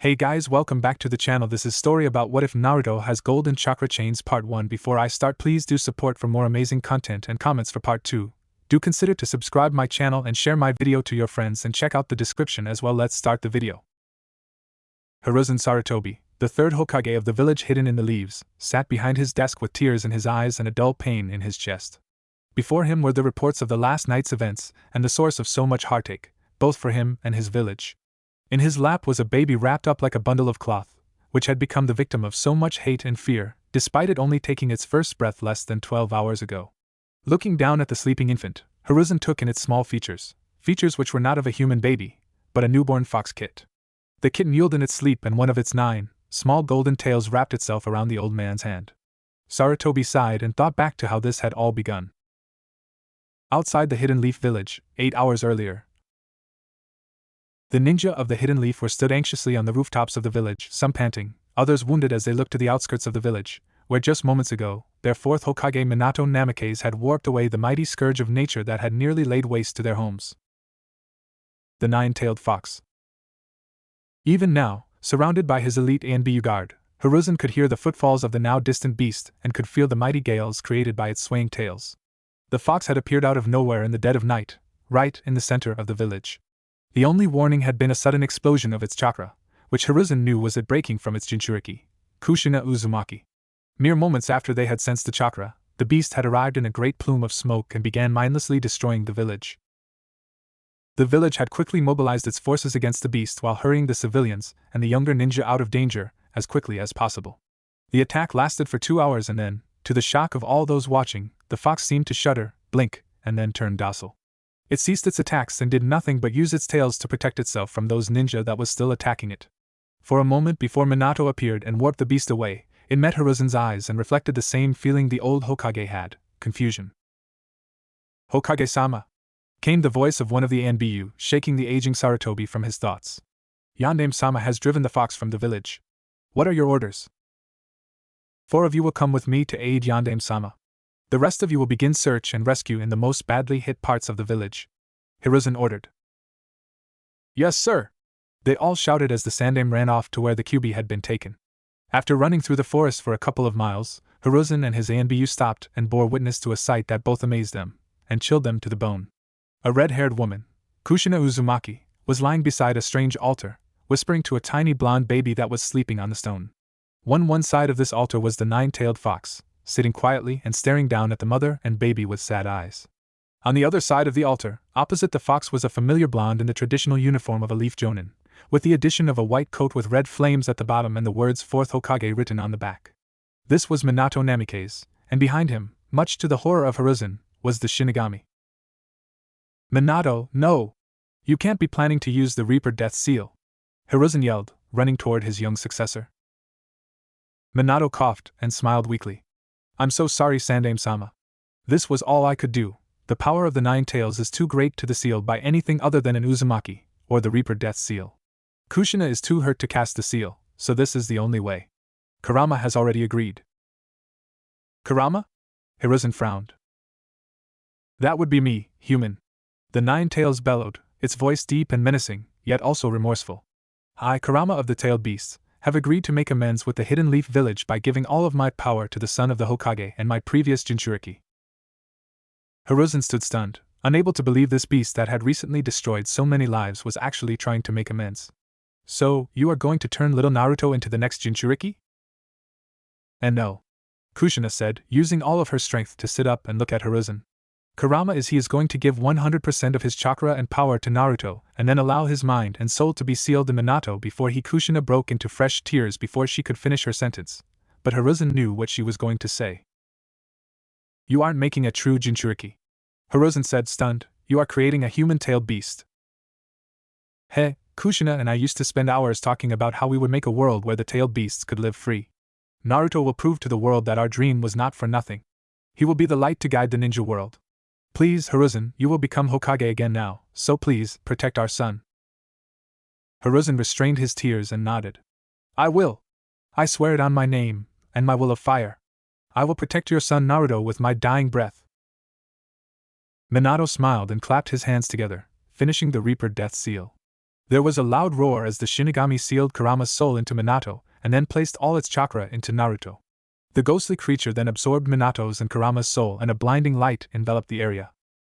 Hey guys, welcome back to the channel. This is story about what if Naruto has golden chakra chains part 1. Before I start, please do support for more amazing content and comments for part 2. Do consider to subscribe my channel and share my video to your friends and check out the description as well. Let's start the video. Hiruzen Sarutobi, the third Hokage of the village hidden in the leaves, sat behind his desk with tears in his eyes and a dull pain in his chest. Before him were the reports of the last night's events and the source of so much heartache, both for him and his village. In his lap was a baby wrapped up like a bundle of cloth, which had become the victim of so much hate and fear, despite it only taking its first breath less than 12 hours ago. Looking down at the sleeping infant, Hiruzen took in its small features which were not of a human baby, but a newborn fox kit. The kitten yielded in its sleep, and one of its 9 small golden tails wrapped itself around the old man's hand. Sarutobi sighed and thought back to how this had all begun. Outside the Hidden Leaf village, 8 hours earlier, the ninja of the Hidden Leaf were stood anxiously on the rooftops of the village, some panting, others wounded as they looked to the outskirts of the village, where just moments ago, their fourth Hokage Minato Namikaze had warped away the mighty scourge of nature that had nearly laid waste to their homes. The Nine-Tailed Fox. Even now, surrounded by his elite ANBU guard, Hiruzen could hear the footfalls of the now distant beast and could feel the mighty gales created by its swaying tails. The fox had appeared out of nowhere in the dead of night, right in the center of the village. The only warning had been a sudden explosion of its chakra, which Hiruzen knew was it breaking from its Jinchuriki, Kushina Uzumaki. Mere moments after they had sensed the chakra, the beast had arrived in a great plume of smoke and began mindlessly destroying the village. The village had quickly mobilized its forces against the beast while hurrying the civilians and the younger ninja out of danger as quickly as possible. The attack lasted for 2 hours and then, to the shock of all those watching, the fox seemed to shudder, blink, and then turn docile. It ceased its attacks and did nothing but use its tails to protect itself from those ninja that was still attacking it. For a moment before Minato appeared and warped the beast away, it met Hiruzen's eyes and reflected the same feeling the old Hokage had, confusion. "Hokage-sama," came the voice of one of the ANBU, shaking the aging Sarutobi from his thoughts. "Yondaime-sama has driven the fox from the village. What are your orders?" "4 of you will come with me to aid Yondaime-sama. The rest of you will begin search and rescue in the most badly hit parts of the village," Hiruzen ordered. "Yes, sir!" they all shouted as the Sandaime ran off to where the Kyuubi had been taken. After running through the forest for a couple of miles, Hiruzen and his ANBU stopped and bore witness to a sight that both amazed them and chilled them to the bone. A red-haired woman, Kushina Uzumaki, was lying beside a strange altar, whispering to a tiny blonde baby that was sleeping on the stone. One side of this altar was the nine-tailed fox, sitting quietly and staring down at the mother and baby with sad eyes. On the other side of the altar, opposite the fox, was a familiar blonde in the traditional uniform of a leaf jonin, with the addition of a white coat with red flames at the bottom and the words 4th Hokage written on the back. This was Minato Namikaze, and behind him, much to the horror of Hiruzen, was the Shinigami. "Minato, no! You can't be planning to use the Reaper Death Seal!" Hiruzen yelled, running toward his young successor. Minato coughed and smiled weakly. "I'm so sorry, Sandaime-sama. This was all I could do. The power of the 9 tails is too great to the seal by anything other than an Uzumaki, or the Reaper Death Seal. Kushina is too hurt to cast the seal, so this is the only way. Kurama has already agreed." "Kurama?" Hiruzen frowned. "That would be me, human." The 9 tails bellowed, its voice deep and menacing, yet also remorseful. "I, Kurama of the Tailed Beasts, have agreed to make amends with the Hidden Leaf village by giving all of my power to the son of the Hokage and my previous Jinchuriki." Hiruzen stood stunned, unable to believe this beast that had recently destroyed so many lives was actually trying to make amends. "So, you are going to turn little Naruto into the next Jinchuriki?" "And no," Kushina said, using all of her strength to sit up and look at Hiruzen. "Kurama is going to give 100% of his chakra and power to Naruto, and then allow his mind and soul to be sealed in Minato before he." Kushina broke into fresh tears before she could finish her sentence, but Hiruzen knew what she was going to say. "You aren't making a true Jinchuriki," Hiruzen said, stunned. "You are creating a human-tailed beast." "Heh, Kushina and I used to spend hours talking about how we would make a world where the tailed beasts could live free. Naruto will prove to the world that our dream was not for nothing. He will be the light to guide the ninja world. Please, Hiruzen, you will become Hokage again now, so please, protect our son." Hiruzen restrained his tears and nodded. "I will. I swear it on my name, and my will of fire. I will protect your son Naruto with my dying breath." Minato smiled and clapped his hands together, finishing the Reaper Death Seal. There was a loud roar as the Shinigami sealed Kurama's soul into Minato, and then placed all its chakra into Naruto. The ghostly creature then absorbed Minato's and Kurama's soul, and a blinding light enveloped the area.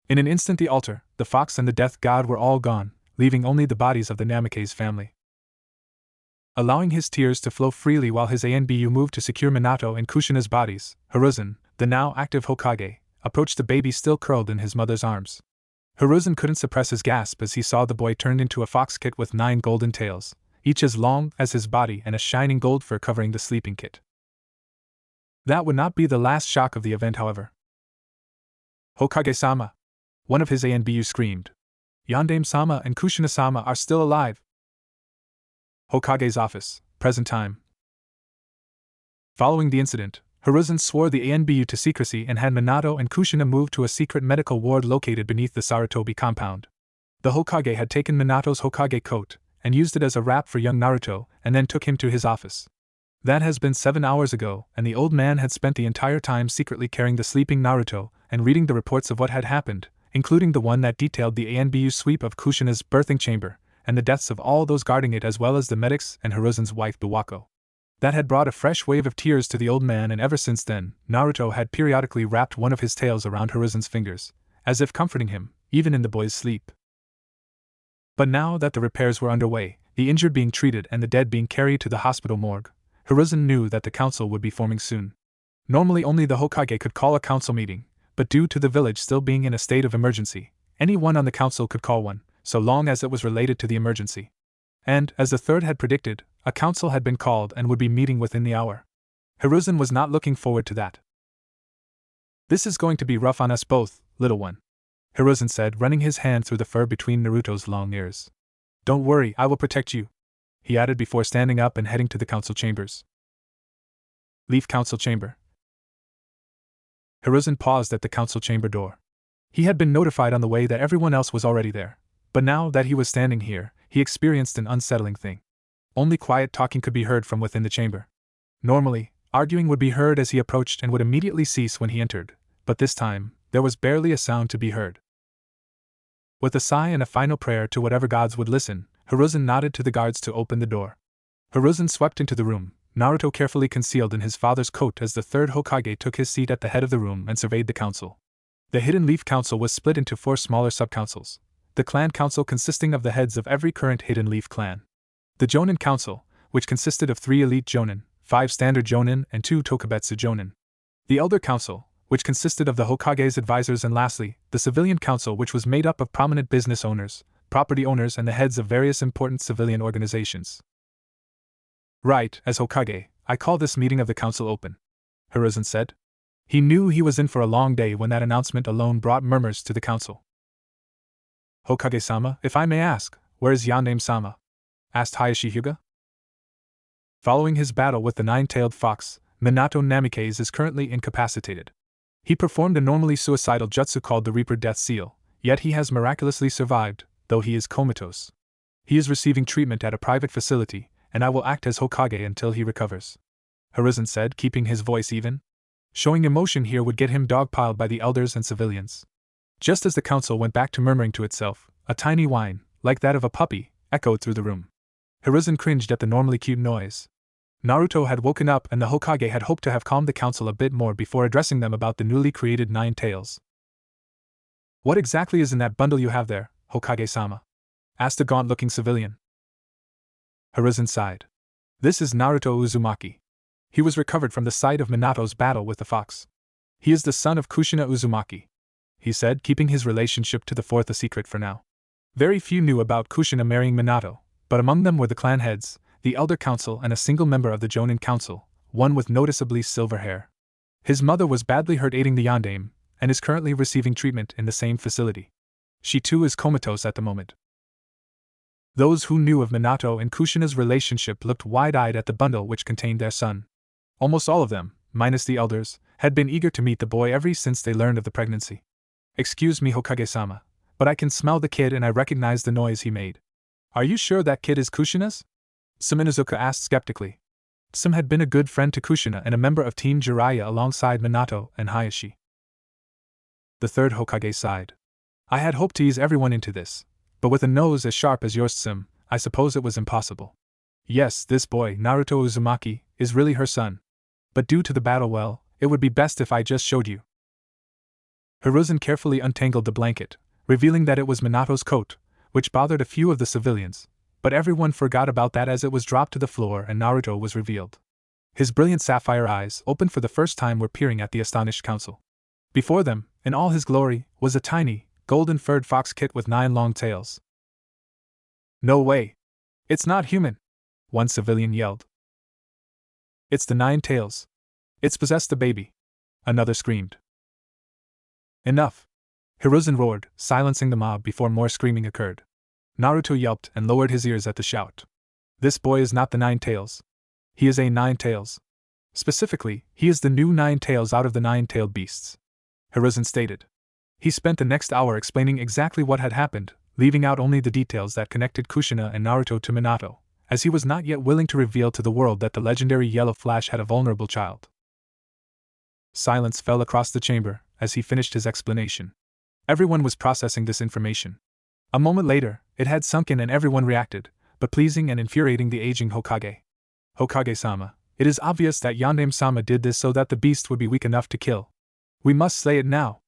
In an instant the altar, the fox and the death god were all gone, leaving only the bodies of the Namikaze family. Allowing his tears to flow freely while his ANBU moved to secure Minato and Kushina's bodies, Hiruzen, the now active Hokage, approached the baby still curled in his mother's arms. Hiruzen couldn't suppress his gasp as he saw the boy turned into a fox kit with 9 golden tails, each as long as his body and a shining gold fur covering the sleeping kit. That would not be the last shock of the event, however. Hokage-sama! One of his ANBU screamed. Yandame-sama and Kushina-sama are still alive! Hokage's office, present time. Following the incident, Hiruzen swore the ANBU to secrecy and had Minato and Kushina moved to a secret medical ward located beneath the Sarutobi compound. The Hokage had taken Minato's Hokage coat and used it as a wrap for young Naruto, and then took him to his office. That has been 7 hours ago, and the old man had spent the entire time secretly carrying the sleeping Naruto and reading the reports of what had happened, including the one that detailed the ANBU sweep of Kushina's birthing chamber and the deaths of all those guarding it, as well as the medics and Hiruzen's wife Buwako. That had brought a fresh wave of tears to the old man, and ever since then, Naruto had periodically wrapped one of his tails around Hiruzen's fingers, as if comforting him, even in the boy's sleep. But now that the repairs were underway, the injured being treated and the dead being carried to the hospital morgue, Hiruzen knew that the council would be forming soon. Normally only the Hokage could call a council meeting, but due to the village still being in a state of emergency, anyone on the council could call one, so long as it was related to the emergency. And, as the third had predicted, a council had been called and would be meeting within the hour. Hiruzen was not looking forward to that. "This is going to be rough on us both, little one," Hiruzen said, running his hand through the fur between Naruto's long ears. "Don't worry, I will protect you," he added before standing up and heading to the council chambers. Leaf council chamber. Hiruzen paused at the council chamber door. He had been notified on the way that everyone else was already there, but now that he was standing here, he experienced an unsettling thing. Only quiet talking could be heard from within the chamber. Normally, arguing would be heard as he approached and would immediately cease when he entered, but this time, there was barely a sound to be heard. With a sigh and a final prayer to whatever gods would listen, Hiruzen nodded to the guards to open the door. Hiruzen swept into the room, Naruto carefully concealed in his father's coat as the third Hokage took his seat at the head of the room and surveyed the council. The Hidden Leaf Council was split into 4 smaller sub-councils. The Clan Council consisting of the heads of every current Hidden Leaf clan. The Jonin Council, which consisted of 3 elite Jonin, 5 standard Jonin, and 2 Tokubetsu Jonin. The Elder Council, which consisted of the Hokage's advisors, and lastly, the Civilian Council, which was made up of prominent business owners, property owners, and the heads of various important civilian organizations. "Right, as Hokage, I call this meeting of the council open," Hiruzen said. He knew he was in for a long day when that announcement alone brought murmurs to the council. "Hokage-sama, if I may ask, where is Yandame-sama?" asked Hayashi Hyuga. Following his battle with the 9-tailed fox, Minato Namikaze is currently incapacitated. He performed a normally suicidal jutsu called the Reaper Death Seal, yet he has miraculously survived, though he is comatose. He is receiving treatment at a private facility, and I will act as Hokage until he recovers," Hiruzen said, keeping his voice even. Showing emotion here would get him dogpiled by the elders and civilians. Just as the council went back to murmuring to itself, a tiny whine, like that of a puppy, echoed through the room. Hiruzen cringed at the normally cute noise. Naruto had woken up, and the Hokage had hoped to have calmed the council a bit more before addressing them about the newly created 9 tails. "What exactly is in that bundle you have there, Hokage-sama?" asked a gaunt-looking civilian. Hiruzen sighed. "This is Naruto Uzumaki. He was recovered from the site of Minato's battle with the fox. He is the son of Kushina Uzumaki," he said, keeping his relationship to the 4th a secret for now. Very few knew about Kushina marrying Minato, but among them were the clan heads, the Elder Council, and a single member of the Jonin Council, one with noticeably silver hair. His mother was badly hurt aiding the Yandame, and is currently receiving treatment in the same facility. She too is comatose at the moment. Those who knew of Minato and Kushina's relationship looked wide-eyed at the bundle which contained their son. Almost all of them, minus the elders, had been eager to meet the boy ever since they learned of the pregnancy. "Excuse me, Hokage-sama, but I can smell the kid and I recognize the noise he made." "Are you sure that kid is Kushina's?" Suminosuke asked skeptically. Sum had been a good friend to Kushina and a member of Team Jiraiya alongside Minato and Hayashi. The 3rd Hokage sighed. "I had hoped to ease everyone into this, but with a nose as sharp as yours, Sim, I suppose it was impossible. Yes, this boy, Naruto Uzumaki, is really her son. But due to the battle, well, it would be best if I just showed you. Hiruzen carefully untangled the blanket, revealing that it was Minato's coat, which bothered a few of the civilians, but everyone forgot about that as it was dropped to the floor and Naruto was revealed. His brilliant sapphire eyes, opened for the first time, were peering at the astonished council. Before them, in all his glory, was a tiny, golden-furred fox kit with 9 long tails. No way! It's not human! One civilian yelled. It's the 9 tails. It's possessed the baby. Another screamed. Enough! Hiruzen roared, silencing the mob before more screaming occurred. Naruto yelped and lowered his ears at the shout. This boy is not the 9 tails. He is a 9 tails. Specifically, he is the new 9 tails out of the 9-tailed beasts. Hiruzen stated. He spent the next hour explaining exactly what had happened, leaving out only the details that connected Kushina and Naruto to Minato, as he was not yet willing to reveal to the world that the legendary Yellow Flash had a vulnerable child. Silence fell across the chamber as he finished his explanation. Everyone was processing this information. A moment later, it had sunk in and everyone reacted, but pleasing and infuriating the aging Hokage. Hokage-sama, it is obvious that Yondaime-sama did this so that the beast would be weak enough to kill. We must slay it now!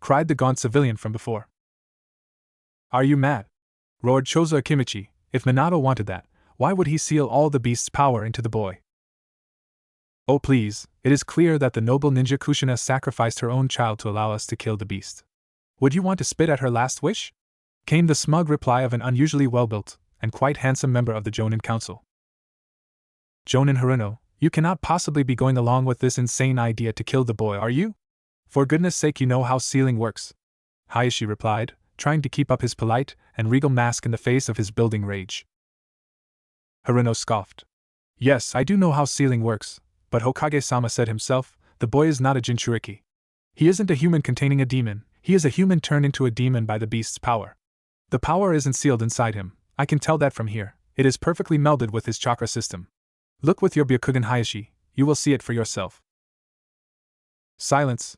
Cried the gaunt civilian from before. Are you mad? Roared Chozo Akimichi. If Minato wanted that, why would he seal all the beast's power into the boy? Oh please, it is clear that the noble ninja Kushina sacrificed her own child to allow us to kill the beast. Would you want to spit at her last wish? Came the smug reply of an unusually well-built and quite handsome member of the Jonin Council. Jonin Haruno, you cannot possibly be going along with this insane idea to kill the boy, are you? For goodness sake, you know how sealing works. Hayashi replied, trying to keep up his polite and regal mask in the face of his building rage. Haruno scoffed. Yes, I do know how sealing works, but Hokage-sama said himself, the boy is not a Jinchuriki. He isn't a human containing a demon, he is a human turned into a demon by the beast's power. The power isn't sealed inside him, I can tell that from here, it is perfectly melded with his chakra system. Look with your Byakugan Hayashi, you will see it for yourself. Silence!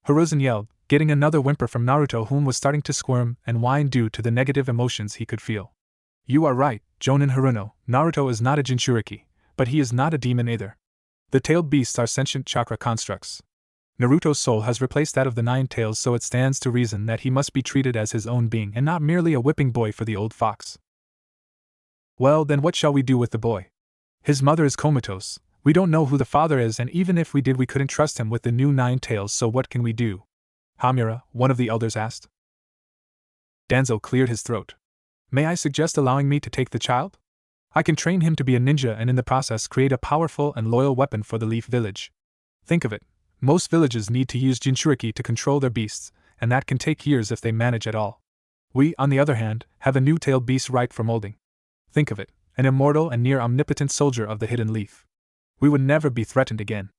Hiruzen yelled, getting another whimper from Naruto, whom was starting to squirm and whine due to the negative emotions he could feel. You are right, Jonin Haruno, Naruto is not a Jinchuriki, but he is not a demon either. The tailed beasts are sentient chakra constructs. Naruto's soul has replaced that of the 9 tails, so it stands to reason that he must be treated as his own being and not merely a whipping boy for the old fox. Well, then what shall we do with the boy? His mother is comatose, we don't know who the father is, and even if we did, we couldn't trust him with the new 9 tails, so what can we do? Hamura, one of the elders, asked. Danzo cleared his throat. May I suggest allowing me to take the child? I can train him to be a ninja and in the process create a powerful and loyal weapon for the Leaf Village. Think of it, most villages need to use Jinchuriki to control their beasts, and that can take years if they manage at all. We, on the other hand, have a new tailed beast ripe for molding. Think of it, an immortal and near omnipotent soldier of the Hidden Leaf. We would never be threatened again.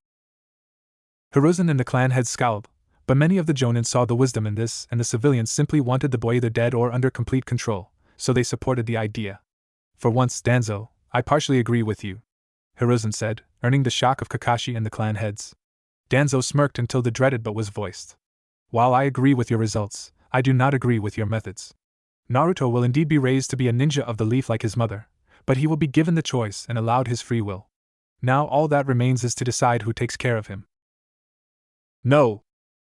Hiruzen and the clan heads scowled, but many of the Jonin saw the wisdom in this, and the civilians simply wanted the boy either dead or under complete control, so they supported the idea. For once, Danzo, I partially agree with you, Hiruzen said, earning the shock of Kakashi and the clan heads. Danzo smirked until the dreaded but was voiced. While I agree with your results, I do not agree with your methods. Naruto will indeed be raised to be a ninja of the leaf like his mother, but he will be given the choice and allowed his free will. Now all that remains is to decide who takes care of him. No!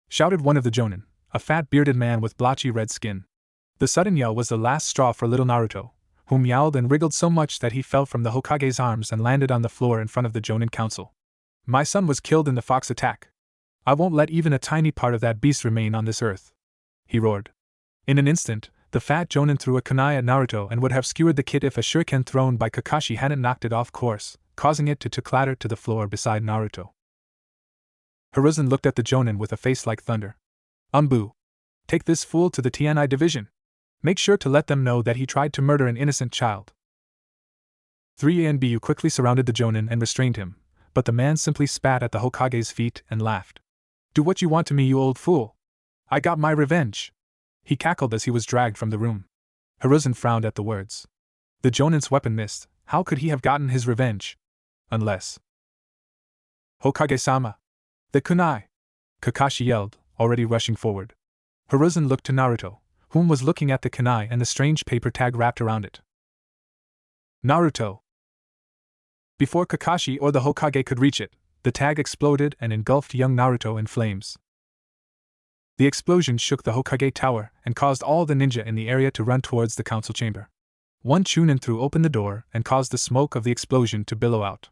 Shouted one of the Jonin, a fat bearded man with blotchy red skin. The sudden yell was the last straw for little Naruto, who meowed and wriggled so much that he fell from the Hokage's arms and landed on the floor in front of the Jonin Council. My son was killed in the fox attack. I won't let even a tiny part of that beast remain on this earth, he roared. In an instant, the fat Jonin threw a kunai at Naruto and would have skewered the kid if a shuriken thrown by Kakashi hadn't knocked it off course, causing it to clatter to the floor beside Naruto. Hiruzen looked at the Jonin with a face like thunder. Umbu! Take this fool to the TNI division. Make sure to let them know that he tried to murder an innocent child. 3 ANBU quickly surrounded the Jonin and restrained him, but the man simply spat at the Hokage's feet and laughed. Do what you want to me, you old fool. I got my revenge. He cackled as he was dragged from the room. Hiruzen frowned at the words. The Jonin's weapon missed, how could he have gotten his revenge? Unless... Hokage-sama! The kunai! Kakashi yelled, already rushing forward. Hiruzen looked to Naruto, whom was looking at the kunai and the strange paper tag wrapped around it. Naruto! Before Kakashi or the Hokage could reach it, the tag exploded and engulfed young Naruto in flames. The explosion shook the Hokage tower and caused all the ninja in the area to run towards the council chamber. One Chunin threw open the door and caused the smoke of the explosion to billow out.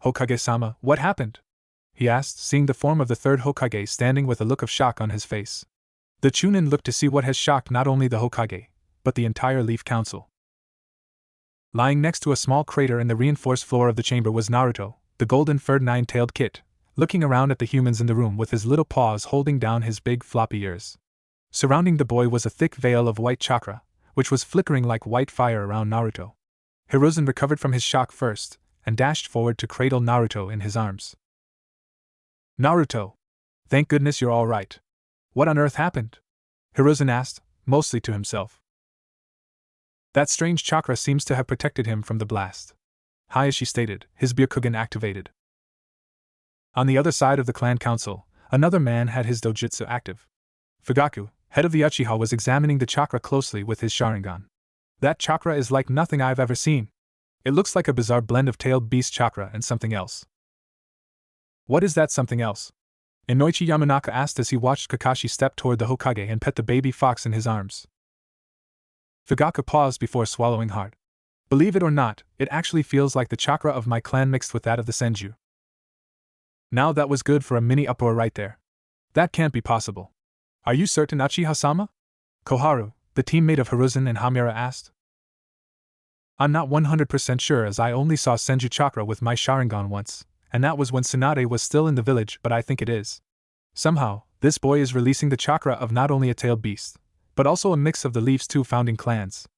"Hokage-sama, what happened?" he asked, seeing the form of the third Hokage standing with a look of shock on his face. The Chunin looked to see what has shocked not only the Hokage, but the entire Leaf Council. Lying next to a small crater in the reinforced floor of the chamber was Naruto, the golden-furred nine-tailed kid, looking around at the humans in the room with his little paws holding down his big floppy ears. Surrounding the boy was a thick veil of white chakra, which was flickering like white fire around Naruto. Hiruzen recovered from his shock first, and dashed forward to cradle Naruto in his arms. "Naruto! Thank goodness you're all right. What on earth happened?" Hiruzen asked, mostly to himself. "That strange chakra seems to have protected him from the blast," Hayashi stated, his Byakugan activated. On the other side of the clan council, another man had his dojutsu active. Fugaku, head of the Uchiha, was examining the chakra closely with his Sharingan. "That chakra is like nothing I've ever seen. It looks like a bizarre blend of tailed beast chakra and something else." "What is that something else?" Inoichi Yamanaka asked as he watched Kakashi step toward the Hokage and pet the baby fox in his arms. Fugaku paused before swallowing hard. "Believe it or not, it actually feels like the chakra of my clan mixed with that of the Senju." Now that was good for a mini uproar right there. "That can't be possible. Are you certain, Uchiha-sama?" Koharu, the teammate of Hiruzen and Hamura, asked. "I'm not 100% sure, as I only saw Senju chakra with my Sharingan once, and that was when Tsunade was still in the village, but I think it is. Somehow, this boy is releasing the chakra of not only a tailed beast, but also a mix of the Leaf's two founding clans,"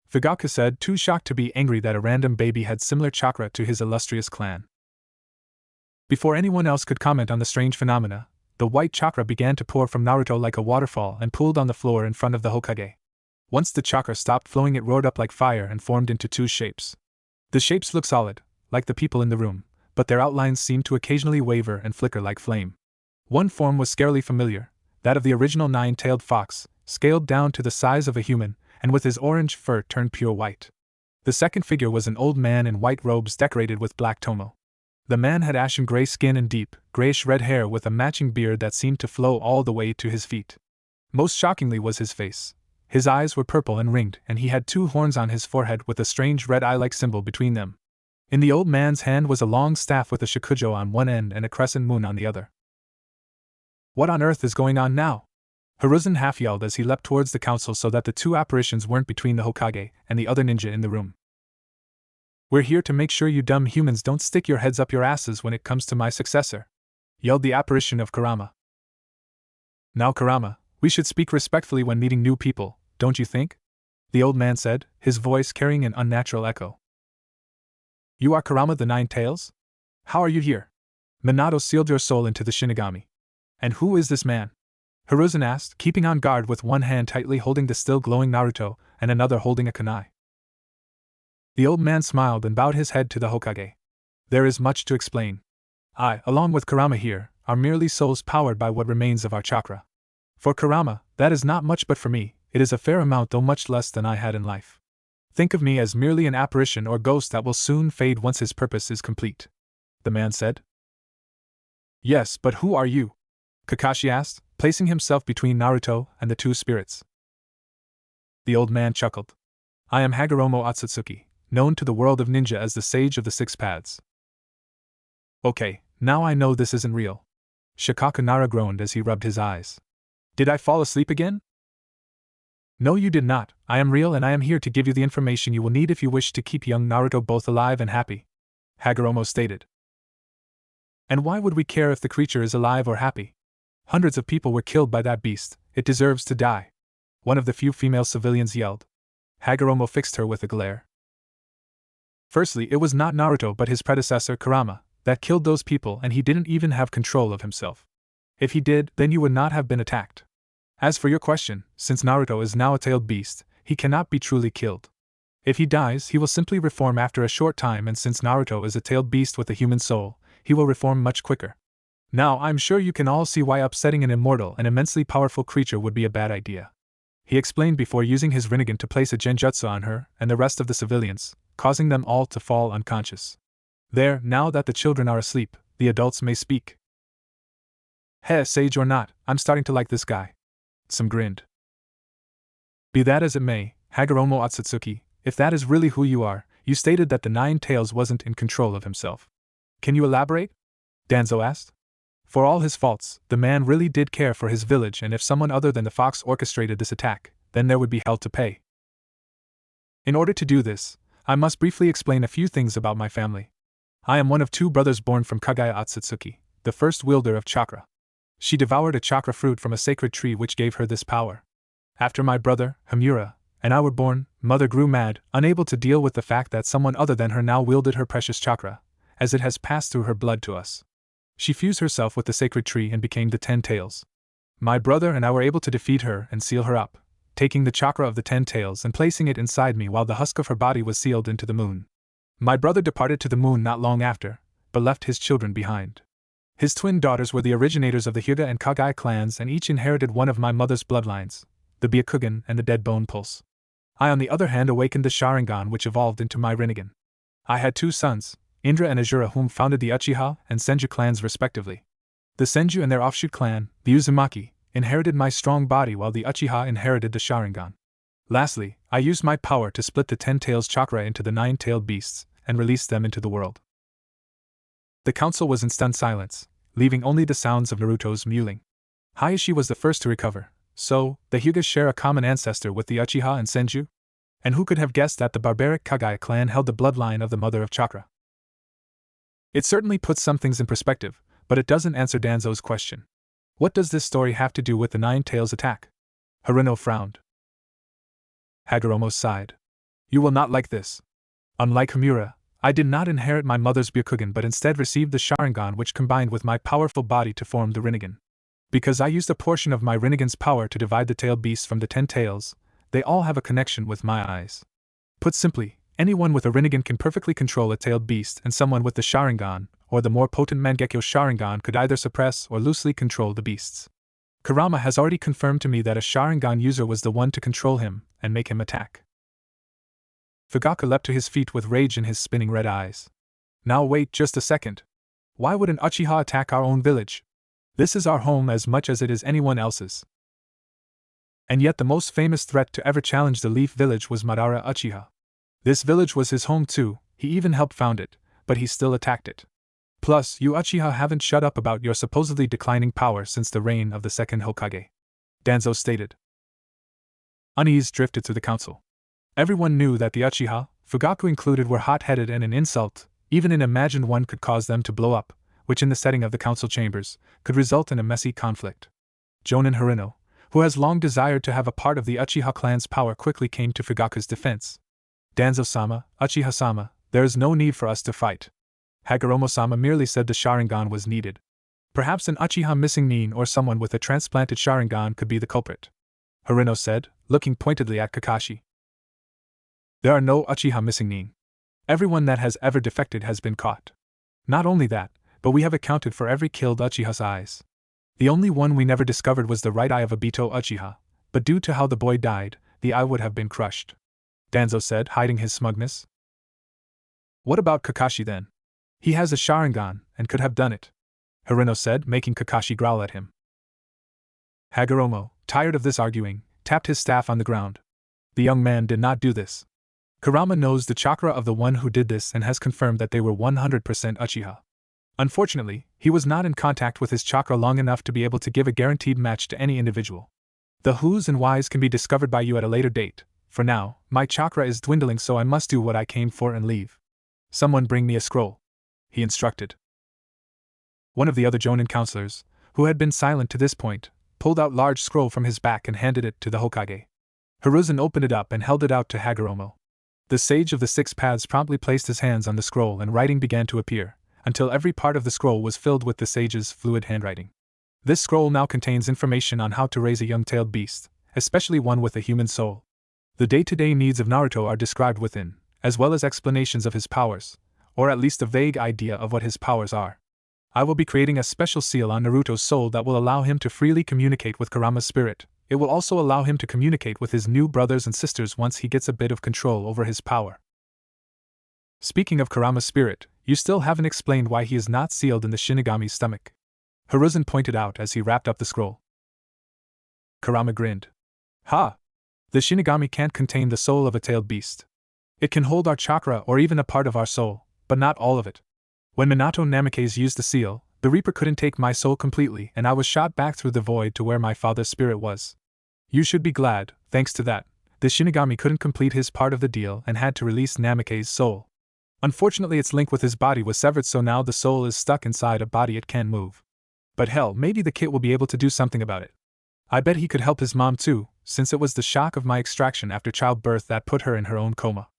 Fugaku said, too shocked to be angry that a random baby had similar chakra to his illustrious clan. Before anyone else could comment on the strange phenomena, the white chakra began to pour from Naruto like a waterfall and pooled on the floor in front of the Hokage. Once the chakra stopped flowing, it roared up like fire and formed into two shapes. The shapes looked solid, like the people in the room, but their outlines seemed to occasionally waver and flicker like flame. One form was scarily familiar, that of the original nine-tailed fox, scaled down to the size of a human, and with his orange fur turned pure white. The second figure was an old man in white robes decorated with black tomo. The man had ashen gray skin and deep, grayish-red hair with a matching beard that seemed to flow all the way to his feet. Most shockingly was his face. His eyes were purple and ringed, and he had two horns on his forehead with a strange red eye-like symbol between them. In the old man's hand was a long staff with a shakujo on one end and a crescent moon on the other. "What on earth is going on now?" Hiruzen half-yelled as he leapt towards the council so that the two apparitions weren't between the Hokage and the other ninja in the room. "We're here to make sure you dumb humans don't stick your heads up your asses when it comes to my successor," yelled the apparition of Kurama. "Now Kurama, we should speak respectfully when meeting new people, don't you think?" the old man said, his voice carrying an unnatural echo. "You are Kurama the Nine Tails? How are you here? Minato sealed your soul into the Shinigami. And who is this man?" Hiruzen asked, keeping on guard with one hand tightly holding the still glowing Naruto and another holding a kunai. The old man smiled and bowed his head to the Hokage. "There is much to explain. I, along with Kurama here, are merely souls powered by what remains of our chakra. For Kurama, that is not much, but for me, it is a fair amount, though much less than I had in life. Think of me as merely an apparition or ghost that will soon fade once his purpose is complete," the man said. "Yes, but who are you?" Kakashi asked, placing himself between Naruto and the two spirits. The old man chuckled. "I am Hagoromo Otsutsuki, known to the world of ninja as the Sage of the Six Paths." "Okay, now I know this isn't real." Shikaku Nara groaned as he rubbed his eyes. "Did I fall asleep again?" "No, you did not. I am real, and I am here to give you the information you will need if you wish to keep young Naruto both alive and happy," Hagoromo stated. "And why would we care if the creature is alive or happy? Hundreds of people were killed by that beast, it deserves to die," one of the few female civilians yelled. Hagoromo fixed her with a glare. "Firstly, it was not Naruto but his predecessor Kurama that killed those people, and he didn't even have control of himself. If he did, then you would not have been attacked. As for your question, since Naruto is now a tailed beast, he cannot be truly killed. If he dies, he will simply reform after a short time, and since Naruto is a tailed beast with a human soul, he will reform much quicker. Now I'm sure you can all see why upsetting an immortal and immensely powerful creature would be a bad idea," he explained before using his Rinnegan to place a genjutsu on her and the rest of the civilians, causing them all to fall unconscious. There, now that the children are asleep, the adults may speak. Heh, sage or not, I'm starting to like this guy. Some grinned. Be that as it may, Hagoromo Otsutsuki, if that is really who you are, you stated that the Nine Tails wasn't in control of himself. Can you elaborate? Danzo asked. For all his faults, the man really did care for his village, and if someone other than the fox orchestrated this attack, then there would be hell to pay. In order to do this, I must briefly explain a few things about my family. I am one of 2 brothers born from Kagaya Otsutsuki, the first wielder of chakra. She devoured a chakra fruit from a sacred tree which gave her this power. After my brother, Hamura, and I were born, Mother grew mad, unable to deal with the fact that someone other than her now wielded her precious chakra, as it has passed through her blood to us. She fused herself with the sacred tree and became the 10 Tails. My brother and I were able to defeat her and seal her up, taking the chakra of the 10 Tails and placing it inside me while the husk of her body was sealed into the moon. My brother departed to the moon not long after, but left his children behind. His twin daughters were the originators of the Hyuga and Kagai clans and each inherited one of my mother's bloodlines, the Byakugan and the Dead Bone Pulse. I on the other hand awakened the Sharingan which evolved into my Rinnegan. I had 2 sons, Indra and Azura, whom founded the Uchiha and Senju clans respectively. The Senju and their offshoot clan, the Uzumaki, inherited my strong body while the Uchiha inherited the Sharingan. Lastly, I used my power to split the 10 Tails chakra into the 9-tailed beasts and release them into the world. The council was in stunned silence, leaving only the sounds of Naruto's mewling. Hayashi was the first to recover. So, the Hyugas share a common ancestor with the Uchiha and Senju? And who could have guessed that the barbaric Kagaya clan held the bloodline of the Mother of Chakra? It certainly puts some things in perspective, but it doesn't answer Danzo's question. What does this story have to do with the 9 Tails attack? Haruno frowned. Hagoromo sighed. You will not like this. Unlike Hamura, I did not inherit my mother's Byakugan but instead received the Sharingan which combined with my powerful body to form the Rinnegan. Because I used a portion of my Rinnegan's power to divide the tailed beasts from the 10 tails, they all have a connection with my eyes. Put simply, anyone with a Rinnegan can perfectly control a tailed beast, and someone with the Sharingan, or the more potent Mangekyo Sharingan, could either suppress or loosely control the beasts. Kurama has already confirmed to me that a Sharingan user was the one to control him and make him attack. Fugaku leapt to his feet with rage in his spinning red eyes. Now wait just a second. Why would an Uchiha attack our own village? This is our home as much as it is anyone else's. And yet the most famous threat to ever challenge the Leaf Village was Madara Uchiha. This village was his home too, he even helped found it, but he still attacked it. Plus, you Uchiha haven't shut up about your supposedly declining power since the reign of the second Hokage. Danzo stated. Unease drifted through the council. Everyone knew that the Uchiha, Fugaku included, were hot-headed, and an insult, even an imagined one, could cause them to blow up, which in the setting of the council chambers, could result in a messy conflict. Jonin Haruno, who has long desired to have a part of the Uchiha clan's power, quickly came to Fugaku's defense. Danzo-sama, Uchiha-sama, there is no need for us to fight. Hagoromo-sama merely said the Sharingan was needed. Perhaps an Uchiha missing nin or someone with a transplanted Sharingan could be the culprit. Haruno said, looking pointedly at Kakashi. There are no Uchiha missing nin. Everyone that has ever defected has been caught. Not only that, but we have accounted for every killed Uchiha's eyes. The only one we never discovered was the right eye of Obito Uchiha, but due to how the boy died, the eye would have been crushed. Danzo said, hiding his smugness. What about Kakashi then? He has a Sharingan, and could have done it. Haruno said, making Kakashi growl at him. Hagoromo, tired of this arguing, tapped his staff on the ground. The young man did not do this. Kurama knows the chakra of the one who did this and has confirmed that they were 100% Uchiha. Unfortunately, he was not in contact with his chakra long enough to be able to give a guaranteed match to any individual. The whos and whys can be discovered by you at a later date. For now, my chakra is dwindling, so I must do what I came for and leave. Someone bring me a scroll, he instructed. One of the other Jonin counselors, who had been silent to this point, pulled out large scroll from his back and handed it to the Hokage. Hiruzen opened it up and held it out to Hagoromo. The sage of the 6 paths promptly placed his hands on the scroll and writing began to appear, until every part of the scroll was filled with the sage's fluid handwriting. This scroll now contains information on how to raise a young-tailed beast, especially one with a human soul. The day-to-day needs of Naruto are described within, as well as explanations of his powers, or at least a vague idea of what his powers are. I will be creating a special seal on Naruto's soul that will allow him to freely communicate with Kurama's spirit. It will also allow him to communicate with his new brothers and sisters once he gets a bit of control over his power. Speaking of Kurama's spirit, you still haven't explained why he is not sealed in the Shinigami's stomach, Hiruzen pointed out as he wrapped up the scroll. Kurama grinned. Ha! The Shinigami can't contain the soul of a tailed beast. It can hold our chakra or even a part of our soul, but not all of it. When Minato Namikaze used the seal, the Reaper couldn't take my soul completely and I was shot back through the void to where my father's spirit was. You should be glad, thanks to that, the Shinigami couldn't complete his part of the deal and had to release Namikaze's soul. Unfortunately, its link with his body was severed, so now the soul is stuck inside a body it can't move. But hell, maybe the kid will be able to do something about it. I bet he could help his mom too, since it was the shock of my extraction after childbirth that put her in her own coma.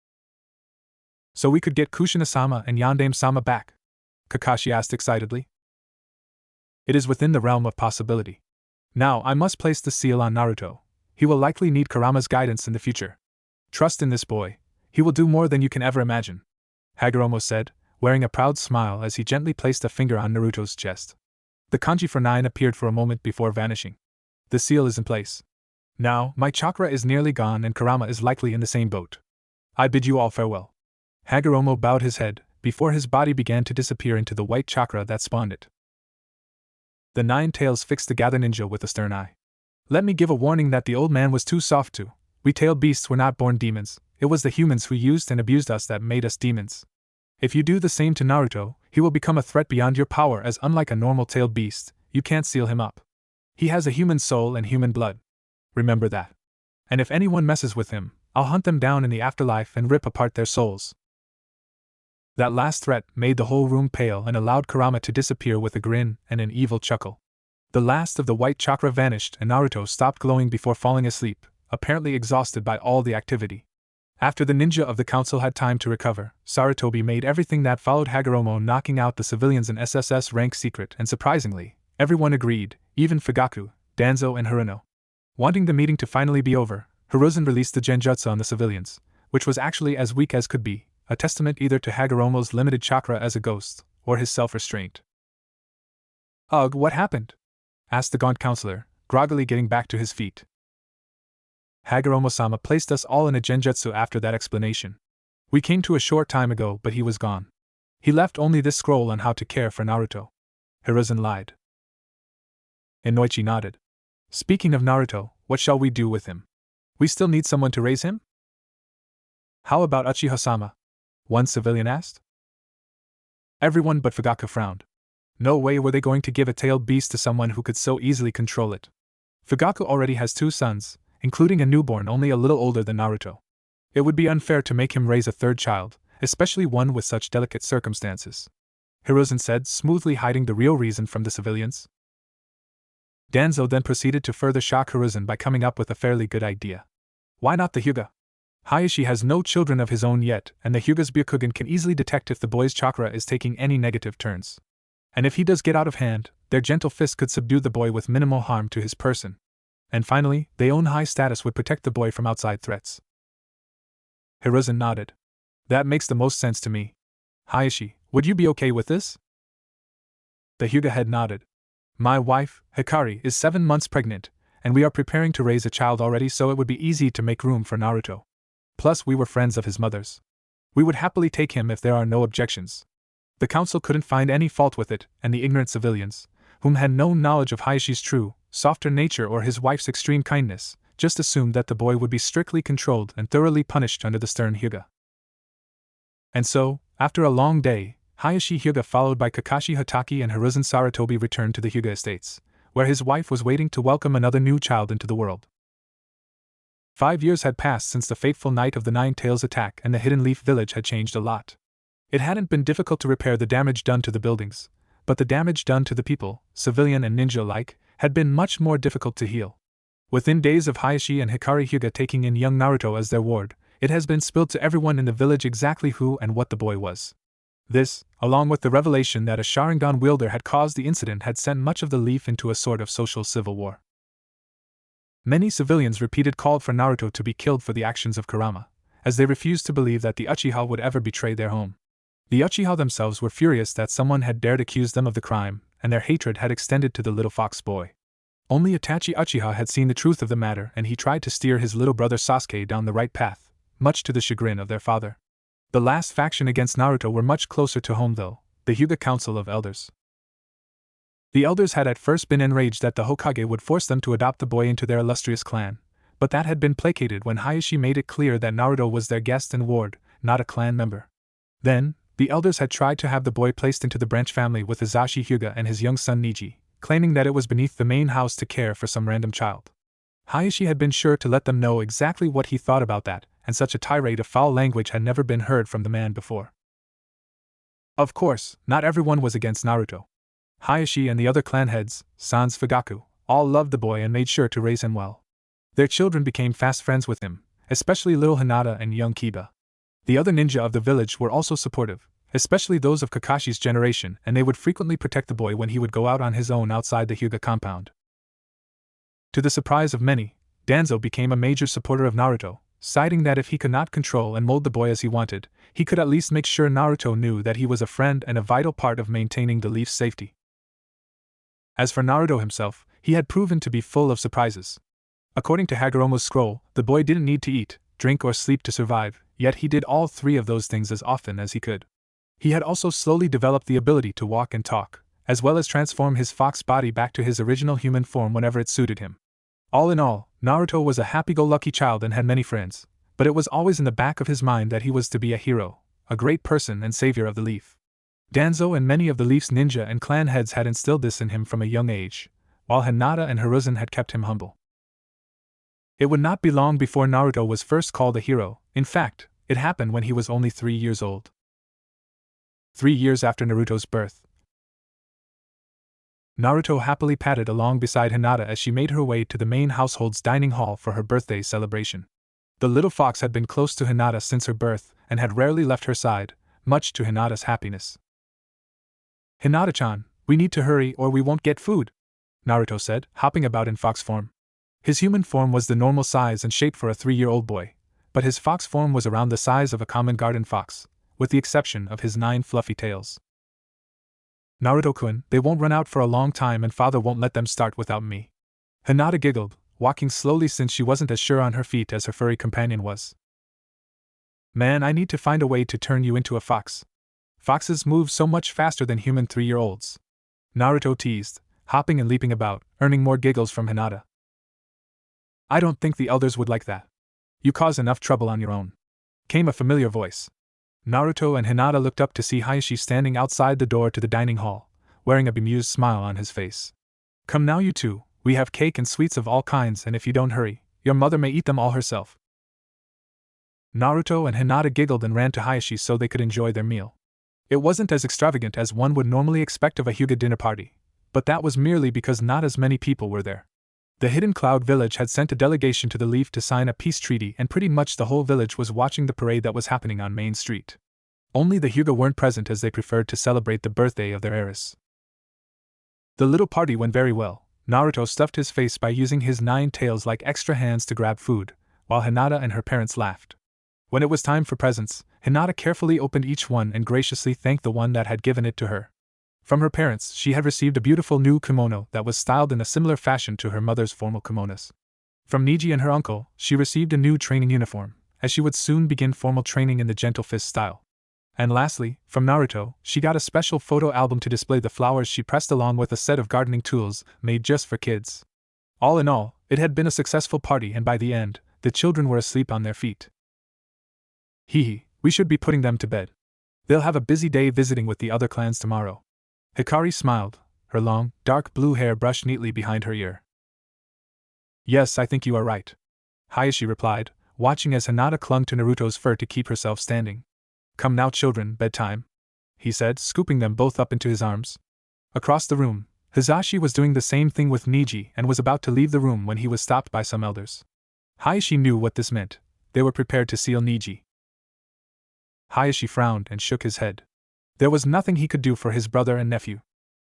So we could get Kushina-sama and Yandame-sama back? Kakashi asked excitedly. It is within the realm of possibility. Now I must place the seal on Naruto. He will likely need Kurama's guidance in the future. Trust in this boy. He will do more than you can ever imagine, Hagoromo said, wearing a proud smile as he gently placed a finger on Naruto's chest. The kanji for 9 appeared for a moment before vanishing. The seal is in place. Now, my chakra is nearly gone and Kurama is likely in the same boat. I bid you all farewell. Hagoromo bowed his head, before his body began to disappear into the white chakra that spawned it. The 9 tails fixed the Gather Ninja with a stern eye. Let me give a warning that the old man was too soft to. We tailed beasts were not born demons, it was the humans who used and abused us that made us demons. If you do the same to Naruto, he will become a threat beyond your power, as unlike a normal tailed beast, you can't seal him up. He has a human soul and human blood. Remember that. And if anyone messes with him, I'll hunt them down in the afterlife and rip apart their souls. That last threat made the whole room pale and allowed Kurama to disappear with a grin and an evil chuckle. The last of the white chakra vanished and Naruto stopped glowing before falling asleep, apparently exhausted by all the activity. After the ninja of the council had time to recover, Sarutobi made everything that followed Hagoromo knocking out the civilians in SSS rank secret, and surprisingly, everyone agreed, even Fugaku, Danzo and Haruno. Wanting the meeting to finally be over, Hiruzen released the genjutsu on the civilians, which was actually as weak as could be, a testament either to Hagoromo's limited chakra as a ghost, or his self-restraint. Ugh, what happened? Asked the gaunt counselor, groggily getting back to his feet. Hagoromo-sama placed us all in a genjutsu after that explanation. We came to a short time ago, but he was gone. He left only this scroll on how to care for Naruto. Hiruzen lied. Inoichi nodded. Speaking of Naruto, what shall we do with him? We still need someone to raise him? How about Uchiha-sama? One civilian asked. Everyone but Fugaku frowned. No way were they going to give a tailed beast to someone who could so easily control it. Fugaku already has 2 sons, including a newborn only a little older than Naruto. It would be unfair to make him raise a 3rd child, especially one with such delicate circumstances, Hiruzen said, smoothly hiding the real reason from the civilians. Danzo then proceeded to further shock Hiruzen by coming up with a fairly good idea. Why not the Hyuga? Hayashi has no children of his own yet, and the Hyuga's Byakugan can easily detect if the boy's chakra is taking any negative turns. And if he does get out of hand, their gentle fist could subdue the boy with minimal harm to his person. And finally, their own high status would protect the boy from outside threats. Hiruzen nodded. That makes the most sense to me. Hayashi, would you be okay with this? The Hyuga head nodded. My wife, Hikari, is 7 months pregnant, and we are preparing to raise a child already, so it would be easy to make room for Naruto. Plus, we were friends of his mother's. We would happily take him if there are no objections. The council couldn't find any fault with it, and the ignorant civilians, whom had no knowledge of Hayashi's true, softer nature or his wife's extreme kindness, just assumed that the boy would be strictly controlled and thoroughly punished under the stern Hyuga. And so, after a long day, Hayashi Hyuga followed by Kakashi Hatake and Hiruzen Sarutobi returned to the Hyuga estates, where his wife was waiting to welcome another new child into the world. 5 years had passed since the fateful night of the Nine Tails attack, and the Hidden Leaf Village had changed a lot. It hadn't been difficult to repair the damage done to the buildings, but the damage done to the people, civilian and ninja alike, had been much more difficult to heal. Within days of Hayashi and Hikari Hyuga taking in young Naruto as their ward, it has been spilled to everyone in the village exactly who and what the boy was. This, along with the revelation that a Sharingan wielder had caused the incident, had sent much of the Leaf into a sort of social civil war. Many civilians repeated called for Naruto to be killed for the actions of Kurama, as they refused to believe that the Uchiha would ever betray their home. The Uchiha themselves were furious that someone had dared accuse them of the crime, and their hatred had extended to the little fox boy. Only Itachi Uchiha had seen the truth of the matter, and he tried to steer his little brother Sasuke down the right path, much to the chagrin of their father. The last faction against Naruto were much closer to home though, the Hyuga Council of Elders. The elders had at first been enraged that the Hokage would force them to adopt the boy into their illustrious clan, but that had been placated when Hayashi made it clear that Naruto was their guest and ward, not a clan member. Then, the elders had tried to have the boy placed into the branch family with Hizashi Hyuga and his young son Niji, claiming that it was beneath the main house to care for some random child. Hayashi had been sure to let them know exactly what he thought about that, and such a tirade of foul language had never been heard from the man before. Of course, not everyone was against Naruto. Hayashi and the other clan heads, Sans Fugaku, all loved the boy and made sure to raise him well. Their children became fast friends with him, especially little Hinata and young Kiba. The other ninja of the village were also supportive, especially those of Kakashi's generation, and they would frequently protect the boy when he would go out on his own outside the Hyuga compound. To the surprise of many, Danzo became a major supporter of Naruto, citing that if he could not control and mold the boy as he wanted, he could at least make sure Naruto knew that he was a friend and a vital part of maintaining the Leaf's safety. As for Naruto himself, he had proven to be full of surprises. According to Hagoromo's scroll, the boy didn't need to eat, drink or sleep to survive, yet he did all three of those things as often as he could. He had also slowly developed the ability to walk and talk, as well as transform his fox body back to his original human form whenever it suited him. All in all, Naruto was a happy-go-lucky child and had many friends, but it was always in the back of his mind that he was to be a hero, a great person and savior of the Leaf. Danzo and many of the Leaf's ninja and clan heads had instilled this in him from a young age, while Hinata and Hiruzen had kept him humble. It would not be long before Naruto was first called a hero. In fact, it happened when he was only 3 years old. 3 years after Naruto's birth, Naruto happily padded along beside Hinata as she made her way to the main household's dining hall for her birthday celebration. The little fox had been close to Hinata since her birth and had rarely left her side, much to Hinata's happiness. "Hinata-chan, we need to hurry or we won't get food," Naruto said, hopping about in fox form. His human form was the normal size and shape for a 3-year-old boy, but his fox form was around the size of a common garden fox, with the exception of his 9 fluffy tails. "Naruto-kun, they won't run out for a long time and father won't let them start without me." Hinata giggled, walking slowly since she wasn't as sure on her feet as her furry companion was. "Man, I need to find a way to turn you into a fox. Foxes move so much faster than human 3-year-olds. Naruto teased, hopping and leaping about, earning more giggles from Hinata. "I don't think the elders would like that. You cause enough trouble on your own," came a familiar voice. Naruto and Hinata looked up to see Hayashi standing outside the door to the dining hall, wearing a bemused smile on his face. "Come now you two, we have cake and sweets of all kinds and if you don't hurry, your mother may eat them all herself." Naruto and Hinata giggled and ran to Hayashi so they could enjoy their meal. It wasn't as extravagant as one would normally expect of a Hyuga dinner party, but that was merely because not as many people were there. The Hidden Cloud village had sent a delegation to the Leaf to sign a peace treaty and pretty much the whole village was watching the parade that was happening on Main Street. Only the Hyuga weren't present as they preferred to celebrate the birthday of their heiress. The little party went very well. Naruto stuffed his face by using his 9 tails like extra hands to grab food, while Hinata and her parents laughed. When it was time for presents, Hinata carefully opened each one and graciously thanked the one that had given it to her. From her parents, she had received a beautiful new kimono that was styled in a similar fashion to her mother's formal kimonos. From Niji and her uncle, she received a new training uniform, as she would soon begin formal training in the gentle fist style. And lastly, from Naruto, she got a special photo album to display the flowers she pressed along with a set of gardening tools made just for kids. All in all, it had been a successful party and by the end, the children were asleep on their feet. "Hee, we should be putting them to bed. They'll have a busy day visiting with the other clans tomorrow." Hikari smiled, her long, dark blue hair brushed neatly behind her ear. "Yes, I think you are right," Hayashi replied, watching as Hinata clung to Naruto's fur to keep herself standing. "Come now children, bedtime," he said, scooping them both up into his arms. Across the room, Hizashi was doing the same thing with Niji and was about to leave the room when he was stopped by some elders. Hayashi knew what this meant. They were prepared to seal Niji. Hayashi frowned and shook his head. There was nothing he could do for his brother and nephew.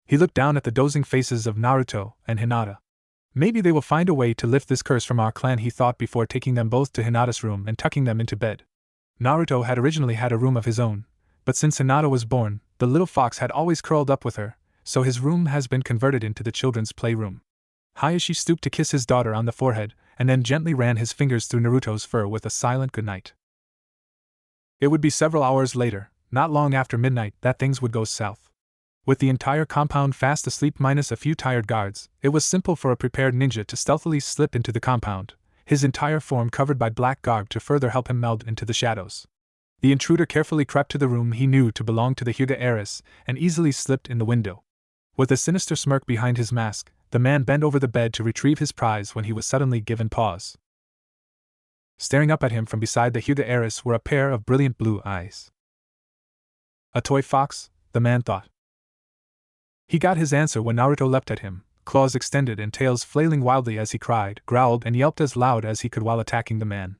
He looked down at the dozing faces of Naruto and Hinata. "Maybe they will find a way to lift this curse from our clan," he thought before taking them both to Hinata's room and tucking them into bed. Naruto had originally had a room of his own, but since Hinata was born, the little fox had always curled up with her, so his room has been converted into the children's playroom. Hayashi stooped to kiss his daughter on the forehead, and then gently ran his fingers through Naruto's fur with a silent goodnight. It would be several hours later, not long after midnight, that things would go south. With the entire compound fast asleep minus a few tired guards, it was simple for a prepared ninja to stealthily slip into the compound, his entire form covered by black garb to further help him meld into the shadows. The intruder carefully crept to the room he knew to belong to the Hyuga heiress and easily slipped in the window. With a sinister smirk behind his mask, the man bent over the bed to retrieve his prize when he was suddenly given pause. Staring up at him from beside the Hyuga heiress were a pair of brilliant blue eyes. A toy fox, the man thought. He got his answer when Naruto leapt at him, claws extended and tails flailing wildly as he cried, growled, and yelped as loud as he could while attacking the man.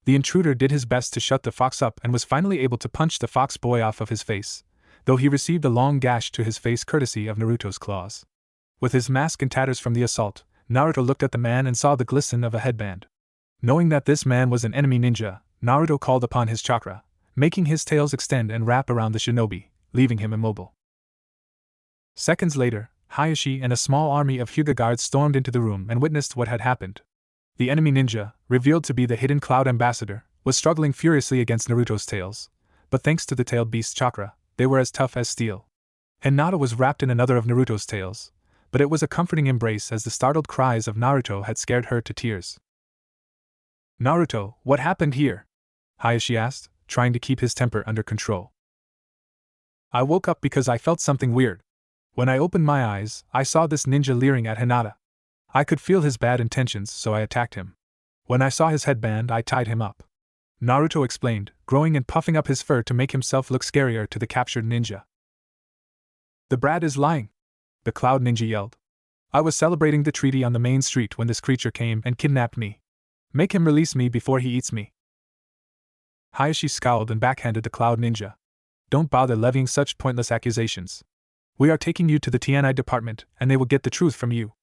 The intruder did his best to shut the fox up and was finally able to punch the fox boy off of his face, though he received a long gash to his face courtesy of Naruto's claws. With his mask in tatters from the assault, Naruto looked at the man and saw the glisten of a headband. Knowing that this man was an enemy ninja, Naruto called upon his chakra, making his tails extend and wrap around the shinobi, leaving him immobile. Seconds later, Hayashi and a small army of Hyuga guards stormed into the room and witnessed what had happened. The enemy ninja, revealed to be the hidden cloud ambassador, was struggling furiously against Naruto's tails, but thanks to the tailed beast's chakra, they were as tough as steel. Hinata was wrapped in another of Naruto's tails, but it was a comforting embrace as the startled cries of Naruto had scared her to tears. "Naruto, what happened here?" Hayashi asked, trying to keep his temper under control. "I woke up because I felt something weird. When I opened my eyes, I saw this ninja leering at Hinata. I could feel his bad intentions, so I attacked him. When I saw his headband, I tied him up," Naruto explained, growing and puffing up his fur to make himself look scarier to the captured ninja. "The brat is lying," the cloud ninja yelled. "I was celebrating the treaty on the main street when this creature came and kidnapped me. Make him release me before he eats me." Hayashi scowled and backhanded the cloud ninja. "Don't bother levying such pointless accusations. We are taking you to the Tianai department, and they will get the truth from you,"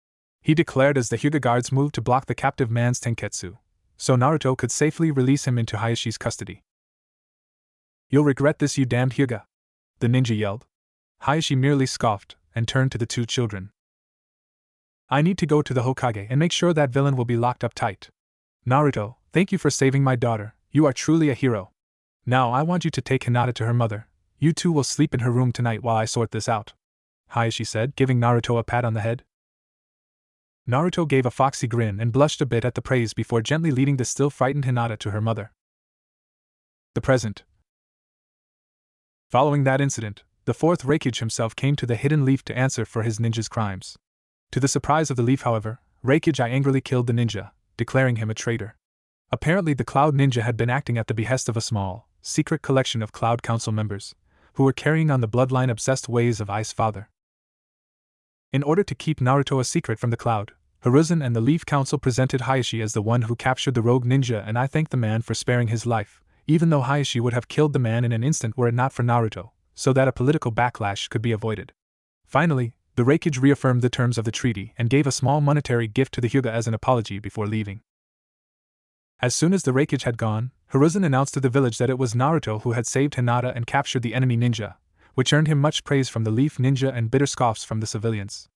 he declared as the Hyuga guards moved to block the captive man's tenketsu, so Naruto could safely release him into Hayashi's custody. "You'll regret this, you damned Hyuga," the ninja yelled. Hayashi merely scoffed and turned to the two children. "I need to go to the Hokage and make sure that villain will be locked up tight. Naruto, thank you for saving my daughter, you are truly a hero. Now I want you to take Hinata to her mother. You two will sleep in her room tonight while I sort this out," Hayashi said, giving Naruto a pat on the head. Naruto gave a foxy grin and blushed a bit at the praise before gently leading the still frightened Hinata to her mother. The present. Following that incident, the fourth Reikage himself came to the hidden leaf to answer for his ninja's crimes. To the surprise of the leaf, however, Reikage angrily killed the ninja, declaring him a traitor. Apparently the Cloud Ninja had been acting at the behest of a small, secret collection of Cloud Council members, who were carrying on the bloodline-obsessed ways of Ice Father. In order to keep Naruto a secret from the Cloud, Hiruzen and the Leaf Council presented Hayashi as the one who captured the rogue ninja, and I thanked the man for sparing his life, even though Hayashi would have killed the man in an instant were it not for Naruto, so that a political backlash could be avoided. Finally, the Reikage reaffirmed the terms of the treaty and gave a small monetary gift to the Hyuga as an apology before leaving. As soon as the Reikage had gone, Hiruzen announced to the village that it was Naruto who had saved Hinata and captured the enemy ninja, which earned him much praise from the Leaf Ninja and bitter scoffs from the civilians.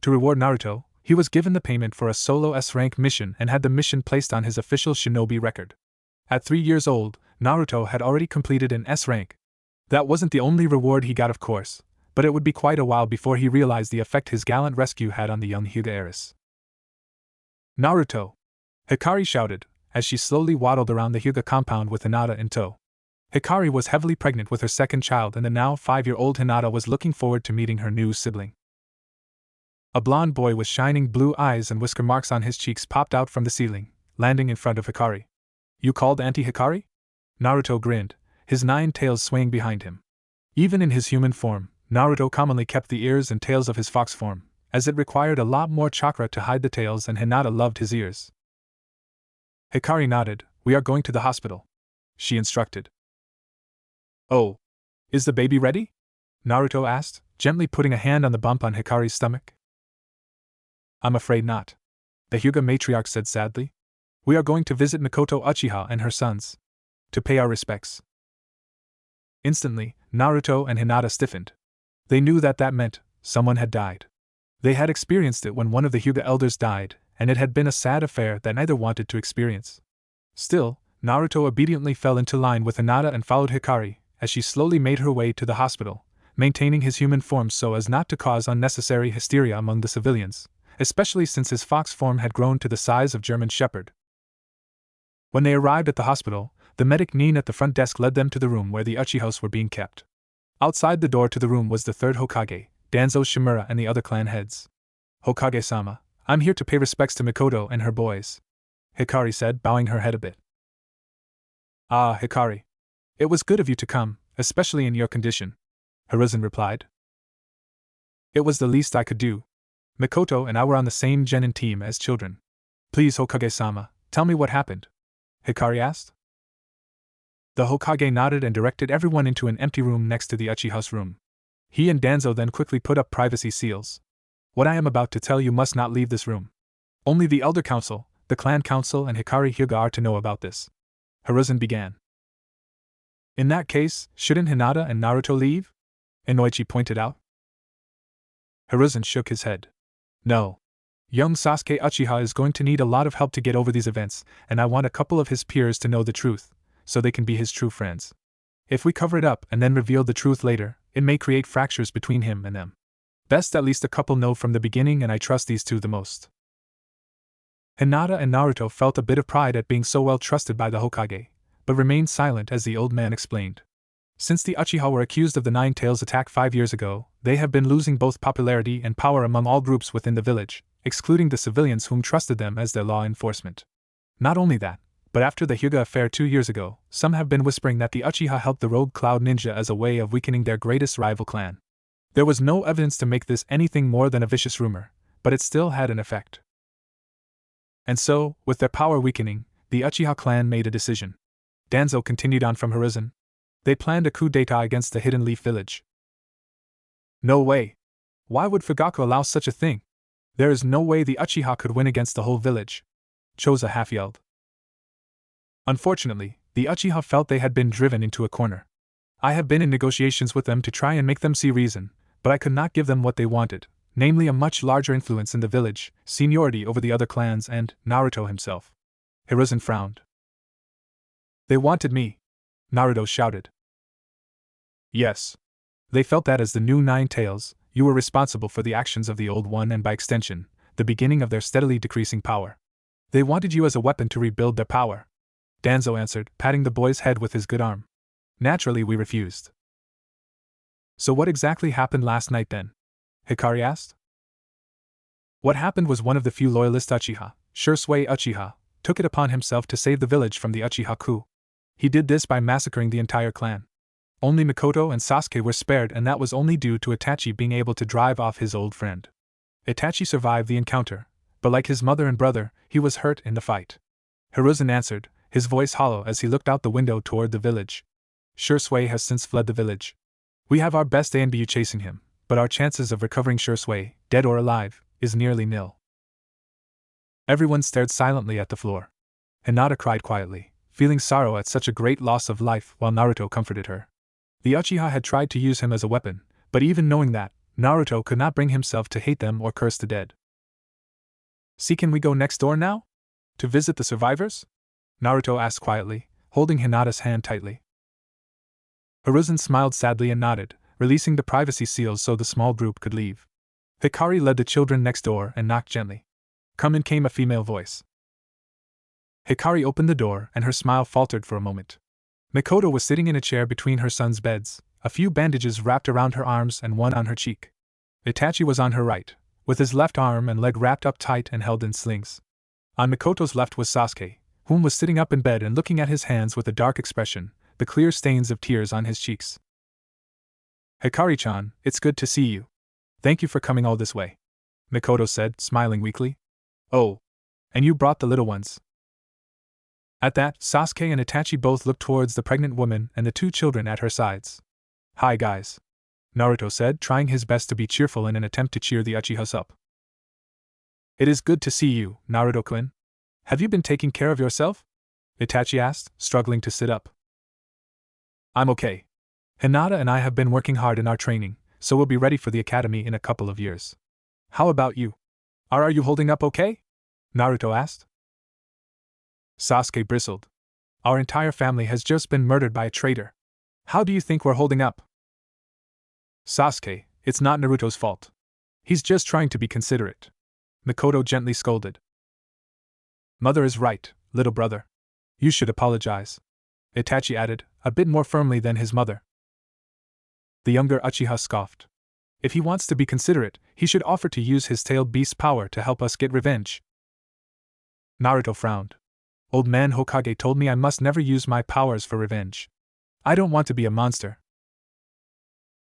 To reward Naruto, he was given the payment for a solo S-rank mission and had the mission placed on his official shinobi record. At 3 years old, Naruto had already completed an S-rank. That wasn't the only reward he got, of course, but it would be quite a while before he realized the effect his gallant rescue had on the young Hyuga heiress. "Naruto!" Hikari shouted, as she slowly waddled around the Hyuga compound with Hinata in tow. Hikari was heavily pregnant with her second child, and the now 5-year-old Hinata was looking forward to meeting her new sibling. A blond boy with shining blue eyes and whisker marks on his cheeks popped out from the ceiling, landing in front of Hikari. "You called Auntie Hikari?" Naruto grinned, his 9 tails swaying behind him. Even in his human form, Naruto commonly kept the ears and tails of his fox form, as it required a lot more chakra to hide the tails, and Hinata loved his ears. Hikari nodded. "We are going to the hospital," she instructed. "Oh, is the baby ready?" Naruto asked, gently putting a hand on the bump on Hikari's stomach. "I'm afraid not," the Hyuga matriarch said sadly. "We are going to visit Mikoto Uchiha and her sons, to pay our respects." Instantly, Naruto and Hinata stiffened. They knew that meant someone had died. They had experienced it when one of the Hyuga elders died, and it had been a sad affair that neither wanted to experience. Still, Naruto obediently fell into line with Hinata and followed Hikari, as she slowly made her way to the hospital, maintaining his human form so as not to cause unnecessary hysteria among the civilians, especially since his fox form had grown to the size of German Shepherd. When they arrived at the hospital, the medic Nin at the front desk led them to the room where the Uchihas were being kept. Outside the door to the room was the third Hokage, Danzo Shimura, and the other clan heads. "Hokage-sama, I'm here to pay respects to Mikoto and her boys," Hikari said, bowing her head a bit. "Ah, Hikari. It was good of you to come, especially in your condition," Hiruzen replied. "It was the least I could do. Mikoto and I were on the same genin team as children. Please, Hokage-sama, tell me what happened," Hikari asked. The Hokage nodded and directed everyone into an empty room next to the Uchiha's room. He and Danzo then quickly put up privacy seals. "What I am about to tell you must not leave this room. Only the Elder Council, the Clan Council, and Hikari Hyuga are to know about this," Hiruzen began. "In that case, shouldn't Hinata and Naruto leave?" Inoichi pointed out. Hiruzen shook his head. "No. Young Sasuke Uchiha is going to need a lot of help to get over these events, and I want a couple of his peers to know the truth, so they can be his true friends. If we cover it up and then reveal the truth later, it may create fractures between him and them. Best at least a couple know from the beginning, and I trust these two the most." Hinata and Naruto felt a bit of pride at being so well trusted by the Hokage, but remained silent as the old man explained. Since the Uchiha were accused of the Nine Tails attack 5 years ago, they have been losing both popularity and power among all groups within the village, excluding the civilians whom trusted them as their law enforcement. Not only that, but after the Hyuga affair 2 years ago, some have been whispering that the Uchiha helped the rogue Cloud Ninja as a way of weakening their greatest rival clan. There was no evidence to make this anything more than a vicious rumor, but it still had an effect. And so, with their power weakening, the Uchiha clan made a decision. Danzo continued on from Hiruzen. They planned a coup d'etat against the Hidden Leaf village. "No way! Why would Fugaku allow such a thing? There is no way the Uchiha could win against the whole village," Choza half yelled. "Unfortunately, the Uchiha felt they had been driven into a corner. I have been in negotiations with them to try and make them see reason, but I could not give them what they wanted, namely a much larger influence in the village, seniority over the other clans, and Naruto himself." Hiruzen frowned. "They wanted me," Naruto shouted. "Yes. They felt that as the new Nine Tails, you were responsible for the actions of the old one and by extension, the beginning of their steadily decreasing power. They wanted you as a weapon to rebuild their power," Danzo answered, patting the boy's head with his good arm. "Naturally we refused." "So what exactly happened last night then?" Hikari asked. "What happened was one of the few loyalist Uchiha, Shursui Uchiha, took it upon himself to save the village from the Uchiha coup. He did this by massacring the entire clan. Only Mikoto and Sasuke were spared, and that was only due to Itachi being able to drive off his old friend. Itachi survived the encounter, but like his mother and brother, he was hurt in the fight." Hiruzen answered, his voice hollow as he looked out the window toward the village. "Shursui has since fled the village. We have our best ANBU chasing him, but our chances of recovering Shursui, dead or alive, is nearly nil." Everyone stared silently at the floor. Hinata cried quietly, feeling sorrow at such a great loss of life, while Naruto comforted her. The Uchiha had tried to use him as a weapon, but even knowing that, Naruto could not bring himself to hate them or curse the dead. "See, can we go next door now? To visit the survivors?" Naruto asked quietly, holding Hinata's hand tightly. Hiruzen smiled sadly and nodded, releasing the privacy seals so the small group could leave. Hikari led the children next door and knocked gently. "Come in," came a female voice. Hikari opened the door and her smile faltered for a moment. Mikoto was sitting in a chair between her son's beds, a few bandages wrapped around her arms and one on her cheek. Itachi was on her right, with his left arm and leg wrapped up tight and held in slings. On Mikoto's left was Sasuke, whom was sitting up in bed and looking at his hands with a dark expression, the clear stains of tears on his cheeks. "Hikari-chan, it's good to see you. Thank you for coming all this way," Mikoto said, smiling weakly. "Oh. And you brought the little ones." At that, Sasuke and Itachi both looked towards the pregnant woman and the two children at her sides. "Hi guys," Naruto said, trying his best to be cheerful in an attempt to cheer the Uchihas up. "It is good to see you, Naruto-kun. Have you been taking care of yourself?" Itachi asked, struggling to sit up. "I'm okay. Hinata and I have been working hard in our training, so we'll be ready for the academy in a couple of years. How about you? Are you holding up okay?" Naruto asked. Sasuke bristled. Our entire family has just been murdered by a traitor. How do you think we're holding up? Sasuke, it's not Naruto's fault. He's just trying to be considerate. Mikoto gently scolded. Mother is right, little brother. You should apologize. Itachi added, a bit more firmly than his mother. The younger Uchiha scoffed. If he wants to be considerate, he should offer to use his tailed beast's power to help us get revenge. Naruto frowned. Old man Hokage told me I must never use my powers for revenge. I don't want to be a monster.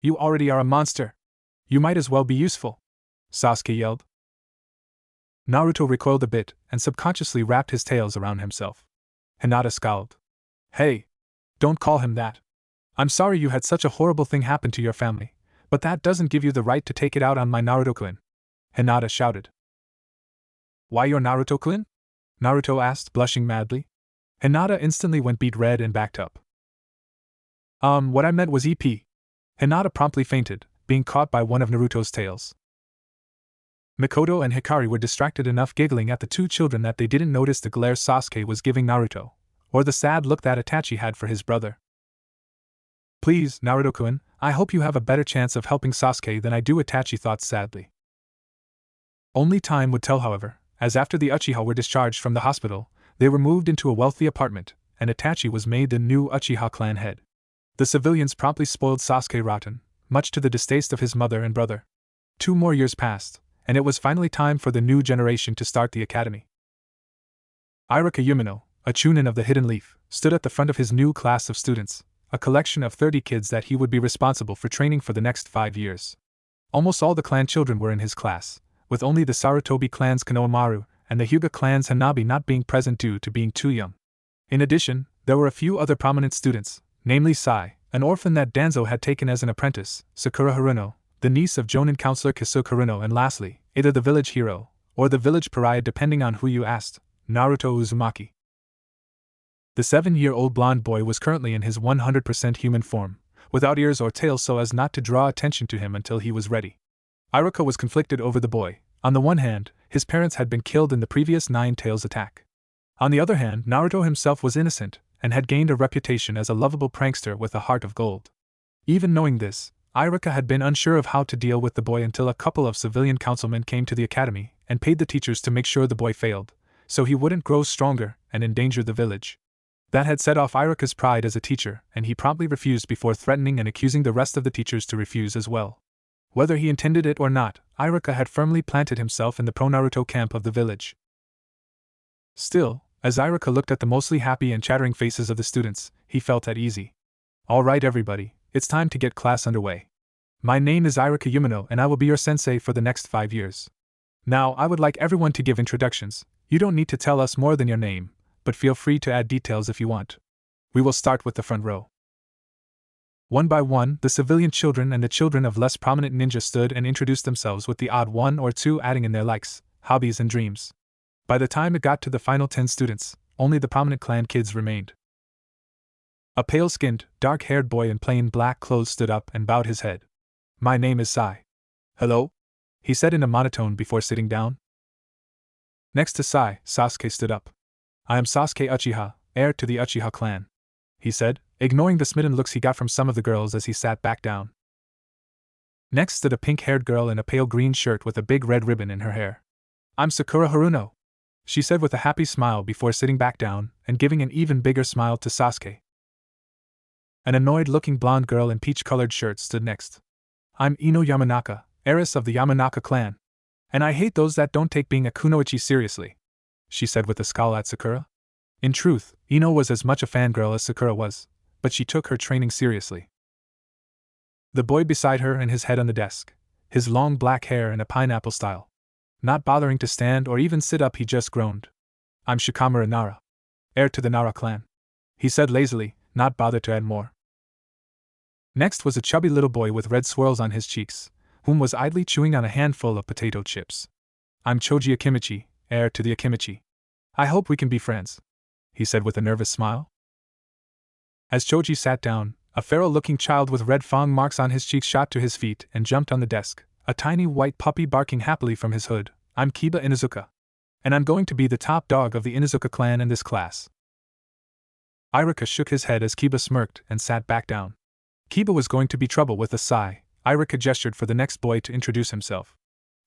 You already are a monster. You might as well be useful, Sasuke yelled. Naruto recoiled a bit and subconsciously wrapped his tails around himself. Hinata scowled. Hey! Don't call him that. I'm sorry you had such a horrible thing happen to your family, but that doesn't give you the right to take it out on my Naruto-kun, Hinata shouted. Why your Naruto-kun? Naruto asked, blushing madly. Hinata instantly went beet red and backed up. What I meant was EP. Hinata promptly fainted, being caught by one of Naruto's tails. Mikoto and Hikari were distracted enough giggling at the two children that they didn't notice the glare Sasuke was giving Naruto, or the sad look that Itachi had for his brother. Please, Naruto-kun, I hope you have a better chance of helping Sasuke than I do, Itachi thought sadly. Only time would tell, however, as after the Uchiha were discharged from the hospital, they were moved into a wealthy apartment, and Itachi was made the new Uchiha clan head. The civilians promptly spoiled Sasuke rotten, much to the distaste of his mother and brother. 2 more years passed, and it was finally time for the new generation to start the academy. Iruka Yumino, a chunin of the Hidden Leaf, stood at the front of his new class of students, a collection of 30 kids that he would be responsible for training for the next 5 years. Almost all the clan children were in his class, with only the Sarutobi clan's Konohamaru and the Hyuga clan's Hanabi not being present due to being too young. In addition, there were a few other prominent students, namely Sai, an orphan that Danzo had taken as an apprentice, Sakura Haruno, the niece of Jonin counselor Kisuke Haruno, and lastly, either the village hero, or the village pariah depending on who you asked, Naruto Uzumaki. The 7-year-old blonde boy was currently in his 100% human form, without ears or tail so as not to draw attention to him until he was ready. Iruka was conflicted over the boy. On the one hand, his parents had been killed in the previous Nine Tails attack. On the other hand, Naruto himself was innocent, and had gained a reputation as a lovable prankster with a heart of gold. Even knowing this, Iruka had been unsure of how to deal with the boy until a couple of civilian councilmen came to the academy and paid the teachers to make sure the boy failed, so he wouldn't grow stronger and endanger the village. That had set off Iruka's pride as a teacher, and he promptly refused before threatening and accusing the rest of the teachers to refuse as well. Whether he intended it or not, Iruka had firmly planted himself in the pro-Naruto camp of the village. Still, as Iruka looked at the mostly happy and chattering faces of the students, he felt at ease. All right everybody, it's time to get class underway. My name is Iruka Yumino and I will be your sensei for the next 5 years. Now I would like everyone to give introductions. You don't need to tell us more than your name, but feel free to add details if you want. We will start with the front row. One by one, the civilian children and the children of less prominent ninja stood and introduced themselves with the odd 1 or 2 adding in their likes, hobbies and dreams. By the time it got to the final 10 students, only the prominent clan kids remained. A pale-skinned, dark-haired boy in plain black clothes stood up and bowed his head. My name is Sai. Hello? He said in a monotone before sitting down. Next to Sai, Sasuke stood up. I am Sasuke Uchiha, heir to the Uchiha clan, he said, ignoring the smitten looks he got from some of the girls as he sat back down. Next stood a pink-haired girl in a pale green shirt with a big red ribbon in her hair. I'm Sakura Haruno, she said with a happy smile before sitting back down and giving an even bigger smile to Sasuke. An annoyed-looking blonde girl in peach-colored shirt stood next. I'm Ino Yamanaka, heiress of the Yamanaka clan. And I hate those that don't take being a kunoichi seriously, she said with a scowl at Sakura. In truth, Ino was as much a fangirl as Sakura was, but she took her training seriously. The boy beside her and his head on the desk, his long black hair in a pineapple style. Not bothering to stand or even sit up, he just groaned. I'm Shikamaru Nara, heir to the Nara clan, he said lazily, not bothered to add more. Next was a chubby little boy with red swirls on his cheeks, whom was idly chewing on a handful of potato chips. I'm Choji Akimichi, heir to the Akimichi. I hope we can be friends, he said with a nervous smile. As Choji sat down, a feral-looking child with red fang marks on his cheeks shot to his feet and jumped on the desk, a tiny white puppy barking happily from his hood. I'm Kiba Inuzuka, and I'm going to be the top dog of the Inuzuka clan in this class. Irika shook his head as Kiba smirked and sat back down. Kiba was going to be trouble. With a sigh, Irika gestured for the next boy to introduce himself.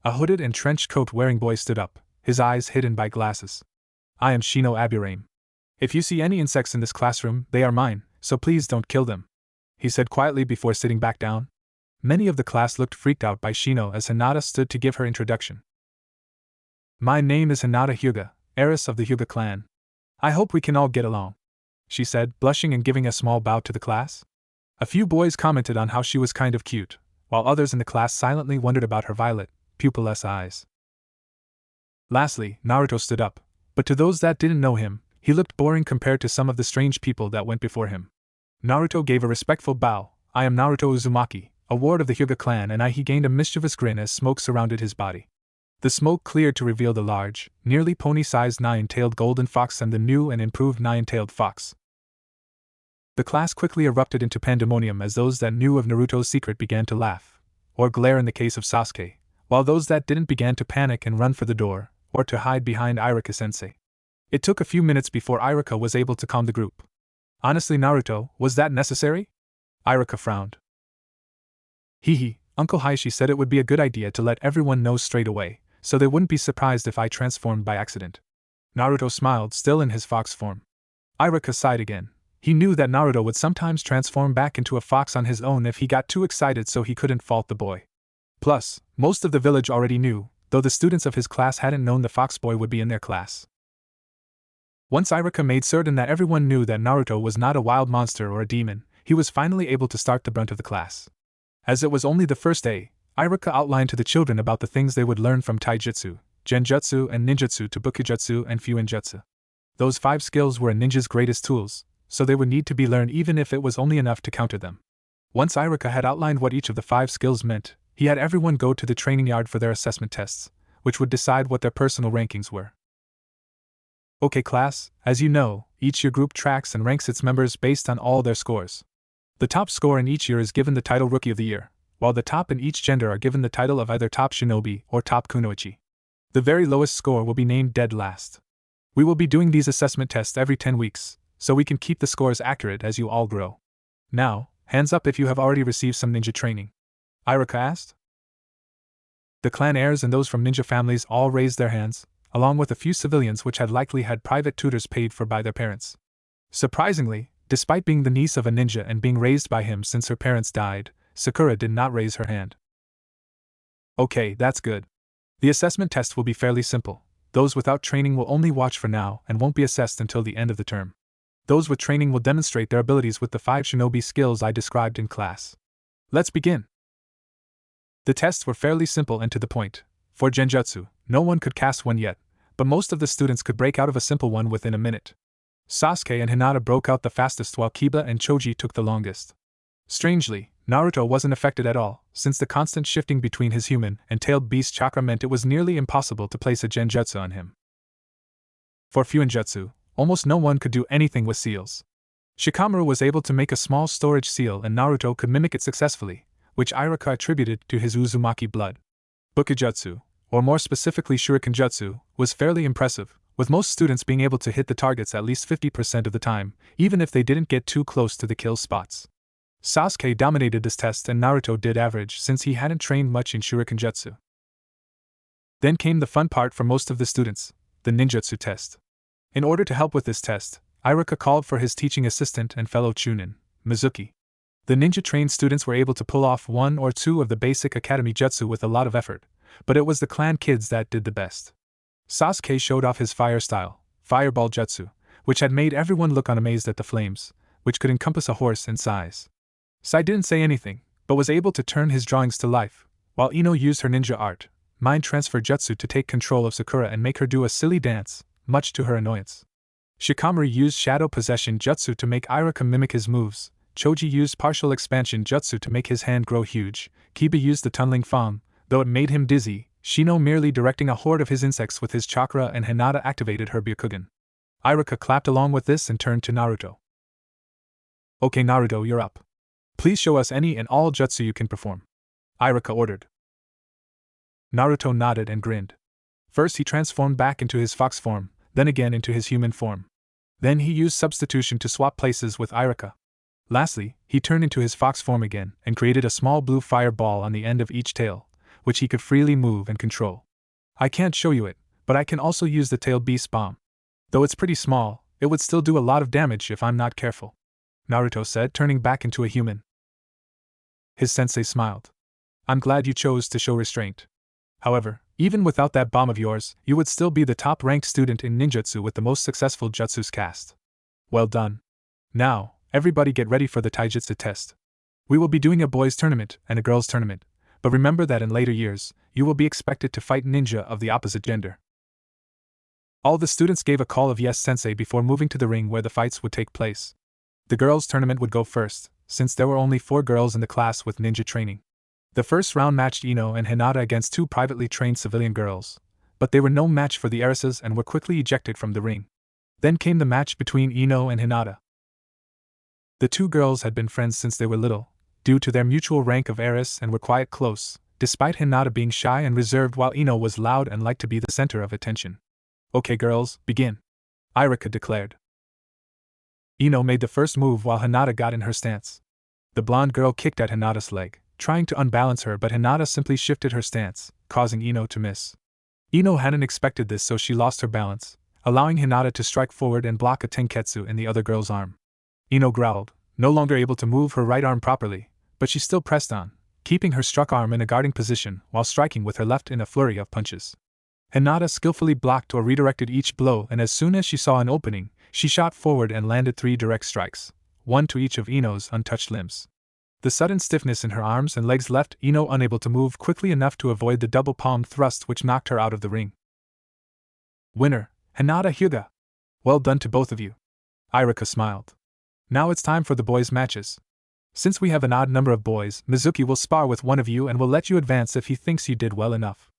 A hooded and trench coat wearing boy stood up, his eyes hidden by glasses. I am Shino Aburame. If you see any insects in this classroom, they are mine, so please don't kill them, he said quietly before sitting back down. Many of the class looked freaked out by Shino as Hinata stood to give her introduction. My name is Hinata Hyuga, heiress of the Hyuga clan. I hope we can all get along, she said, blushing and giving a small bow to the class. A few boys commented on how she was kind of cute, while others in the class silently wondered about her violet, pupilless eyes. Lastly, Naruto stood up, but to those that didn't know him, he looked boring compared to some of the strange people that went before him. Naruto gave a respectful bow. I am Naruto Uzumaki, a ward of the Hyuga clan, and he gained a mischievous grin as smoke surrounded his body. The smoke cleared to reveal the large, nearly pony-sized nine-tailed golden fox and the new and improved nine-tailed fox. The class quickly erupted into pandemonium as those that knew of Naruto's secret began to laugh, or glare in the case of Sasuke, while those that didn't began to panic and run for the door, or to hide behind Irika-sensei. It took a few minutes before Irika was able to calm the group. Honestly, Naruto, was that necessary? Irika frowned. Hee, Uncle Heishi said it would be a good idea to let everyone know straight away, so they wouldn't be surprised if I transformed by accident. Naruto smiled, still in his fox form. Irika sighed again. He knew that Naruto would sometimes transform back into a fox on his own if he got too excited, so he couldn't fault the boy. Plus, most of the village already knew, though the students of his class hadn't known the fox boy would be in their class. Once Irika made certain that everyone knew that Naruto was not a wild monster or a demon, he was finally able to start the brunt of the class. As it was only the first day, Irika outlined to the children about the things they would learn from taijutsu, genjutsu and ninjutsu to bukijutsu and fuinjutsu. Those 5 skills were a ninja's greatest tools, so they would need to be learned even if it was only enough to counter them. Once Irika had outlined what each of the 5 skills meant, he had everyone go to the training yard for their assessment tests, which would decide what their personal rankings were. Okay class, as you know, each year group tracks and ranks its members based on all their scores. The top score in each year is given the title Rookie of the Year, while the top in each gender are given the title of either Top Shinobi or Top Kunoichi. The very lowest score will be named Dead Last. We will be doing these assessment tests every 10 weeks, so we can keep the scores accurate as you all grow. Now, hands up if you have already received some ninja training, Irika asked. The clan heirs and those from ninja families all raised their hands, along with a few civilians which had likely had private tutors paid for by their parents. Surprisingly, despite being the niece of a ninja and being raised by him since her parents died, Sakura did not raise her hand. Okay, that's good. The assessment test will be fairly simple. Those without training will only watch for now and won't be assessed until the end of the term. Those with training will demonstrate their abilities with the 5 shinobi skills I described in class. Let's begin. The tests were fairly simple and to the point. For genjutsu, no one could cast one yet, but most of the students could break out of a simple one within a minute. Sasuke and Hinata broke out the fastest while Kiba and Choji took the longest. Strangely, Naruto wasn't affected at all, since the constant shifting between his human and tailed beast chakra meant it was nearly impossible to place a genjutsu on him. For fuinjutsu, almost no one could do anything with seals. Shikamaru was able to make a small storage seal and Naruto could mimic it successfully, which Irika attributed to his Uzumaki blood. Bukijutsu, or more specifically Shurikenjutsu, was fairly impressive, with most students being able to hit the targets at least 50% of the time, even if they didn't get too close to the kill spots. Sasuke dominated this test and Naruto did average since he hadn't trained much in Shurikenjutsu. Then came the fun part for most of the students, the ninjutsu test. In order to help with this test, Irika called for his teaching assistant and fellow chunin, Mizuki. The ninja-trained students were able to pull off 1 or 2 of the basic academy jutsu with a lot of effort, but it was the clan kids that did the best. Sasuke showed off his fire style, fireball jutsu, which had made everyone look on amazed at the flames, which could encompass a horse in size. Sai didn't say anything, but was able to turn his drawings to life, while Ino used her ninja art, mind transfer jutsu, to take control of Sakura and make her do a silly dance, much to her annoyance. Shikamaru used shadow possession jutsu to make Irika mimic his moves, Choji used partial expansion jutsu to make his hand grow huge, Kiba used the tunneling fang, though it made him dizzy, Shino merely directing a horde of his insects with his chakra, and Hinata activated her Byakugan. Irika clapped along with this and turned to Naruto. Okay Naruto, you're up. Please show us any and all jutsu you can perform, Irika ordered. Naruto nodded and grinned. First he transformed back into his fox form, then again into his human form. Then he used substitution to swap places with Irika. Lastly, he turned into his fox form again and created a small blue fireball on the end of each tail, which he could freely move and control. I can't show you it, but I can also use the tail beast bomb. Though it's pretty small, it would still do a lot of damage if I'm not careful, Naruto said, turning back into a human. His sensei smiled. I'm glad you chose to show restraint. However, even without that bomb of yours, you would still be the top-ranked student in ninjutsu with the most successful jutsus cast. Well done. Now, everybody get ready for the taijutsu test. We will be doing a boys' tournament and a girls' tournament, but remember that in later years, you will be expected to fight ninja of the opposite gender. All the students gave a call of yes sensei before moving to the ring where the fights would take place. The girls' tournament would go first, since there were only 4 girls in the class with ninja training. The first round matched Ino and Hinata against 2 privately trained civilian girls, but they were no match for the heiresses and were quickly ejected from the ring. Then came the match between Ino and Hinata. The 2 girls had been friends since they were little, due to their mutual rank of heiress, and were quite close, despite Hinata being shy and reserved while Ino was loud and liked to be the center of attention. Okay girls, begin, Irika declared. Ino made the first move while Hinata got in her stance. The blonde girl kicked at Hinata's leg, trying to unbalance her, but Hinata simply shifted her stance, causing Ino to miss. Ino hadn't expected this, so she lost her balance, allowing Hinata to strike forward and block a tenketsu in the other girl's arm. Ino growled, no longer able to move her right arm properly, but she still pressed on, keeping her struck arm in a guarding position while striking with her left in a flurry of punches. Hinata skillfully blocked or redirected each blow, and as soon as she saw an opening, she shot forward and landed 3 direct strikes, 1 to each of Ino's untouched limbs. The sudden stiffness in her arms and legs left Ino unable to move quickly enough to avoid the double palm thrust which knocked her out of the ring. Winner, Hinata Hyuga. Well done to both of you. Irika smiled. Now it's time for the boys' matches. Since we have an odd number of boys, Mizuki will spar with one of you and will let you advance if he thinks you did well enough.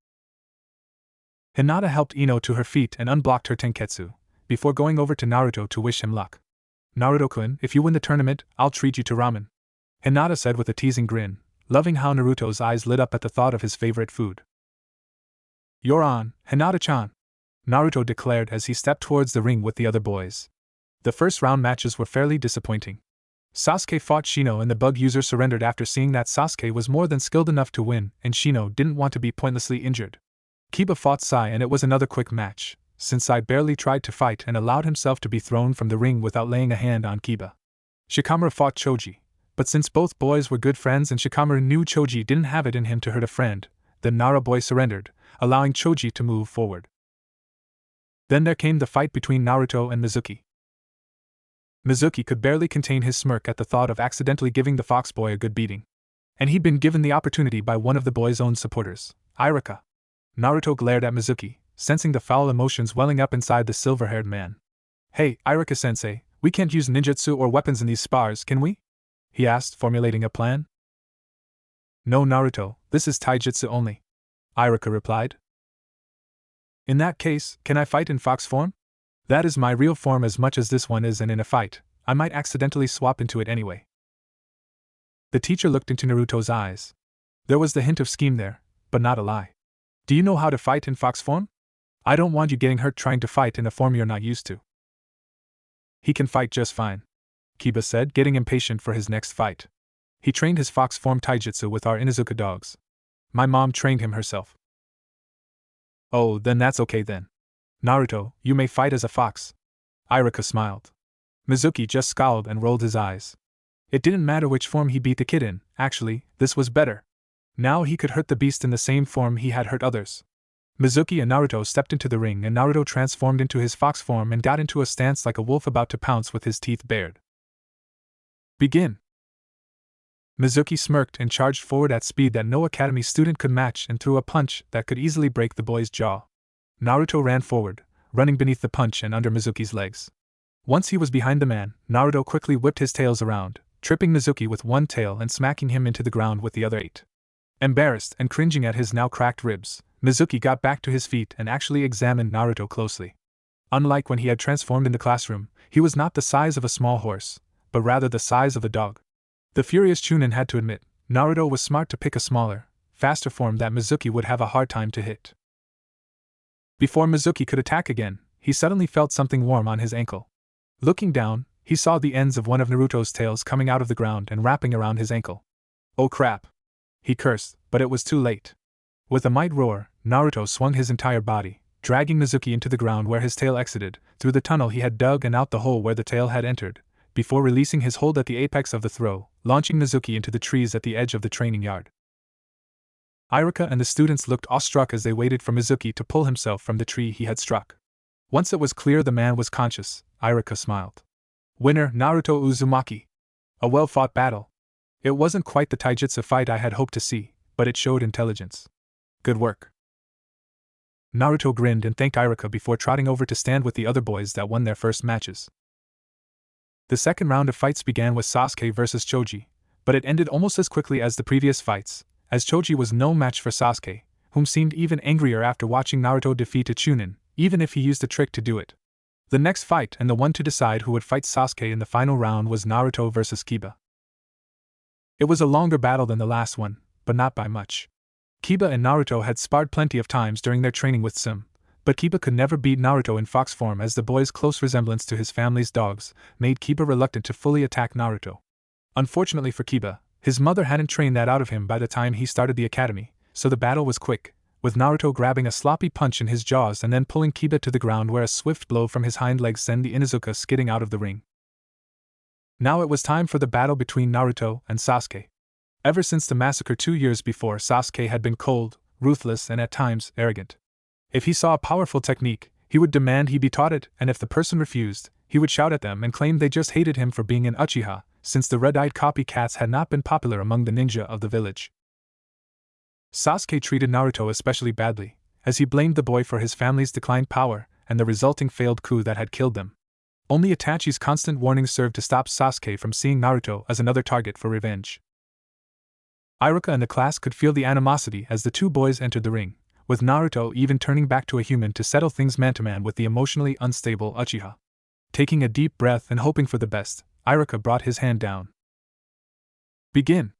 Hinata helped Ino to her feet and unblocked her tenketsu, before going over to Naruto to wish him luck. Naruto-kun, if you win the tournament, I'll treat you to ramen, Hinata said with a teasing grin, loving how Naruto's eyes lit up at the thought of his favorite food. You're on, Hinata-chan, Naruto declared as he stepped towards the ring with the other boys. The first round matches were fairly disappointing. Sasuke fought Shino and the bug user surrendered after seeing that Sasuke was more than skilled enough to win, and Shino didn't want to be pointlessly injured. Kiba fought Sai and it was another quick match, since Sai barely tried to fight and allowed himself to be thrown from the ring without laying a hand on Kiba. Shikamaru fought Choji, but since both boys were good friends and Shikamaru knew Choji didn't have it in him to hurt a friend, the Nara boy surrendered, allowing Choji to move forward. Then there came the fight between Naruto and Mizuki. Mizuki could barely contain his smirk at the thought of accidentally giving the fox boy a good beating. And he'd been given the opportunity by one of the boy's own supporters, Irika. Naruto glared at Mizuki, sensing the foul emotions welling up inside the silver-haired man. Hey, Irika-sensei, we can't use ninjutsu or weapons in these spars, can we? He asked, formulating a plan. No, Naruto, this is taijutsu only, Irika replied. In that case, can I fight in fox form? That is my real form as much as this one is, and in a fight, I might accidentally swap into it anyway. The teacher looked into Naruto's eyes. There was the hint of scheme there, but not a lie. Do you know how to fight in fox form? I don't want you getting hurt trying to fight in a form you're not used to. He can fight just fine, Kiba said, getting impatient for his next fight. He trained his fox form taijutsu with our Inuzuka dogs. My mom trained him herself. Oh, then that's okay then. Naruto, you may fight as a fox. Irika smiled. Mizuki just scowled and rolled his eyes. It didn't matter which form he beat the kid in, actually, this was better. Now he could hurt the beast in the same form he had hurt others. Mizuki and Naruto stepped into the ring and Naruto transformed into his fox form and got into a stance like a wolf about to pounce with his teeth bared. Begin! Mizuki smirked and charged forward at speed that no academy student could match and threw a punch that could easily break the boy's jaw. Naruto ran forward, running beneath the punch and under Mizuki's legs. Once he was behind the man, Naruto quickly whipped his tails around, tripping Mizuki with one tail and smacking him into the ground with the other 8. Embarrassed and cringing at his now cracked ribs, Mizuki got back to his feet and actually examined Naruto closely. Unlike when he had transformed in the classroom, he was not the size of a small horse, but rather the size of a dog. The furious Chunin had to admit, Naruto was smart to pick a smaller, faster form that Mizuki would have a hard time to hit. Before Mizuki could attack again, he suddenly felt something warm on his ankle. Looking down, he saw the ends of one of Naruto's tails coming out of the ground and wrapping around his ankle. Oh crap! He cursed, but it was too late. With a might roar, Naruto swung his entire body, dragging Mizuki into the ground where his tail exited, through the tunnel he had dug and out the hole where the tail had entered, before releasing his hold at the apex of the throw, launching Mizuki into the trees at the edge of the training yard. Iruka and the students looked awestruck as they waited for Mizuki to pull himself from the tree he had struck. Once it was clear the man was conscious, Iruka smiled. Winner Naruto Uzumaki. A well-fought battle. It wasn't quite the taijutsu fight I had hoped to see, but it showed intelligence. Good work. Naruto grinned and thanked Iruka before trotting over to stand with the other boys that won their first matches. The second round of fights began with Sasuke versus Choji, but it ended almost as quickly as the previous fights, as Choji was no match for Sasuke, whom seemed even angrier after watching Naruto defeat a Chunin, even if he used a trick to do it. The next fight, and the one to decide who would fight Sasuke in the final round, was Naruto versus Kiba. It was a longer battle than the last one, but not by much. Kiba and Naruto had sparred plenty of times during their training with Sim, but Kiba could never beat Naruto in fox form, as the boy's close resemblance to his family's dogs made Kiba reluctant to fully attack Naruto. Unfortunately for Kiba, his mother hadn't trained that out of him by the time he started the academy, so the battle was quick, with Naruto grabbing a sloppy punch in his jaws and then pulling Kiba to the ground where a swift blow from his hind legs sent the Inuzuka skidding out of the ring. Now it was time for the battle between Naruto and Sasuke. Ever since the massacre 2 years before, Sasuke had been cold, ruthless, and at times arrogant. If he saw a powerful technique, he would demand he be taught it, and if the person refused, he would shout at them and claim they just hated him for being an Uchiha, since the red-eyed copycats had not been popular among the ninja of the village. Sasuke treated Naruto especially badly, as he blamed the boy for his family's declined power and the resulting failed coup that had killed them. Only Itachi's constant warnings served to stop Sasuke from seeing Naruto as another target for revenge. Iruka and the class could feel the animosity as the two boys entered the ring, with Naruto even turning back to a human to settle things man-to-man with the emotionally unstable Uchiha. Taking a deep breath and hoping for the best, Iruka brought his hand down. Begin!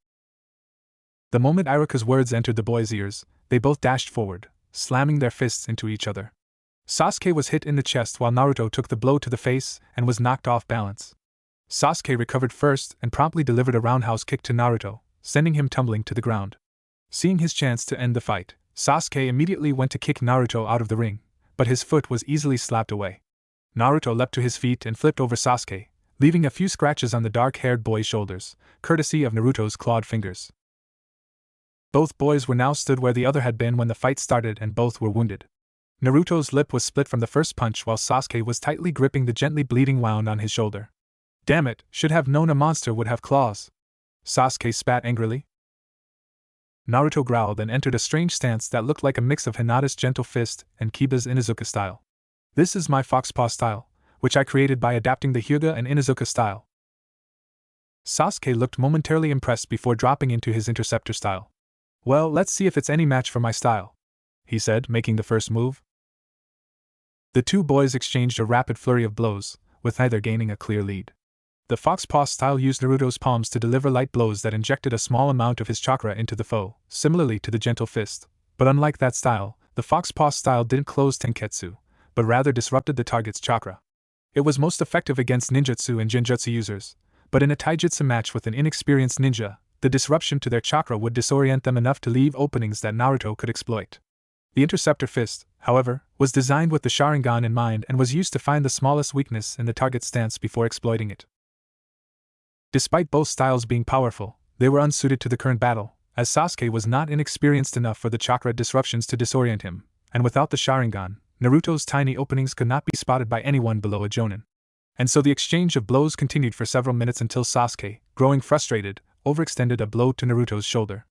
The moment Iruka's words entered the boys' ears, they both dashed forward, slamming their fists into each other. Sasuke was hit in the chest while Naruto took the blow to the face and was knocked off balance. Sasuke recovered first and promptly delivered a roundhouse kick to Naruto, sending him tumbling to the ground. Seeing his chance to end the fight, Sasuke immediately went to kick Naruto out of the ring, but his foot was easily slapped away. Naruto leapt to his feet and flipped over Sasuke, leaving a few scratches on the dark-haired boy's shoulders, courtesy of Naruto's clawed fingers. Both boys were now stood where the other had been when the fight started, and both were wounded. Naruto's lip was split from the first punch while Sasuke was tightly gripping the gently bleeding wound on his shoulder. Damn it, should have known a monster would have claws. Sasuke spat angrily. Naruto growled and entered a strange stance that looked like a mix of Hinata's gentle fist and Kiba's Inuzuka style. This is my fox paw style, which I created by adapting the Hyuga and Inuzuka style. Sasuke looked momentarily impressed before dropping into his interceptor style. Well, let's see if it's any match for my style, he said, making the first move. The two boys exchanged a rapid flurry of blows, with neither gaining a clear lead. The fox paw style used Naruto's palms to deliver light blows that injected a small amount of his chakra into the foe, similarly to the gentle fist, but unlike that style, the fox paw style didn't close tenketsu, but rather disrupted the target's chakra. It was most effective against ninjutsu and genjutsu users, but in a taijutsu match with an inexperienced ninja, the disruption to their chakra would disorient them enough to leave openings that Naruto could exploit. The interceptor fist, however, was designed with the Sharingan in mind and was used to find the smallest weakness in the target's stance before exploiting it. Despite both styles being powerful, they were unsuited to the current battle, as Sasuke was not inexperienced enough for the chakra disruptions to disorient him, and without the Sharingan, Naruto's tiny openings could not be spotted by anyone below a Jonin. And so the exchange of blows continued for several minutes until Sasuke, growing frustrated, overextended a blow to Naruto's shoulder.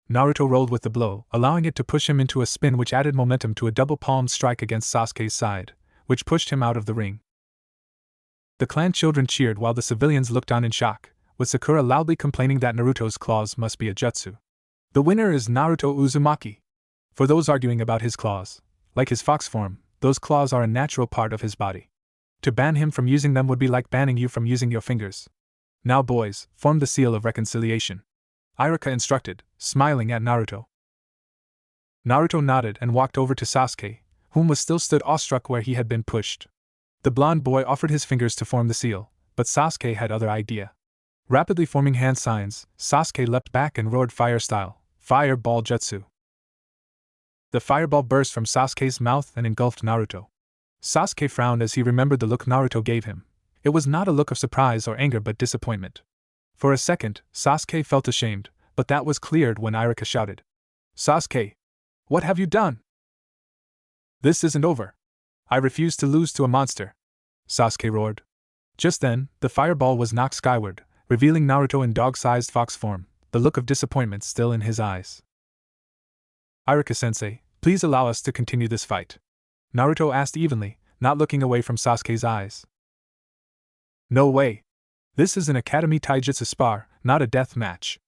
Naruto rolled with the blow, allowing it to push him into a spin which added momentum to a double-palmed strike against Sasuke's side, which pushed him out of the ring. The clan children cheered while the civilians looked on in shock, with Sakura loudly complaining that Naruto's claws must be a jutsu. The winner is Naruto Uzumaki. For those arguing about his claws, like his fox form, those claws are a natural part of his body. To ban him from using them would be like banning you from using your fingers. Now boys, form the seal of reconciliation, Iruka instructed, smiling at Naruto. Naruto nodded and walked over to Sasuke, whom was still stood awestruck where he had been pushed. The blond boy offered his fingers to form the seal, but Sasuke had other idea. Rapidly forming hand signs, Sasuke leapt back and roared fire style, Fireball Jutsu. The fireball burst from Sasuke's mouth and engulfed Naruto. Sasuke frowned as he remembered the look Naruto gave him. It was not a look of surprise or anger but disappointment. For a second, Sasuke felt ashamed, but that was cleared when Iruka shouted, "Sasuke! What have you done? This isn't over. I refuse to lose to a monster," Sasuke roared. Just then, the fireball was knocked skyward, revealing Naruto in dog-sized fox form, the look of disappointment still in his eyes. "Iruka-sensei, please allow us to continue this fight," Naruto asked evenly, not looking away from Sasuke's eyes. "No way. This is an Academy Taijutsu spar, not a death match,"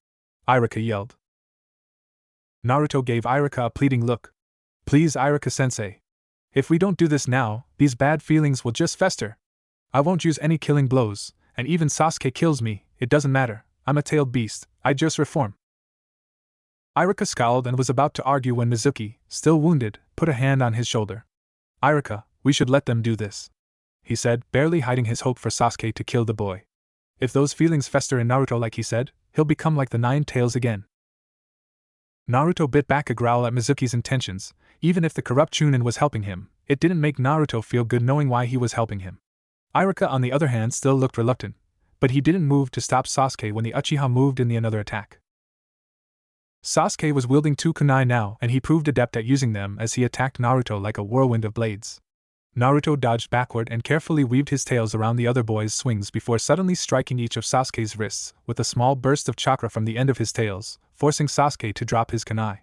Iruka yelled. Naruto gave Iruka a pleading look. "Please, Iruka-sensei. If we don't do this now, these bad feelings will just fester. I won't use any killing blows, and even Sasuke kills me, it doesn't matter, I'm a tailed beast, I just reform." Iruka scowled and was about to argue when Mizuki, still wounded, put a hand on his shoulder. "Iruka, we should let them do this," he said, barely hiding his hope for Sasuke to kill the boy. "If those feelings fester in Naruto like he said, he'll become like the Nine Tails again." Naruto bit back a growl at Mizuki's intentions. Even if the corrupt Chunin was helping him, it didn't make Naruto feel good knowing why he was helping him. Iruka, on the other hand, still looked reluctant, but he didn't move to stop Sasuke when the Uchiha moved in the another attack. Sasuke was wielding two kunai now, and he proved adept at using them as he attacked Naruto like a whirlwind of blades. Naruto dodged backward and carefully weaved his tails around the other boy's swings before suddenly striking each of Sasuke's wrists with a small burst of chakra from the end of his tails, forcing Sasuke to drop his kunai.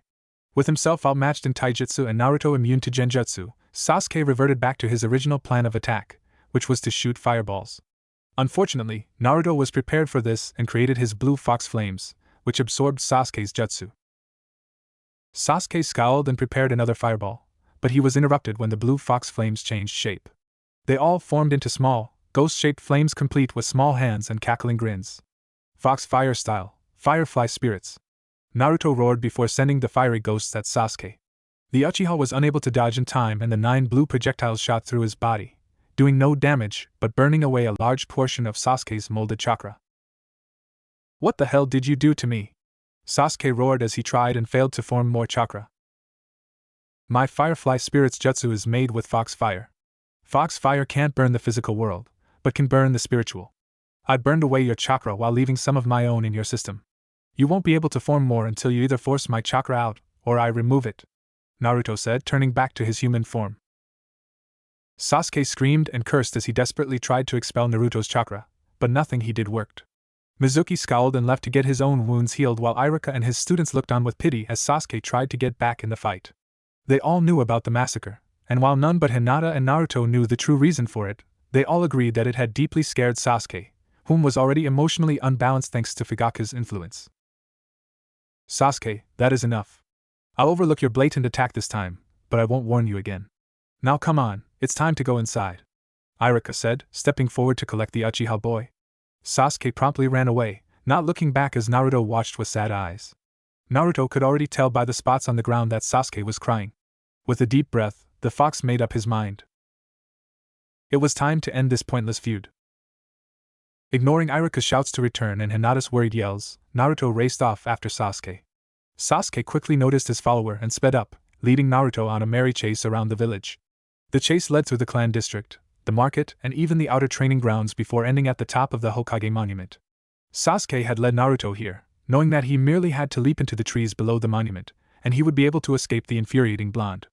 With himself outmatched in taijutsu and Naruto immune to genjutsu, Sasuke reverted back to his original plan of attack, which was to shoot fireballs. Unfortunately, Naruto was prepared for this and created his blue fox flames, which absorbed Sasuke's jutsu. Sasuke scowled and prepared another fireball, but he was interrupted when the blue fox flames changed shape. They all formed into small, ghost-shaped flames complete with small hands and cackling grins. "Fox fire style, firefly spirits," Naruto roared before sending the fiery ghosts at Sasuke. The Uchiha was unable to dodge in time and the 9 blue projectiles shot through his body, doing no damage but burning away a large portion of Sasuke's molded chakra. "What the hell did you do to me?" Sasuke roared as he tried and failed to form more chakra. "My firefly spirit's jutsu is made with fox fire. Fox fire can't burn the physical world, but can burn the spiritual. I burned away your chakra while leaving some of my own in your system. You won't be able to form more until you either force my chakra out, or I remove it," Naruto said, turning back to his human form. Sasuke screamed and cursed as he desperately tried to expel Naruto's chakra, but nothing he did worked. Mizuki scowled and left to get his own wounds healed while Iruka and his students looked on with pity as Sasuke tried to get back in the fight. They all knew about the massacre, and while none but Hinata and Naruto knew the true reason for it, they all agreed that it had deeply scared Sasuke, whom was already emotionally unbalanced thanks to Fugaku's influence. "Sasuke, that is enough. I'll overlook your blatant attack this time, but I won't warn you again. Now come on, it's time to go inside," Iruka said, stepping forward to collect the Uchiha boy. Sasuke promptly ran away, not looking back as Naruto watched with sad eyes. Naruto could already tell by the spots on the ground that Sasuke was crying. With a deep breath, the fox made up his mind. It was time to end this pointless feud. Ignoring Iruka's shouts to return and Hinata's worried yells, Naruto raced off after Sasuke. Sasuke quickly noticed his follower and sped up, leading Naruto on a merry chase around the village. The chase led through the clan district, the market, and even the outer training grounds before ending at the top of the Hokage monument. Sasuke had led Naruto here, knowing that he merely had to leap into the trees below the monument, and he would be able to escape the infuriating blonde.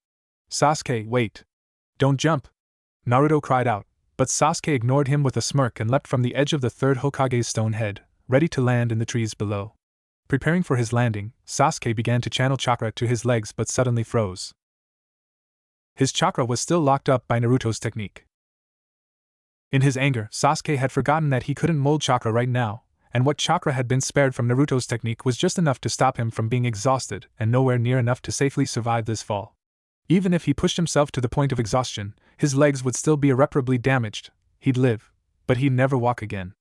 "Sasuke, wait! Don't jump!" Naruto cried out, but Sasuke ignored him with a smirk and leapt from the edge of the third Hokage's stone head, ready to land in the trees below. Preparing for his landing, Sasuke began to channel chakra to his legs but suddenly froze. His chakra was still locked up by Naruto's technique. In his anger, Sasuke had forgotten that he couldn't mold chakra right now, and what chakra had been spared from Naruto's technique was just enough to stop him from being exhausted and nowhere near enough to safely survive this fall. Even if he pushed himself to the point of exhaustion, his legs would still be irreparably damaged. He'd live, but he'd never walk again.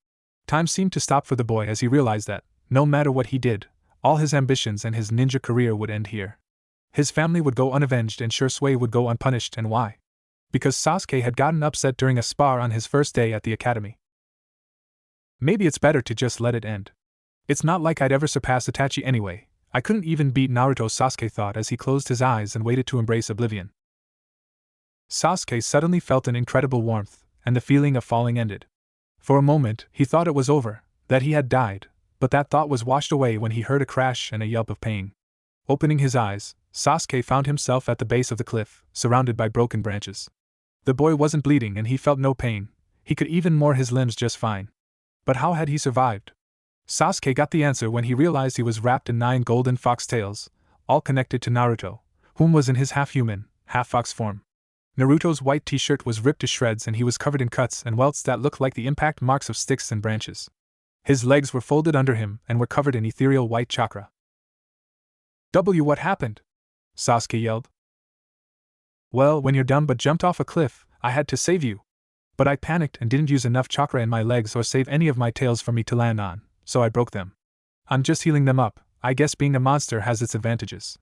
Time seemed to stop for the boy as he realized that, no matter what he did, all his ambitions and his ninja career would end here. His family would go unavenged and Shursui would go unpunished, and why? because Sasuke had gotten upset during a spar on his first day at the academy. Maybe it's better to just let it end. It's not like I'd ever surpass Itachi anyway. I couldn't even beat Naruto, Sasuke thought as he closed his eyes and waited to embrace oblivion. Sasuke suddenly felt an incredible warmth, and the feeling of falling ended. For a moment, he thought it was over, that he had died, but that thought was washed away when he heard a crash and a yelp of pain. Opening his eyes, Sasuke found himself at the base of the cliff, surrounded by broken branches. The boy wasn't bleeding and he felt no pain. He could even move his limbs just fine. But how had he survived? Sasuke got the answer when he realized he was wrapped in 9 golden foxtails, all connected to Naruto, whom was in his half-human, half-fox form. Naruto's white t-shirt was ripped to shreds and he was covered in cuts and welts that looked like the impact marks of sticks and branches. His legs were folded under him and were covered in ethereal white chakra. What happened? Sasuke yelled. Well, when you're dumb but jumped off a cliff, I had to save you. But I panicked and didn't use enough chakra in my legs or save any of my tails for me to land on, so I broke them. I'm just healing them up. I guess being a monster has its advantages.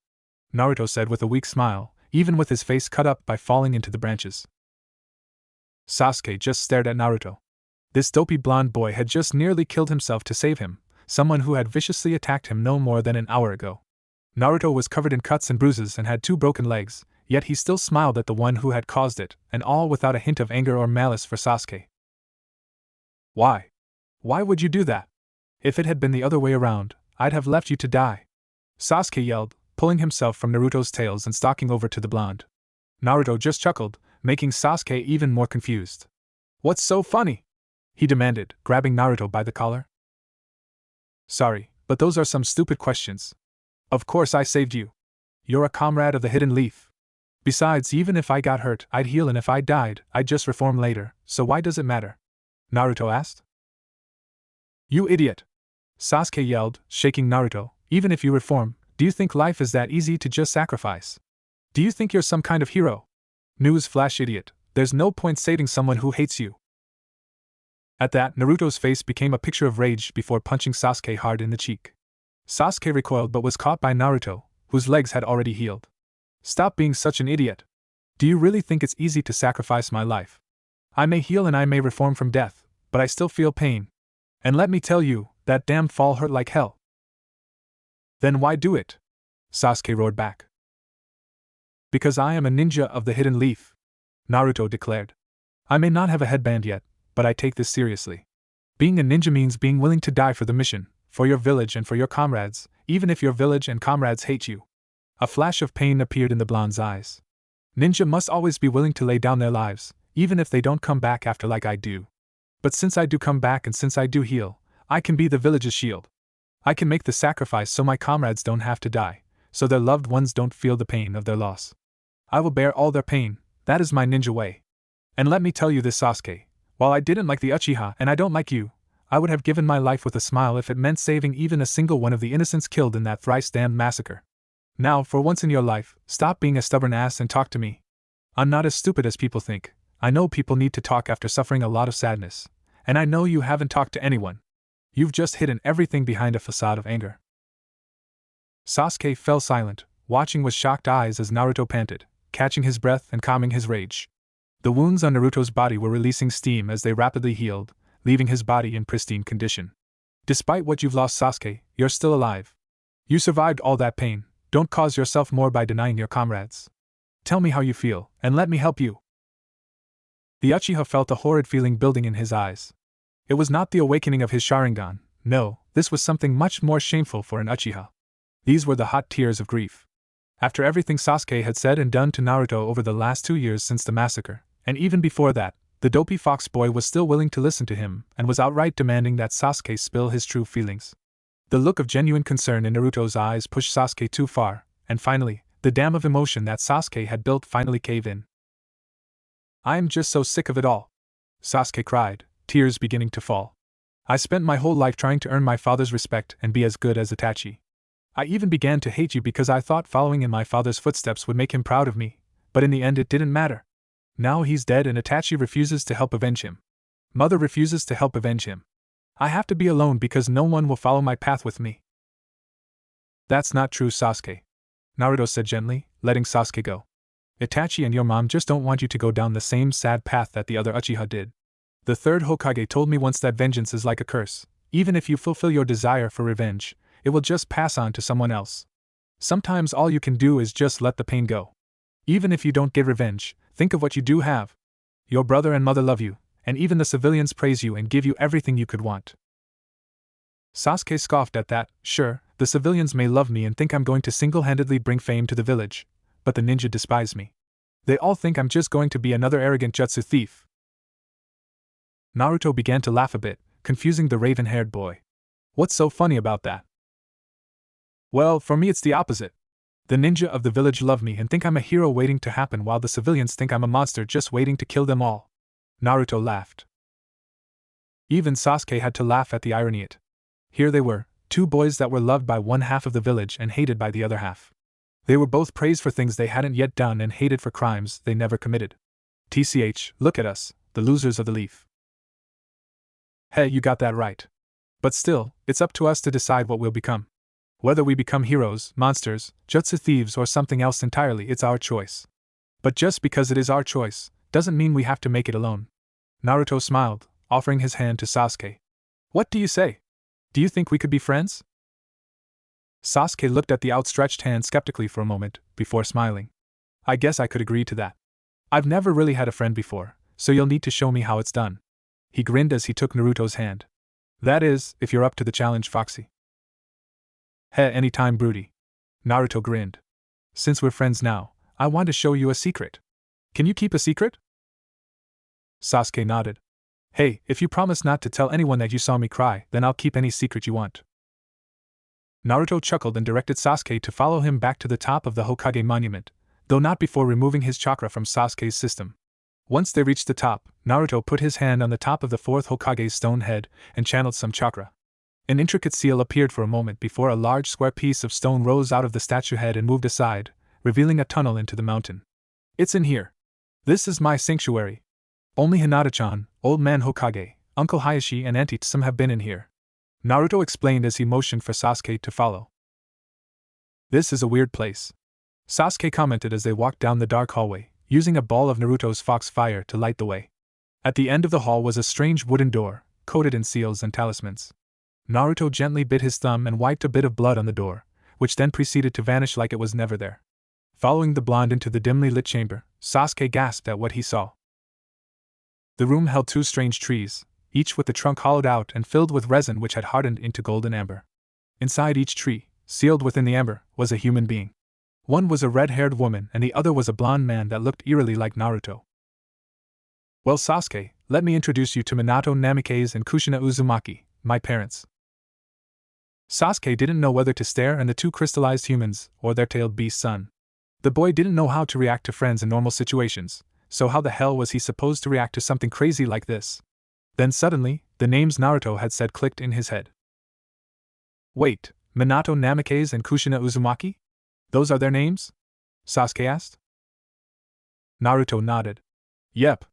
Naruto said with a weak smile, even with his face cut up by falling into the branches. Sasuke just stared at Naruto. This dopey blonde boy had just nearly killed himself to save him, someone who had viciously attacked him no more than an hour ago. Naruto was covered in cuts and bruises and had 2 broken legs, yet he still smiled at the one who had caused it, and all without a hint of anger or malice for Sasuke. Why? Why would you do that? If it had been the other way around, I'd have left you to die. Sasuke yelled, pulling himself from Naruto's tails and stalking over to the blonde. Naruto just chuckled, making Sasuke even more confused. What's so funny? He demanded, grabbing Naruto by the collar. Sorry, but those are some stupid questions. Of course I saved you. You're a comrade of the Hidden Leaf. Besides, even if I got hurt, I'd heal, and if I died, I'd just reform later, so why does it matter? Naruto asked. You idiot! Sasuke yelled, shaking Naruto. Even if you reform, do you think life is that easy to just sacrifice? Do you think you're some kind of hero? Newsflash, idiot, there's no point saving someone who hates you. At that, Naruto's face became a picture of rage before punching Sasuke hard in the cheek. Sasuke recoiled but was caught by Naruto, whose legs had already healed. Stop being such an idiot. Do you really think it's easy to sacrifice my life? I may heal and I may reform from death, but I still feel pain. And let me tell you, that damn fall hurt like hell. Then why do it? Sasuke roared back. Because I am a ninja of the Hidden Leaf, Naruto declared. I may not have a headband yet, but I take this seriously. Being a ninja means being willing to die for the mission, for your village and for your comrades, even if your village and comrades hate you. A flash of pain appeared in the blonde's eyes. Ninja must always be willing to lay down their lives, even if they don't come back after like I do. But since I do come back and since I do heal, I can be the village's shield. I can make the sacrifice so my comrades don't have to die, so their loved ones don't feel the pain of their loss. I will bear all their pain, that is my ninja way. And let me tell you this, Sasuke, while I didn't like the Uchiha and I don't like you, I would have given my life with a smile if it meant saving even a single one of the innocents killed in that thrice-damned massacre. Now, for once in your life, stop being a stubborn ass and talk to me. I'm not as stupid as people think. I know people need to talk after suffering a lot of sadness, and I know you haven't talked to anyone. You've just hidden everything behind a facade of anger. Sasuke fell silent, watching with shocked eyes as Naruto panted, catching his breath and calming his rage. The wounds on Naruto's body were releasing steam as they rapidly healed, leaving his body in pristine condition. Despite what you've lost, Sasuke, you're still alive. You survived all that pain. Don't cause yourself more by denying your comrades. Tell me how you feel, and let me help you. The Uchiha felt a horrid feeling building in his eyes. It was not the awakening of his Sharingan, no, this was something much more shameful for an Uchiha. These were the hot tears of grief. After everything Sasuke had said and done to Naruto over the last 2 years since the massacre, and even before that, the dopey fox boy was still willing to listen to him and was outright demanding that Sasuke spill his true feelings. The look of genuine concern in Naruto's eyes pushed Sasuke too far, and finally, the dam of emotion that Sasuke had built finally caved in. I am just so sick of it all, Sasuke cried, tears beginning to fall. I spent my whole life trying to earn my father's respect and be as good as Itachi. I even began to hate you because I thought following in my father's footsteps would make him proud of me, but in the end it didn't matter. Now he's dead and Itachi refuses to help avenge him. Mother refuses to help avenge him. I have to be alone because no one will follow my path with me. That's not true, Sasuke, Naruto said gently, letting Sasuke go. Itachi and your mom just don't want you to go down the same sad path that the other Uchiha did. The third Hokage told me once that vengeance is like a curse. Even if you fulfill your desire for revenge, it will just pass on to someone else. Sometimes all you can do is just let the pain go. Even if you don't get revenge, think of what you do have. Your brother and mother love you, and even the civilians praise you and give you everything you could want. Sasuke scoffed at that. Sure, the civilians may love me and think I'm going to single-handedly bring fame to the village, but the ninja despise me. They all think I'm just going to be another arrogant jutsu thief. Naruto began to laugh a bit, confusing the raven-haired boy. What's so funny about that? Well, for me it's the opposite. The ninja of the village love me and think I'm a hero waiting to happen, while the civilians think I'm a monster just waiting to kill them all. Naruto laughed. Even Sasuke had to laugh at the irony. Here they were, two boys that were loved by one half of the village and hated by the other half. They were both praised for things they hadn't yet done and hated for crimes they never committed. TCH, look at us, the losers of the leaf. Hey, you got that right. But still, it's up to us to decide what we'll become. Whether we become heroes, monsters, jutsu thieves, or something else entirely, it's our choice. But just because it is our choice, doesn't mean we have to make it alone. Naruto smiled, offering his hand to Sasuke. What do you say? Do you think we could be friends? Sasuke looked at the outstretched hand skeptically for a moment, before smiling. I guess I could agree to that. I've never really had a friend before, so you'll need to show me how it's done. He grinned as he took Naruto's hand. That is, if you're up to the challenge, Foxy. Heh, anytime, Broody. Naruto grinned. Since we're friends now, I want to show you a secret. Can you keep a secret? Sasuke nodded. Hey, if you promise not to tell anyone that you saw me cry, then I'll keep any secret you want. Naruto chuckled and directed Sasuke to follow him back to the top of the Hokage monument, though not before removing his chakra from Sasuke's system. Once they reached the top, Naruto put his hand on the top of the fourth Hokage's stone head and channeled some chakra. An intricate seal appeared for a moment before a large square piece of stone rose out of the statue head and moved aside, revealing a tunnel into the mountain. It's in here. This is my sanctuary. Only Hinata-chan, Old Man Hokage, Uncle Hayashi, and Auntie Tsum have been in here. Naruto explained as he motioned for Sasuke to follow. This is a weird place. Sasuke commented as they walked down the dark hallway, using a ball of Naruto's fox fire to light the way. At the end of the hall was a strange wooden door, coated in seals and talismans. Naruto gently bit his thumb and wiped a bit of blood on the door, which then proceeded to vanish like it was never there. Following the blonde into the dimly lit chamber, Sasuke gasped at what he saw. The room held two strange trees, each with the trunk hollowed out and filled with resin which had hardened into golden amber. Inside each tree, sealed within the amber, was a human being. One was a red-haired woman and the other was a blonde man that looked eerily like Naruto. Well, Sasuke, let me introduce you to Minato Namikaze and Kushina Uzumaki, my parents. Sasuke didn't know whether to stare at the two crystallized humans or their tailed beast son. The boy didn't know how to react to friends in normal situations, so how the hell was he supposed to react to something crazy like this? Then suddenly, the names Naruto had said clicked in his head. Wait, Minato Namikaze and Kushina Uzumaki? Those are their names? Sasuke asked. Naruto nodded. Yep.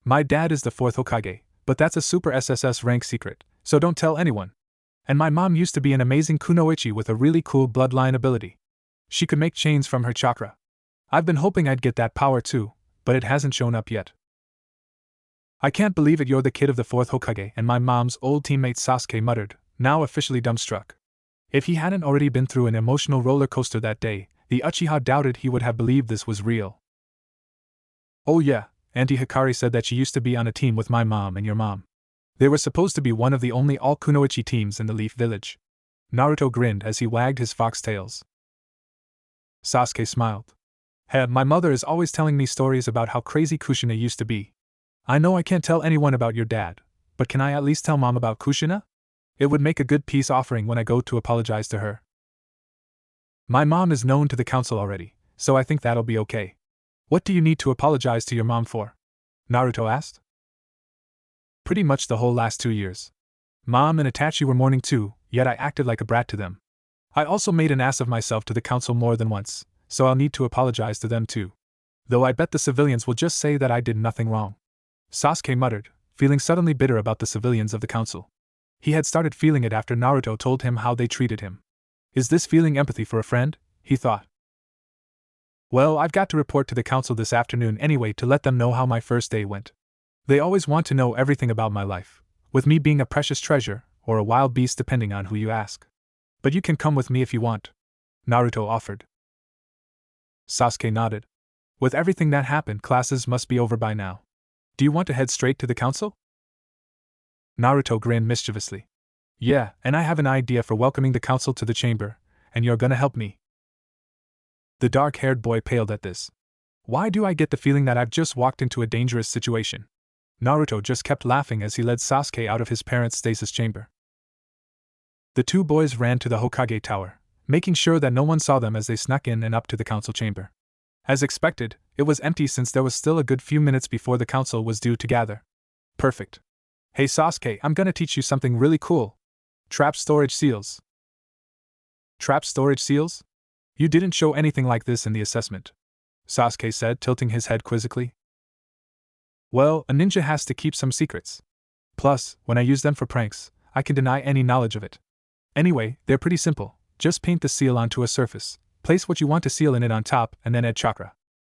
My dad is the fourth Hokage, but that's a super SSS rank secret, so don't tell anyone. And my mom used to be an amazing kunoichi with a really cool bloodline ability. She could make chains from her chakra. I've been hoping I'd get that power too, but it hasn't shown up yet. I can't believe it, you're the kid of the fourth Hokage and my mom's old teammate, Sasuke muttered, now officially dumbstruck. If he hadn't already been through an emotional roller coaster that day, the Uchiha doubted he would have believed this was real. Oh yeah, Auntie Hikari said that she used to be on a team with my mom and your mom. They were supposed to be one of the only all-kunoichi teams in the Leaf Village. Naruto grinned as he wagged his fox tails. Sasuke smiled. Hey, my mother is always telling me stories about how crazy Kushina used to be. I know I can't tell anyone about your dad, but can I at least tell Mom about Kushina? It would make a good peace offering when I go to apologize to her. My mom is known to the council already, so I think that'll be okay. What do you need to apologize to your mom for? Naruto asked. Pretty much the whole last 2 years. Mom and Itachi were mourning too, yet I acted like a brat to them. I also made an ass of myself to the council more than once, so I'll need to apologize to them too. Though I bet the civilians will just say that I did nothing wrong. Sasuke muttered, feeling suddenly bitter about the civilians of the council. He had started feeling it after Naruto told him how they treated him. Is this feeling empathy for a friend? He thought. Well, I've got to report to the council this afternoon anyway to let them know how my first day went. They always want to know everything about my life, with me being a precious treasure, or a wild beast depending on who you ask. But you can come with me if you want, Naruto offered. Sasuke nodded. With everything that happened, classes must be over by now. Do you want to head straight to the council? Naruto grinned mischievously. Yeah, and I have an idea for welcoming the council to the chamber, and you're gonna help me. The dark-haired boy paled at this. Why do I get the feeling that I've just walked into a dangerous situation? Naruto just kept laughing as he led Sasuke out of his parents' stasis chamber. The two boys ran to the Hokage tower, making sure that no one saw them as they snuck in and up to the council chamber. As expected, it was empty since there was still a good few minutes before the council was due to gather. Perfect. Hey Sasuke, I'm gonna teach you something really cool. Trap storage seals. Trap storage seals? You didn't show anything like this in the assessment, Sasuke said, tilting his head quizzically. Well, a ninja has to keep some secrets. Plus, when I use them for pranks, I can deny any knowledge of it. Anyway, they're pretty simple. Just paint the seal onto a surface, place what you want to seal in it on top, and then add chakra.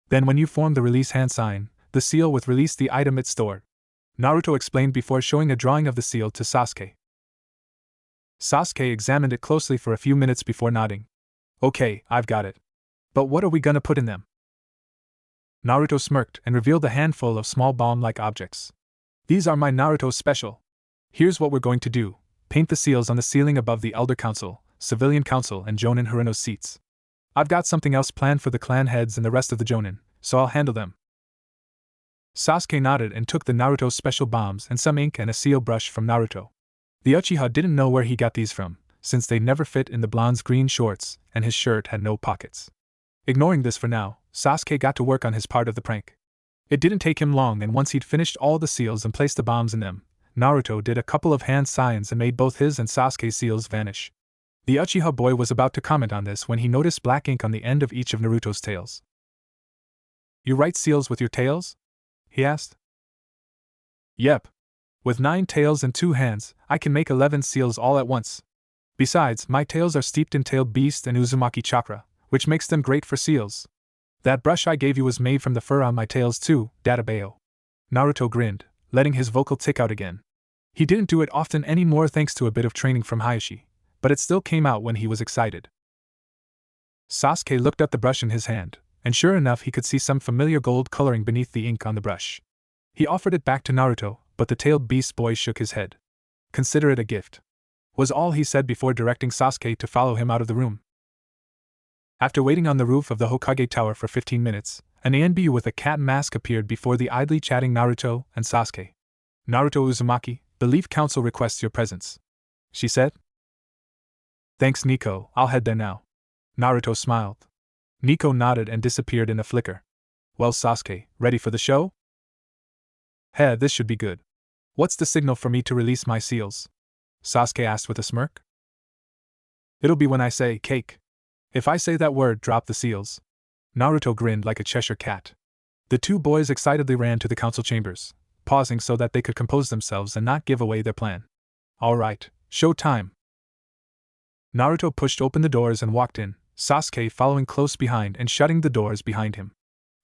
Then when you form the release hand sign, the seal will release the item it stored. Naruto explained before showing a drawing of the seal to Sasuke. Sasuke examined it closely for a few minutes before nodding. Okay, I've got it. But what are we gonna put in them? Naruto smirked and revealed a handful of small bomb-like objects. These are my Naruto special. Here's what we're going to do. Paint the seals on the ceiling above the Elder Council, Civilian Council, and Jonin Haruno's seats. I've got something else planned for the clan heads and the rest of the Jonin, so I'll handle them. Sasuke nodded and took the Naruto special bombs and some ink and a seal brush from Naruto. The Uchiha didn't know where he got these from, since they never fit in the blonde's green shorts and his shirt had no pockets. Ignoring this for now, Sasuke got to work on his part of the prank. It didn't take him long, and once he'd finished all the seals and placed the bombs in them, Naruto did a couple of hand signs and made both his and Sasuke's seals vanish. The Uchiha boy was about to comment on this when he noticed black ink on the end of each of Naruto's tails. You write seals with your tails? He asked. Yep. With 9 tails and 2 hands, I can make 11 seals all at once. Besides, my tails are steeped in tailed beast and Uzumaki chakra, which makes them great for seals. That brush I gave you was made from the fur on my tails too, Databeo. Naruto grinned, letting his vocal tick out again. He didn't do it often anymore thanks to a bit of training from Hayashi, but it still came out when he was excited. Sasuke looked at the brush in his hand, and sure enough he could see some familiar gold coloring beneath the ink on the brush. He offered it back to Naruto, but the tailed beast boy shook his head. Consider it a gift, was all he said before directing Sasuke to follow him out of the room. After waiting on the roof of the Hokage Tower for 15 minutes, an ANBU with a cat mask appeared before the idly chatting Naruto and Sasuke. Naruto Uzumaki, the Leaf Council requests your presence, she said. Thanks Nico, I'll head there now. Naruto smiled. Nico nodded and disappeared in a flicker. Well Sasuke, ready for the show? Heh, this should be good. What's the signal for me to release my seals? Sasuke asked with a smirk. It'll be when I say cake. If I say that word, drop the seals. Naruto grinned like a Cheshire cat. The two boys excitedly ran to the council chambers, pausing so that they could compose themselves and not give away their plan. All right, show time. Naruto pushed open the doors and walked in, Sasuke following close behind and shutting the doors behind him.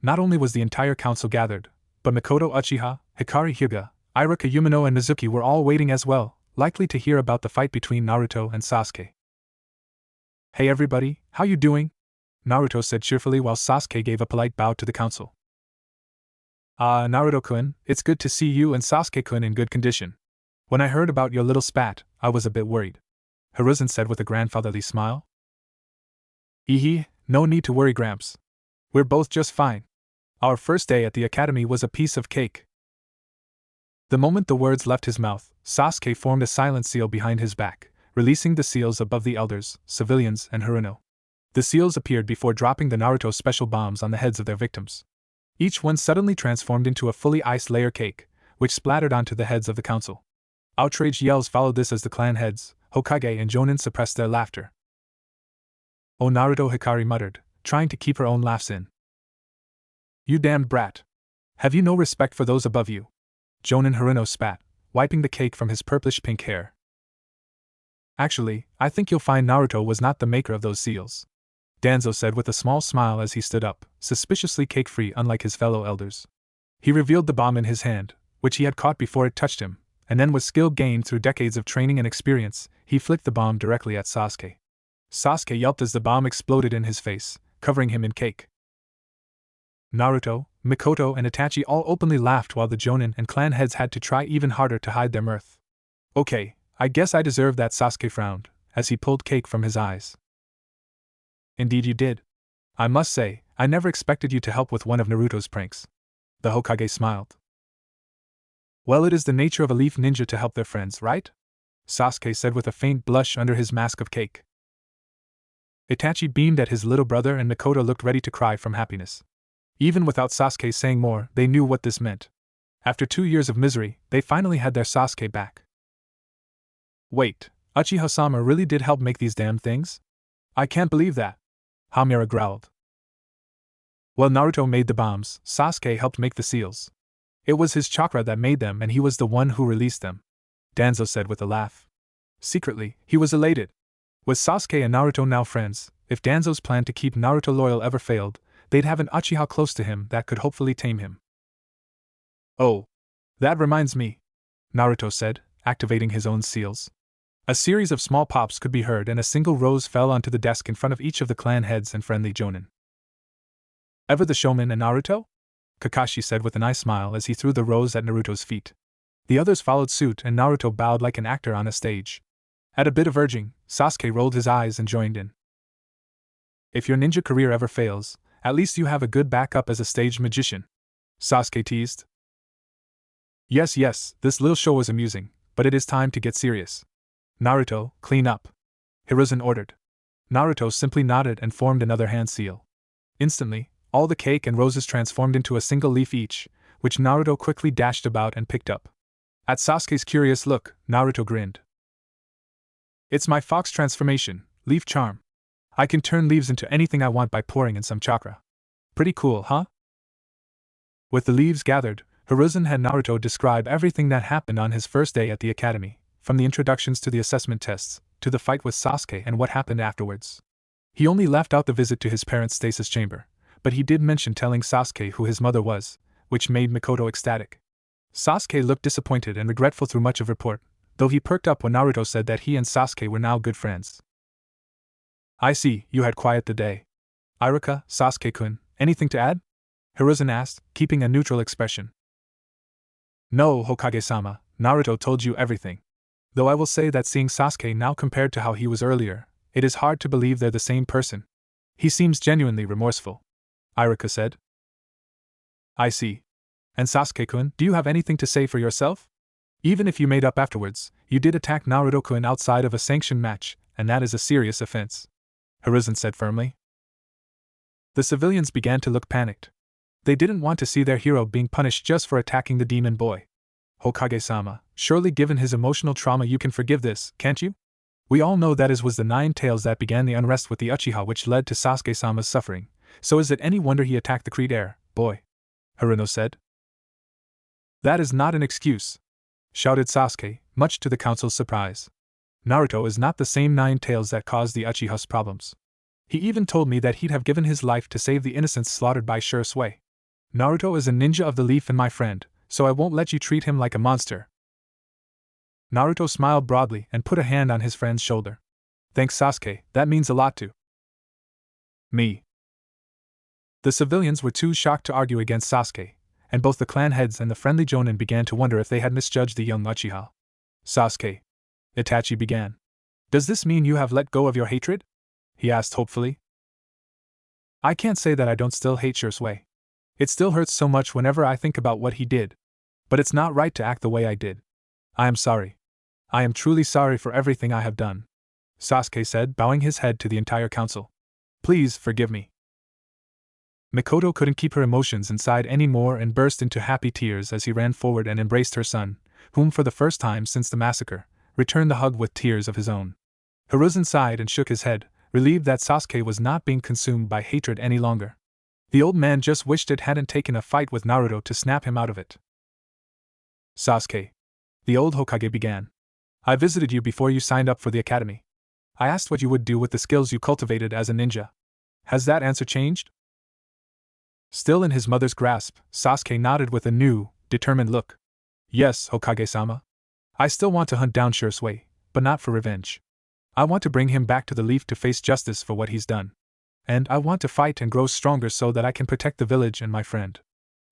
Not only was the entire council gathered, but Mikoto Uchiha, Hikari Hyuga, Iruka Yumino and Mizuki were all waiting as well, likely to hear about the fight between Naruto and Sasuke. Hey everybody, how you doing? Naruto said cheerfully while Sasuke gave a polite bow to the council. Naruto-kun, it's good to see you and Sasuke-kun in good condition. When I heard about your little spat, I was a bit worried, Hiruzen said with a grandfatherly smile. No need to worry, Gramps. We're both just fine. Our first day at the academy was a piece of cake. The moment the words left his mouth, Sasuke formed a silent seal behind his back, releasing the seals above the elders, civilians, and Haruno. The seals appeared before dropping the Naruto special bombs on the heads of their victims. Each one suddenly transformed into a fully iced layer cake, which splattered onto the heads of the council. Outraged yells followed this as the clan heads, Hokage and Jonin suppressed their laughter. Oh, Naruto, Hikari muttered, trying to keep her own laughs in. You damned brat. Have you no respect for those above you? Jonin Haruno spat, wiping the cake from his purplish-pink hair. Actually, I think you'll find Naruto was not the maker of those seals. Danzo said with a small smile as he stood up, suspiciously cake-free unlike his fellow elders. He revealed the bomb in his hand, which he had caught before it touched him, and then with skill gained through decades of training and experience, he flicked the bomb directly at Sasuke. Sasuke yelped as the bomb exploded in his face, covering him in cake. Naruto, Mikoto, and Itachi all openly laughed while the Jonin and clan heads had to try even harder to hide their mirth. Okay, I guess I deserve that, Sasuke frowned, as he pulled cake from his eyes. Indeed you did. I must say, I never expected you to help with one of Naruto's pranks. The Hokage smiled. Well, it is the nature of a leaf ninja to help their friends, right? Sasuke said with a faint blush under his mask of cake. Itachi beamed at his little brother and Mikoto looked ready to cry from happiness. Even without Sasuke saying more, they knew what this meant. After 2 years of misery, they finally had their Sasuke back. Wait, Uchiha-sama really did help make these damn things? I can't believe that. Hamura growled. Well, Naruto made the bombs, Sasuke helped make the seals. It was his chakra that made them and he was the one who released them, Danzo said with a laugh. Secretly, he was elated. With Sasuke and Naruto now friends, if Danzo's plan to keep Naruto loyal ever failed, they'd have an Uchiha close to him that could hopefully tame him. Oh, that reminds me, Naruto said, activating his own seals. A series of small pops could be heard and a single rose fell onto the desk in front of each of the clan heads and friendly Jonin. Ever the showman and Naruto? Kakashi said with an eye smile as he threw the rose at Naruto's feet. The others followed suit and Naruto bowed like an actor on a stage. At a bit of urging, Sasuke rolled his eyes and joined in. If your ninja career ever fails, at least you have a good backup as a stage magician, Sasuke teased. Yes, this little show was amusing, but it is time to get serious. Naruto, clean up, Hiruzen ordered. Naruto simply nodded and formed another hand seal. Instantly, all the cake and roses transformed into a single leaf each, which Naruto quickly dashed about and picked up. At Sasuke's curious look, Naruto grinned. It's my fox transformation, leaf charm. I can turn leaves into anything I want by pouring in some chakra. Pretty cool, huh? With the leaves gathered, Hiruzen had Naruto describe everything that happened on his first day at the academy, from the introductions to the assessment tests, to the fight with Sasuke and what happened afterwards. He only left out the visit to his parents' stasis chamber, but he did mention telling Sasuke who his mother was, which made Mikoto ecstatic. Sasuke looked disappointed and regretful through much of report, though he perked up when Naruto said that he and Sasuke were now good friends. I see, you had quiet the day. Iruka, Sasuke-kun, anything to add? Hiruzen asked, keeping a neutral expression. No, Hokage-sama, Naruto told you everything. Though I will say that seeing Sasuke now compared to how he was earlier, it is hard to believe they're the same person. He seems genuinely remorseful, Iruka said. I see. And Sasuke-kun, do you have anything to say for yourself? Even if you made up afterwards, you did attack Naruto-kun outside of a sanctioned match, and that is a serious offense, Hiruzen said firmly. The civilians began to look panicked. They didn't want to see their hero being punished just for attacking the demon boy. Hokage-sama, surely given his emotional trauma you can forgive this, can't you? We all know that it was the 9 tails that began the unrest with the Uchiha which led to Sasuke-sama's suffering, so is it any wonder he attacked the Creed heir, boy? Haruno said. That is not an excuse, shouted Sasuke, much to the council's surprise. Naruto is not the same 9 tails that caused the Uchiha's problems. He even told me that he'd have given his life to save the innocents slaughtered by Shui. Naruto is a ninja of the leaf and my friend, so I won't let you treat him like a monster. Naruto smiled broadly and put a hand on his friend's shoulder. Thanks, Sasuke, that means a lot to me. The civilians were too shocked to argue against Sasuke, and both the clan heads and the friendly Jonin began to wonder if they had misjudged the young Uchiha. Sasuke, Itachi began. Does this mean you have let go of your hatred? He asked hopefully. I can't say that I don't still hate Shui. It still hurts so much whenever I think about what he did. But it's not right to act the way I did. I am sorry. I am truly sorry for everything I have done, Sasuke said, bowing his head to the entire council. Please forgive me. Mikoto couldn't keep her emotions inside anymore and burst into happy tears as he ran forward and embraced her son, whom for the first time since the massacre, returned the hug with tears of his own. Hiruzen sighed and shook his head, relieved that Sasuke was not being consumed by hatred any longer. The old man just wished it hadn't taken a fight with Naruto to snap him out of it. Sasuke, the old Hokage began. I visited you before you signed up for the academy. I asked what you would do with the skills you cultivated as a ninja. Has that answer changed? Still in his mother's grasp, Sasuke nodded with a new, determined look. Yes, Hokage-sama. I still want to hunt down Shursui, but not for revenge. I want to bring him back to the leaf to face justice for what he's done. And I want to fight and grow stronger so that I can protect the village and my friend.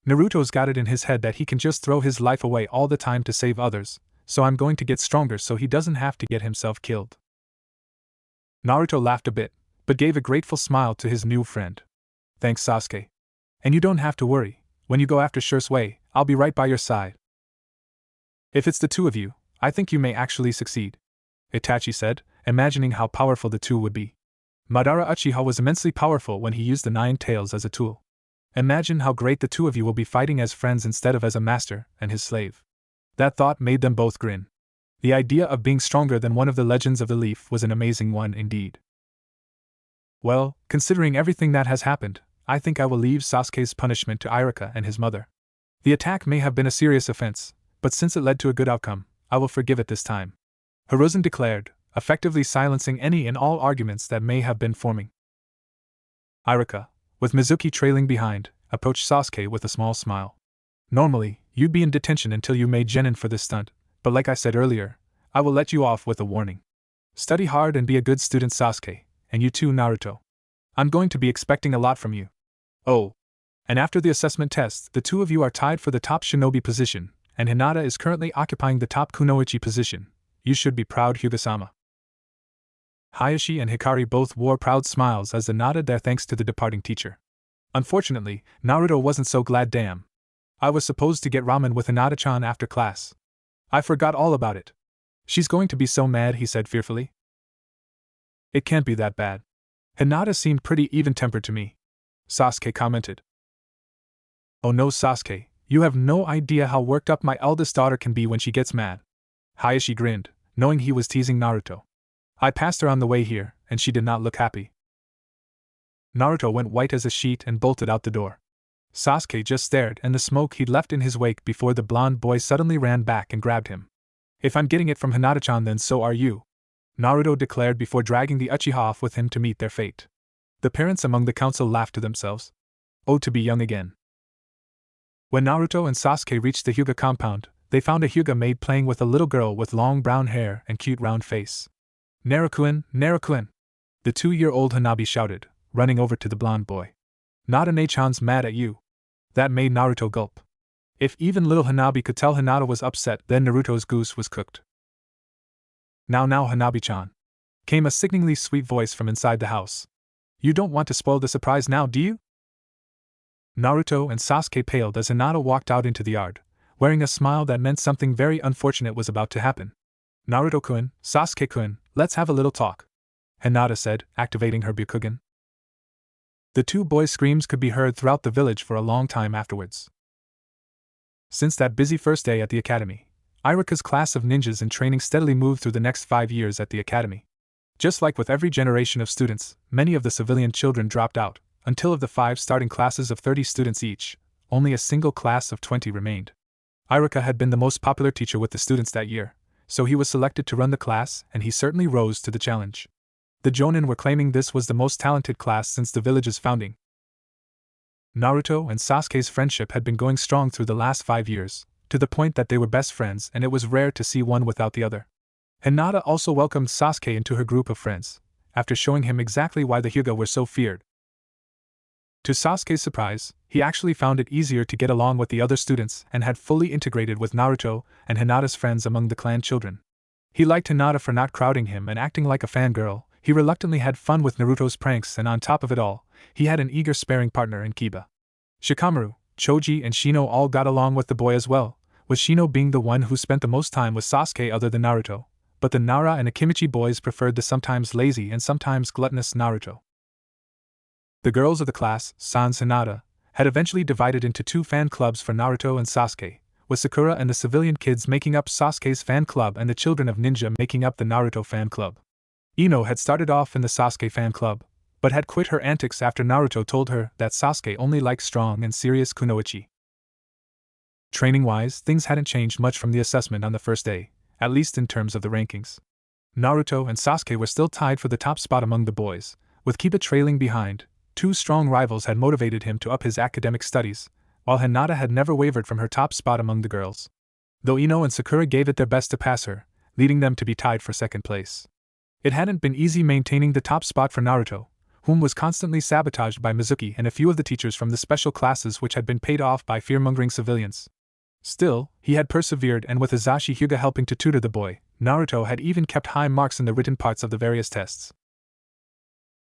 Naruto's got it in his head that he can just throw his life away all the time to save others, so I'm going to get stronger so he doesn't have to get himself killed. Naruto laughed a bit, but gave a grateful smile to his new friend. Thanks, Sasuke. And you don't have to worry, when you go after Shursui, I'll be right by your side. If it's the two of you, I think you may actually succeed, Itachi said, imagining how powerful the two would be. Madara Uchiha was immensely powerful when he used the 9 tails as a tool. Imagine how great the two of you will be fighting as friends instead of as a master and his slave. That thought made them both grin. The idea of being stronger than one of the legends of the leaf was an amazing one indeed. Well, considering everything that has happened, I think I will leave Sasuke's punishment to Iruka and his mother. The attack may have been a serious offense, but since it led to a good outcome, I will forgive it this time, Hiruzen declared, effectively silencing any and all arguments that may have been forming. Iruka, with Mizuki trailing behind, approached Sasuke with a small smile. Normally, you'd be in detention until you made genin for this stunt, but like I said earlier, I will let you off with a warning. Study hard and be a good student, Sasuke, and you too, Naruto. I'm going to be expecting a lot from you. Oh. And after the assessment test, the two of you are tied for the top shinobi position, and Hinata is currently occupying the top kunoichi position. You should be proud, Hyuga-sama. Hayashi and Hikari both wore proud smiles as they nodded their thanks to the departing teacher. Unfortunately, Naruto wasn't so glad. Damn. I was supposed to get ramen with Hinata-chan after class. I forgot all about it. She's going to be so mad, he said fearfully. It can't be that bad. Hinata seemed pretty even-tempered to me, Sasuke commented. Oh no, Sasuke, you have no idea how worked up my eldest daughter can be when she gets mad. Hayashi grinned, knowing he was teasing Naruto. I passed her on the way here, and she did not look happy. Naruto went white as a sheet and bolted out the door. Sasuke just stared and the smoke he'd left in his wake before the blonde boy suddenly ran back and grabbed him. If I'm getting it from Hinata-chan, then so are you, Naruto declared before dragging the Uchiha off with him to meet their fate. The parents among the council laughed to themselves. Oh, to be young again. When Naruto and Sasuke reached the Hyuga compound, they found a Hyuga maid playing with a little girl with long brown hair and cute round face. Naruto-kun, Naruto-kun! The 2-year-old Hanabi shouted, running over to the blonde boy. Nana-chan's mad at you. That made Naruto gulp. If even little Hanabi could tell Hinata was upset, then Naruto's goose was cooked. Now Hanabi-chan, came a sickeningly sweet voice from inside the house. You don't want to spoil the surprise now, do you? Naruto and Sasuke paled as Hinata walked out into the yard, wearing a smile that meant something very unfortunate was about to happen. Naruto-kun, Sasuke-kun, let's have a little talk, Hinata said, activating her Byakugan. The two boys' screams could be heard throughout the village for a long time afterwards. Since that busy first day at the academy, Iruka's class of ninjas in training steadily moved through the next 5 years at the academy. Just like with every generation of students, many of the civilian children dropped out, until of the 5 starting classes of 30 students each, only a single class of 20 remained. Iruka had been the most popular teacher with the students that year, so he was selected to run the class, and he certainly rose to the challenge. The Jonin were claiming this was the most talented class since the village's founding. Naruto and Sasuke's friendship had been going strong through the last 5 years, to the point that they were best friends and it was rare to see one without the other. Hinata also welcomed Sasuke into her group of friends, after showing him exactly why the Hyuga were so feared. To Sasuke's surprise, he actually found it easier to get along with the other students and had fully integrated with Naruto and Hinata's friends among the clan children. He liked Hinata for not crowding him and acting like a fangirl. He reluctantly had fun with Naruto's pranks, and on top of it all, he had an eager sparring partner in Kiba. Shikamaru, Choji and Shino all got along with the boy as well, with Shino being the one who spent the most time with Sasuke other than Naruto, but the Nara and Akimichi boys preferred the sometimes lazy and sometimes gluttonous Naruto. The girls of the class, sans Hinata, had eventually divided into 2 fan clubs for Naruto and Sasuke, with Sakura and the civilian kids making up Sasuke's fan club and the children of ninja making up the Naruto fan club. Ino had started off in the Sasuke fan club, but had quit her antics after Naruto told her that Sasuke only liked strong and serious kunoichi. Training-wise, things hadn't changed much from the assessment on the first day, at least in terms of the rankings. Naruto and Sasuke were still tied for the top spot among the boys, with Kiba trailing behind, Two strong rivals had motivated him to up his academic studies, while Hinata had never wavered from her top spot among the girls. Though Ino and Sakura gave it their best to pass her, leading them to be tied for second place. It hadn't been easy maintaining the top spot for Naruto, whom was constantly sabotaged by Mizuki and a few of the teachers from the special classes which had been paid off by fear-mongering civilians. Still, he had persevered, and with Azashi Hyuga helping to tutor the boy, Naruto had even kept high marks in the written parts of the various tests.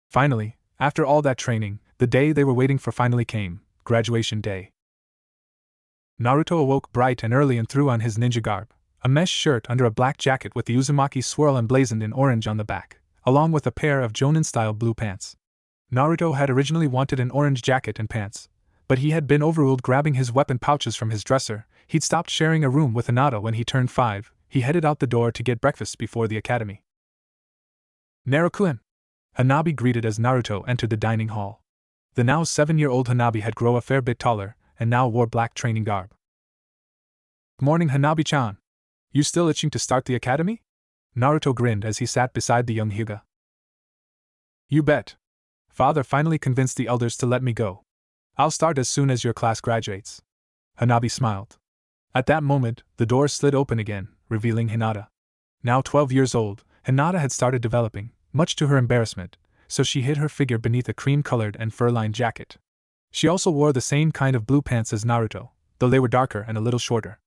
Finally, after all that training, the day they were waiting for finally came, graduation day. Naruto awoke bright and early and threw on his ninja garb, a mesh shirt under a black jacket with the Uzumaki swirl emblazoned in orange on the back, along with a pair of Jonin-style blue pants. Naruto had originally wanted an orange jacket and pants, but he had been overruled. Grabbing his weapon pouches from his dresser, he'd stopped sharing a room with Hinata when he turned 5. He headed out the door to get breakfast before the academy. Naruto-kun! Hanabi greeted as Naruto entered the dining hall. The now 7-year-old Hanabi had grown a fair bit taller, and now wore black training garb. Morning, Hanabi-chan. You still itching to start the academy? Naruto grinned as he sat beside the young Hyuga. You bet. Father finally convinced the elders to let me go. I'll start as soon as your class graduates. Hanabi smiled. At that moment, the door slid open again, revealing Hinata. Now 12 years old, Hinata had started developing, much to her embarrassment, so she hid her figure beneath a cream-colored and fur-lined jacket. She also wore the same kind of blue pants as Naruto, though they were darker and a little shorter.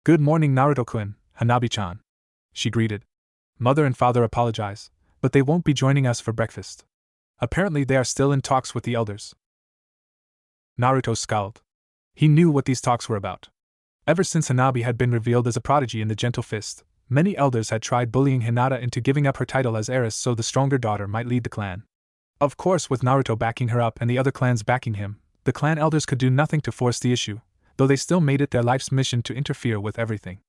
Good morning, Naruto-kun, Hanabi-chan. She greeted. Mother and father apologize, but they won't be joining us for breakfast. Apparently they are still in talks with the elders. Naruto scowled. He knew what these talks were about. Ever since Hanabi had been revealed as a prodigy in the Gentle Fist, many elders had tried bullying Hinata into giving up her title as heiress so the stronger daughter might lead the clan. Of course, with Naruto backing her up and the other clans backing him, the clan elders could do nothing to force the issue, though they still made it their life's mission to interfere with everything.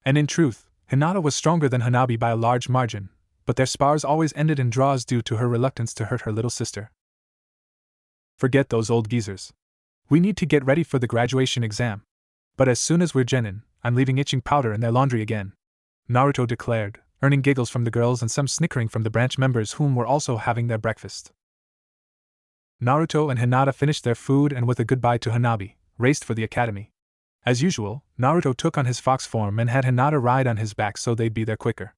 And in truth, Hinata was stronger than Hanabi by a large margin, but their spars always ended in draws due to her reluctance to hurt her little sister. Forget those old geezers. We need to get ready for the graduation exam. But as soon as we're genin, I'm leaving itching powder in their laundry again, Naruto declared, earning giggles from the girls and some snickering from the branch members whom were also having their breakfast. Naruto and Hinata finished their food and with a goodbye to Hanabi, raced for the academy. As usual, Naruto took on his fox form and had Hinata ride on his back so they'd be there quicker.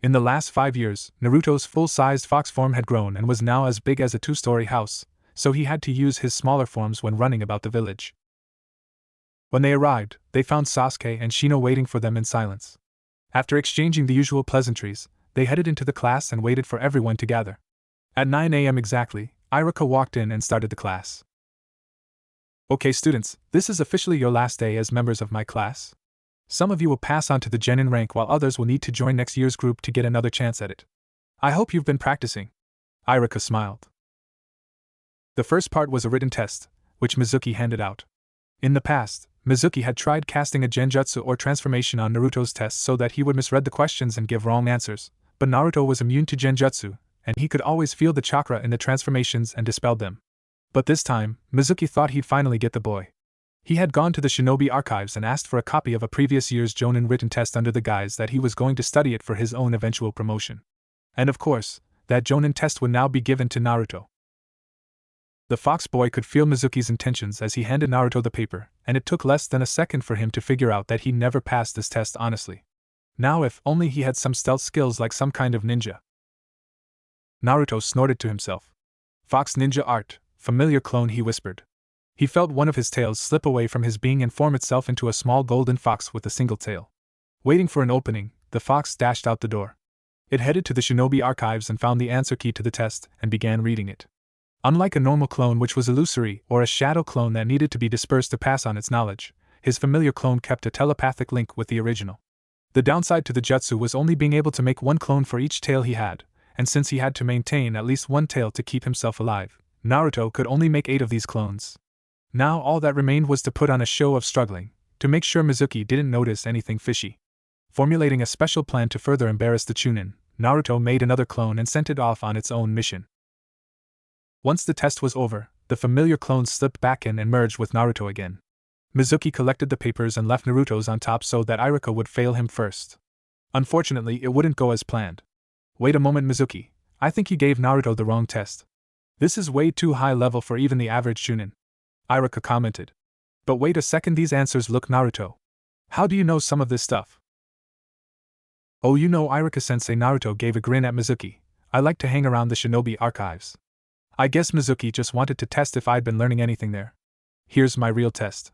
In the last 5 years, Naruto's full-sized fox form had grown and was now as big as a 2-story house, so he had to use his smaller forms when running about the village. When they arrived, they found Sasuke and Shino waiting for them in silence. After exchanging the usual pleasantries, they headed into the class and waited for everyone to gather. At 9 a.m. exactly, Iruka walked in and started the class. Okay students, this is officially your last day as members of my class. Some of you will pass on to the genin rank while others will need to join next year's group to get another chance at it. I hope you've been practicing. Iruka smiled. The first part was a written test, which Mizuki handed out. In the past, Mizuki had tried casting a genjutsu or transformation on Naruto's test so that he would misread the questions and give wrong answers, but Naruto was immune to genjutsu, and he could always feel the chakra in the transformations and dispelled them. But this time, Mizuki thought he'd finally get the boy. He had gone to the Shinobi archives and asked for a copy of a previous year's Jonin written test under the guise that he was going to study it for his own eventual promotion. And of course, that Jonin test would now be given to Naruto. The fox boy could feel Mizuki's intentions as he handed Naruto the paper, and it took less than a second for him to figure out that he never passed this test honestly. Now if only he had some stealth skills like some kind of ninja. Naruto snorted to himself. Fox ninja art, familiar clone, he whispered. He felt one of his tails slip away from his being and form itself into a small golden fox with a single tail. Waiting for an opening, the fox dashed out the door. It headed to the Shinobi archives and found the answer key to the test and began reading it. Unlike a normal clone which was illusory or a shadow clone that needed to be dispersed to pass on its knowledge, his familiar clone kept a telepathic link with the original. The downside to the jutsu was only being able to make one clone for each tail he had, and since he had to maintain at least one tail to keep himself alive, Naruto could only make 8 of these clones. Now all that remained was to put on a show of struggling, to make sure Mizuki didn't notice anything fishy. Formulating a special plan to further embarrass the Chunin, Naruto made another clone and sent it off on its own mission. Once the test was over, the familiar clone slipped back in and merged with Naruto again. Mizuki collected the papers and left Naruto's on top so that Iruka would fail him first. Unfortunately, it wouldn't go as planned. Wait a moment, Mizuki. I think you gave Naruto the wrong test. This is way too high level for even the average Chunin, Iruka commented. But wait a second, these answers look Naruto. How do you know some of this stuff? Oh, you know, Iruka-sensei, Naruto gave a grin at Mizuki. I like to hang around the shinobi archives. I guess Mizuki just wanted to test if I'd been learning anything there. Here's my real test,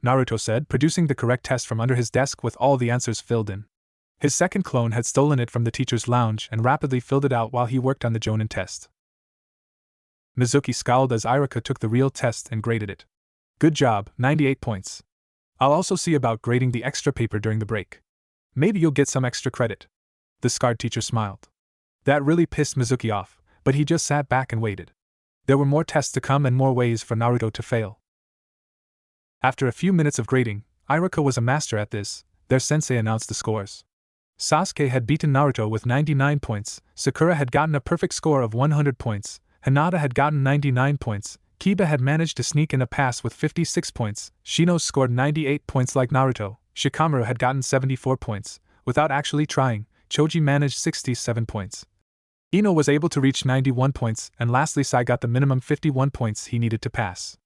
Naruto said, producing the correct test from under his desk with all the answers filled in. His second clone had stolen it from the teacher's lounge and rapidly filled it out while he worked on the Jonin test. Mizuki scowled as Iruka took the real test and graded it. Good job, 98 points. I'll also see about grading the extra paper during the break. Maybe you'll get some extra credit. The scarred teacher smiled. That really pissed Mizuki off, but he just sat back and waited. There were more tests to come and more ways for Naruto to fail. After a few minutes of grading, Iruka was a master at this. Their sensei announced the scores. Sasuke had beaten Naruto with 99 points, Sakura had gotten a perfect score of 100 points, Hinata had gotten 99 points, Kiba had managed to sneak in a pass with 56 points, Shino scored 98 points like Naruto, Shikamaru had gotten 74 points. Without actually trying, Choji managed 67 points. Ino was able to reach 91 points, and lastly Sai got the minimum 51 points he needed to pass.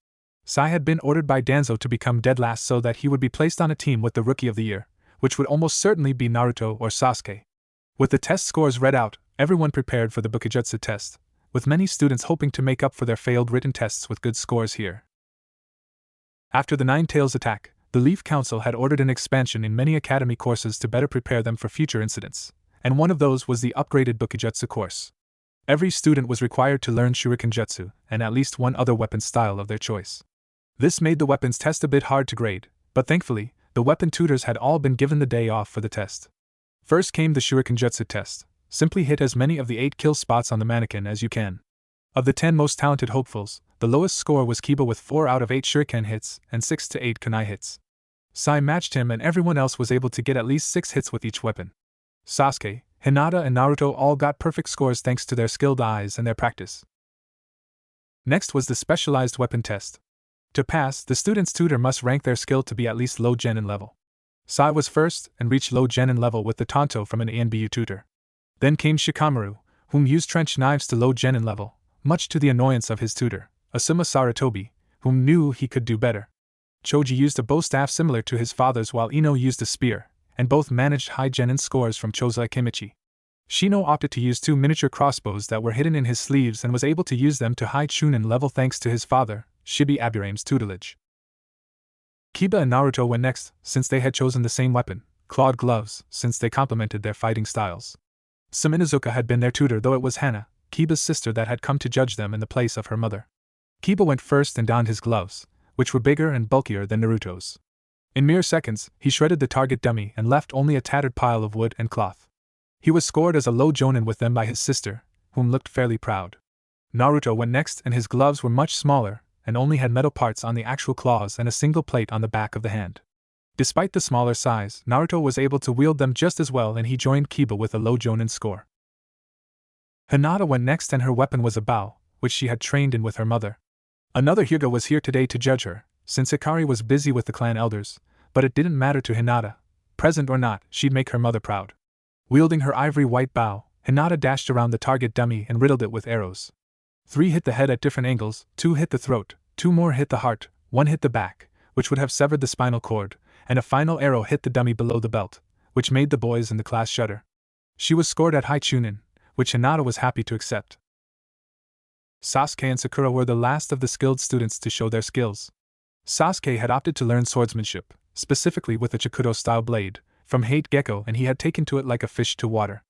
Sai had been ordered by Danzo to become dead last so that he would be placed on a team with the Rookie of the Year, which would almost certainly be Naruto or Sasuke. With the test scores read out, everyone prepared for the Bukijutsu test, with many students hoping to make up for their failed written tests with good scores here. After the Nine Tails attack, the Leaf Council had ordered an expansion in many academy courses to better prepare them for future incidents, and one of those was the upgraded Bukijutsu course. Every student was required to learn Shuriken Jutsu and at least one other weapon style of their choice. This made the weapons test a bit hard to grade, but thankfully, the weapon tutors had all been given the day off for the test. First came the Shuriken Jutsu test. Simply hit as many of the 8 kill spots on the mannequin as you can. Of the 10 most talented hopefuls, the lowest score was Kiba with 4 out of 8 Shuriken hits and 6 to 8 kunai hits. Sai matched him and everyone else was able to get at least 6 hits with each weapon. Sasuke, Hinata and Naruto all got perfect scores thanks to their skilled eyes and their practice. Next was the specialized weapon test. To pass, the student's tutor must rank their skill to be at least low genin level. Sai was first and reached low genin level with the tanto from an ANBU tutor. Then came Shikamaru, whom used trench knives to low genin level, much to the annoyance of his tutor, Asuma Saratobi, whom knew he could do better. Choji used a bow staff similar to his father's while Ino used a spear, and both managed high genin scores from Chozai Kimichi. Shino opted to use 2 miniature crossbows that were hidden in his sleeves and was able to use them to high chunin level thanks to his father, Shibi Aburame's tutelage. Kiba and Naruto went next, since they had chosen the same weapon, clawed gloves, since they complemented their fighting styles. Suminozuka had been their tutor, though it was Hana, Kiba's sister, that had come to judge them in the place of her mother. Kiba went first and donned his gloves, which were bigger and bulkier than Naruto's. In mere seconds, he shredded the target dummy and left only a tattered pile of wood and cloth. He was scored as a low jonin with them by his sister, whom looked fairly proud. Naruto went next and his gloves were much smaller, and only had metal parts on the actual claws and a single plate on the back of the hand. Despite the smaller size, Naruto was able to wield them just as well and he joined Kiba with a low jonin score. Hinata went next and her weapon was a bow, which she had trained in with her mother. Another Hyuga was here today to judge her, since Hikari was busy with the clan elders, but it didn't matter to Hinata. Present or not, she'd make her mother proud. Wielding her ivory white bow, Hinata dashed around the target dummy and riddled it with arrows. 3 hit the head at different angles, 2 hit the throat, 2 more hit the heart, 1 hit the back, which would have severed the spinal cord, and a final arrow hit the dummy below the belt, which made the boys in the class shudder. She was scored at high chunin, which Hinata was happy to accept. Sasuke and Sakura were the last of the skilled students to show their skills. Sasuke had opted to learn swordsmanship, specifically with a Chikudo-style blade, from Hate Gecko, and he had taken to it like a fish to water.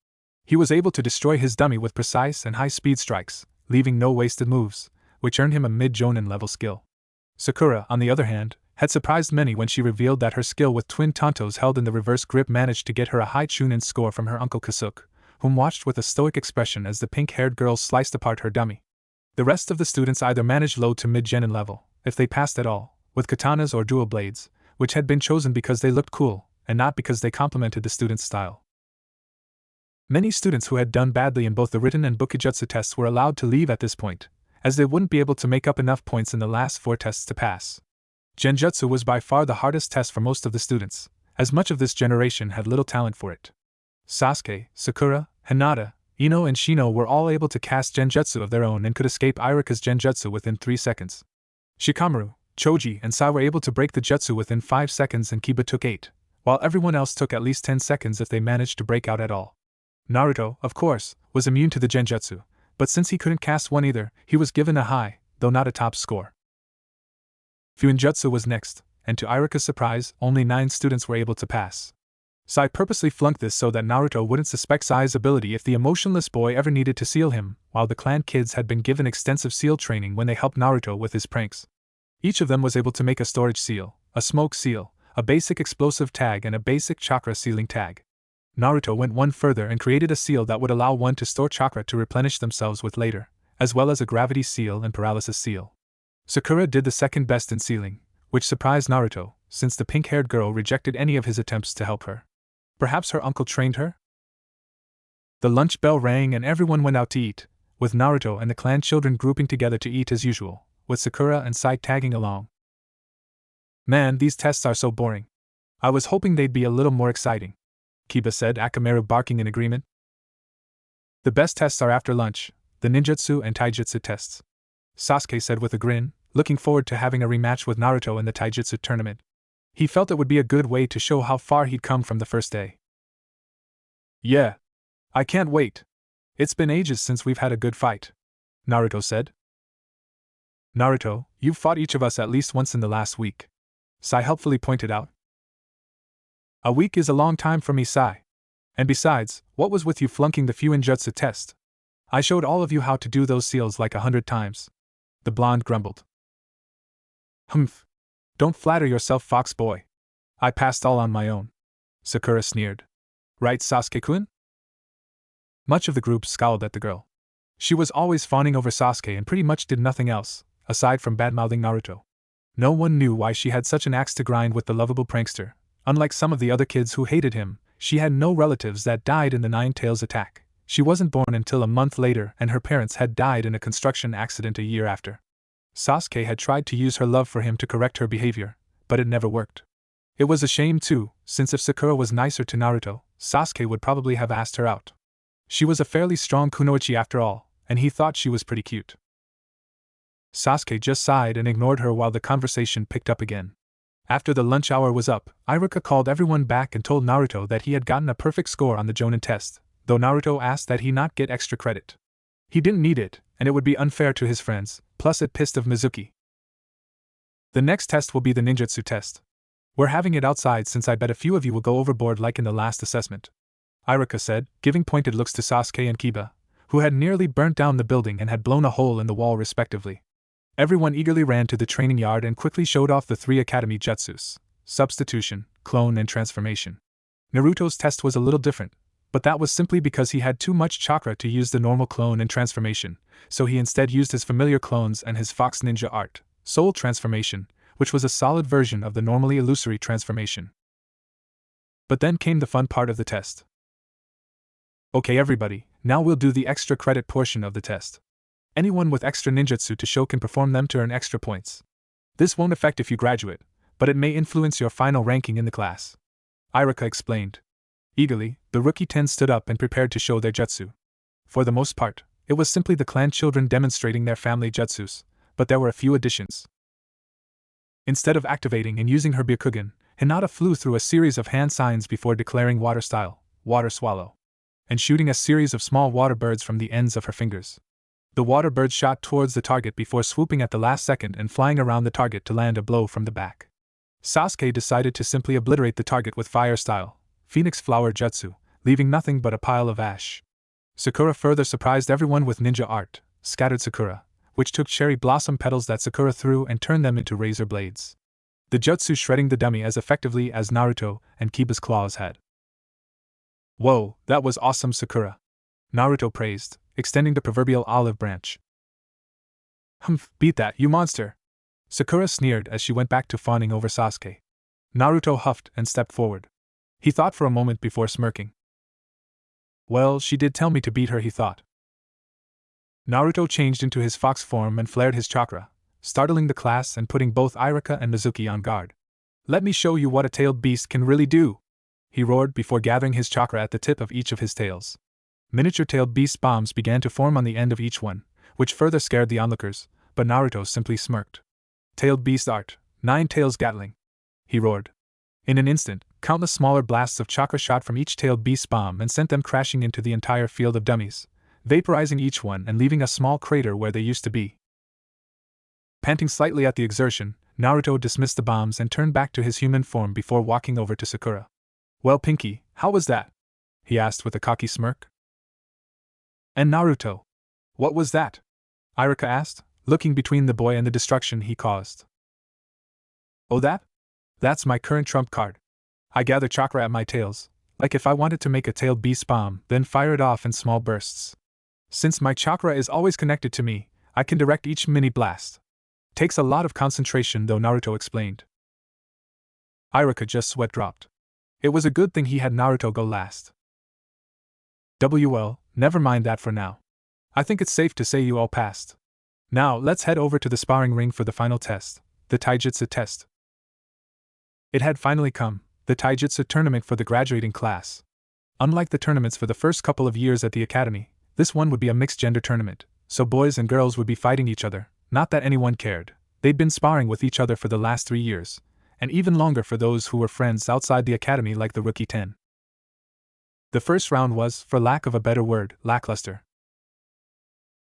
He was able to destroy his dummy with precise and high-speed strikes, leaving no wasted moves, which earned him a mid-jonin level skill. Sakura, on the other hand, had surprised many when she revealed that her skill with twin tantos held in the reverse grip managed to get her a high chunin score from her uncle Kasuk, whom watched with a stoic expression as the pink-haired girl sliced apart her dummy. The rest of the students either managed low to mid-genin level, if they passed at all, with katanas or dual blades, which had been chosen because they looked cool, and not because they complemented the student's style. Many students who had done badly in both the written and Bukijutsu tests were allowed to leave at this point, as they wouldn't be able to make up enough points in the last 4 tests to pass. Genjutsu was by far the hardest test for most of the students, as much of this generation had little talent for it. Sasuke, Sakura, Hinata, Ino and Shino were all able to cast genjutsu of their own and could escape Irika's genjutsu within 3 seconds. Shikamaru, Choji, and Sai were able to break the jutsu within 5 seconds and Kiba took 8, while everyone else took at least 10 seconds if they managed to break out at all. Naruto, of course, was immune to the genjutsu, but since he couldn't cast one either, he was given a high, though not a top score. Fuinjutsu was next, and to Irika's surprise, only 9 students were able to pass. Sai purposely flunked this so that Naruto wouldn't suspect Sai's ability if the emotionless boy ever needed to seal him, while the clan kids had been given extensive seal training when they helped Naruto with his pranks. Each of them was able to make a storage seal, a smoke seal, a basic explosive tag and a basic chakra sealing tag. Naruto went one further and created a seal that would allow one to store chakra to replenish themselves with later, as well as a gravity seal and paralysis seal. Sakura did the second best in sealing, which surprised Naruto, since the pink-haired girl rejected any of his attempts to help her. Perhaps her uncle trained her? The lunch bell rang and everyone went out to eat, with Naruto and the clan children grouping together to eat as usual, with Sakura and Sai tagging along. Man, these tests are so boring. I was hoping they'd be a little more exciting, Kiba said, Akamaru barking in agreement. The best tests are after lunch, the ninjutsu and taijutsu tests, Sasuke said with a grin, looking forward to having a rematch with Naruto in the taijutsu tournament. He felt it would be a good way to show how far he'd come from the first day. Yeah. I can't wait. It's been ages since we've had a good fight, Naruto said. Naruto, you've fought each of us at least once in the last week, Sai helpfully pointed out. A week is a long time for me, Sai. And besides, what was with you flunking the Fuinjutsu test? I showed all of you how to do those seals like 100 times, the blonde grumbled. Humph. Don't flatter yourself, fox boy. I passed all on my own, Sakura sneered. Right, Sasuke-kun? Much of the group scowled at the girl. She was always fawning over Sasuke and pretty much did nothing else, aside from badmouthing Naruto. No one knew why she had such an axe to grind with the lovable prankster. Unlike some of the other kids who hated him, she had no relatives that died in the Nine Tails attack. She wasn't born until a month later and her parents had died in a construction accident a year after. Sasuke had tried to use her love for him to correct her behavior, but it never worked. It was a shame too, since if Sakura was nicer to Naruto, Sasuke would probably have asked her out. She was a fairly strong kunoichi after all, and he thought she was pretty cute. Sasuke just sighed and ignored her while the conversation picked up again. After the lunch hour was up, Iruka called everyone back and told Naruto that he had gotten a perfect score on the Jonin test, though Naruto asked that he not get extra credit. He didn't need it, and it would be unfair to his friends, plus it pissed off Mizuki. The next test will be the ninjutsu test. We're having it outside since I bet a few of you will go overboard like in the last assessment, Iruka said, giving pointed looks to Sasuke and Kiba, who had nearly burnt down the building and had blown a hole in the wall respectively. Everyone eagerly ran to the training yard and quickly showed off the 3 academy jutsus: substitution, clone and transformation. Naruto's test was a little different, but that was simply because he had too much chakra to use the normal clone and transformation, so he instead used his familiar clones and his fox ninja art, soul transformation, which was a solid version of the normally illusory transformation. But then came the fun part of the test. Okay everybody, now we'll do the extra credit portion of the test. Anyone with extra ninjutsu to show can perform them to earn extra points. This won't affect if you graduate, but it may influence your final ranking in the class, Iruka explained. Eagerly, the rookie 10 stood up and prepared to show their jutsu. For the most part, it was simply the clan children demonstrating their family jutsus, but there were a few additions. Instead of activating and using her Byakugan, Hinata flew through a series of hand signs before declaring water style, water swallow, and shooting a series of small water birds from the ends of her fingers. The water birds shot towards the target before swooping at the last second and flying around the target to land a blow from the back. Sasuke decided to simply obliterate the target with fire style, Phoenix Flower Jutsu, leaving nothing but a pile of ash. Sakura further surprised everyone with ninja art, Scattered Sakura, which took cherry blossom petals that Sakura threw and turned them into razor blades. The jutsu shredding the dummy as effectively as Naruto and Kiba's claws had. Whoa, that was awesome, Sakura, Naruto praised, extending the proverbial olive branch. Humph, beat that, you monster! Sakura sneered as she went back to fawning over Sasuke. Naruto huffed and stepped forward. He thought for a moment before smirking. Well, she did tell me to beat her, he thought. Naruto changed into his fox form and flared his chakra, startling the class and putting both Iruka and Mizuki on guard. Let me show you what a tailed beast can really do, he roared before gathering his chakra at the tip of each of his tails. Miniature-tailed beast bombs began to form on the end of each one, which further scared the onlookers, but Naruto simply smirked. Tailed beast art, 9 tails Gatling! He roared. In an instant, countless smaller blasts of Chaka shot from each tailed beast bomb and sent them crashing into the entire field of dummies, vaporizing each one and leaving a small crater where they used to be. Panting slightly at the exertion, Naruto dismissed the bombs and turned back to his human form before walking over to Sakura. "Well, Pinky, how was that?" he asked with a cocky smirk. "And Naruto? What was that?" Iruka asked, looking between the boy and the destruction he caused. "Oh, that's my current trump card. I gather chakra at my tails, like if I wanted to make a tailed beast bomb, then fire it off in small bursts. Since my chakra is always connected to me, I can direct each mini blast. Takes a lot of concentration though," Naruto explained. Iruka just sweat dropped. It was a good thing he had Naruto go last. "Well, never mind that for now. I think it's safe to say you all passed. Now let's head over to the sparring ring for the final test, the taijutsu test." It had finally come, the taijutsu tournament for the graduating class. Unlike the tournaments for the first couple of years at the academy, this one would be a mixed-gender tournament, so boys and girls would be fighting each other. Not that anyone cared, they'd been sparring with each other for the last 3 years, and even longer for those who were friends outside the academy like the Rookie 10. The first round was, for lack of a better word, lackluster.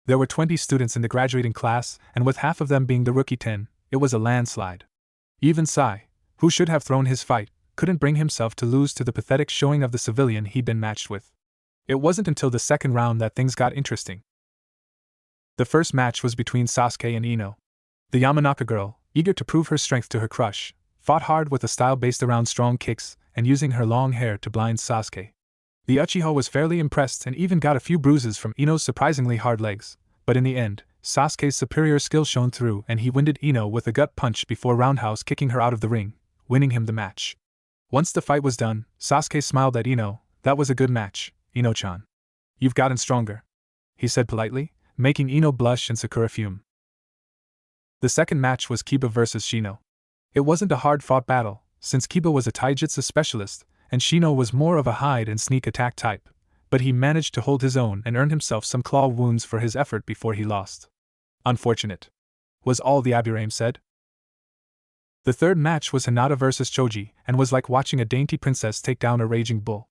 There were 20 students in the graduating class, and with half of them being the Rookie 10, it was a landslide. Even Sai, who should have thrown his fight, couldn't bring himself to lose to the pathetic showing of the civilian he'd been matched with. It wasn't until the second round that things got interesting. The first match was between Sasuke and Ino. The Yamanaka girl, eager to prove her strength to her crush, fought hard with a style based around strong kicks and using her long hair to blind Sasuke. The Uchiha was fairly impressed and even got a few bruises from Ino's surprisingly hard legs, but in the end, Sasuke's superior skill shone through and he winded Ino with a gut punch before roundhouse kicking her out of the ring, winning him the match. Once the fight was done, Sasuke smiled at Ino. "That was a good match, Ino-chan. You've gotten stronger," he said politely, making Ino blush and Sakura fume. The second match was Kiba vs Shino. It wasn't a hard-fought battle, since Kiba was a taijutsu specialist, and Shino was more of a hide-and-sneak attack type, but he managed to hold his own and earned himself some claw wounds for his effort before he lost. "Unfortunate," was all the Aburame said. The third match was Hinata vs Choji, and was like watching a dainty princess take down a raging bull.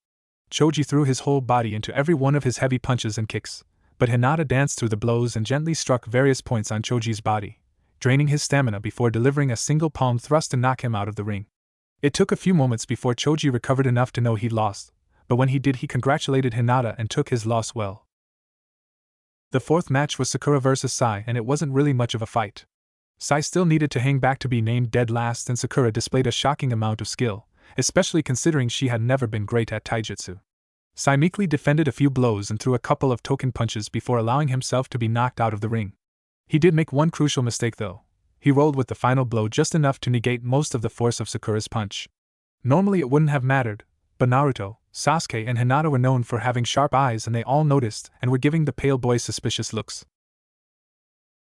Choji threw his whole body into every one of his heavy punches and kicks, but Hinata danced through the blows and gently struck various points on Choji's body, draining his stamina before delivering a single palm thrust to knock him out of the ring. It took a few moments before Choji recovered enough to know he'd lost, but when he did he congratulated Hinata and took his loss well. The fourth match was Sakura vs Sai, and it wasn't really much of a fight. Sai still needed to hang back to be named dead last, and Sakura displayed a shocking amount of skill, especially considering she had never been great at taijutsu. Sai meekly defended a few blows and threw a couple of token punches before allowing himself to be knocked out of the ring. He did make one crucial mistake though. He rolled with the final blow just enough to negate most of the force of Sakura's punch. Normally it wouldn't have mattered, but Naruto, Sasuke and Hinata were known for having sharp eyes, and they all noticed and were giving the pale boy suspicious looks.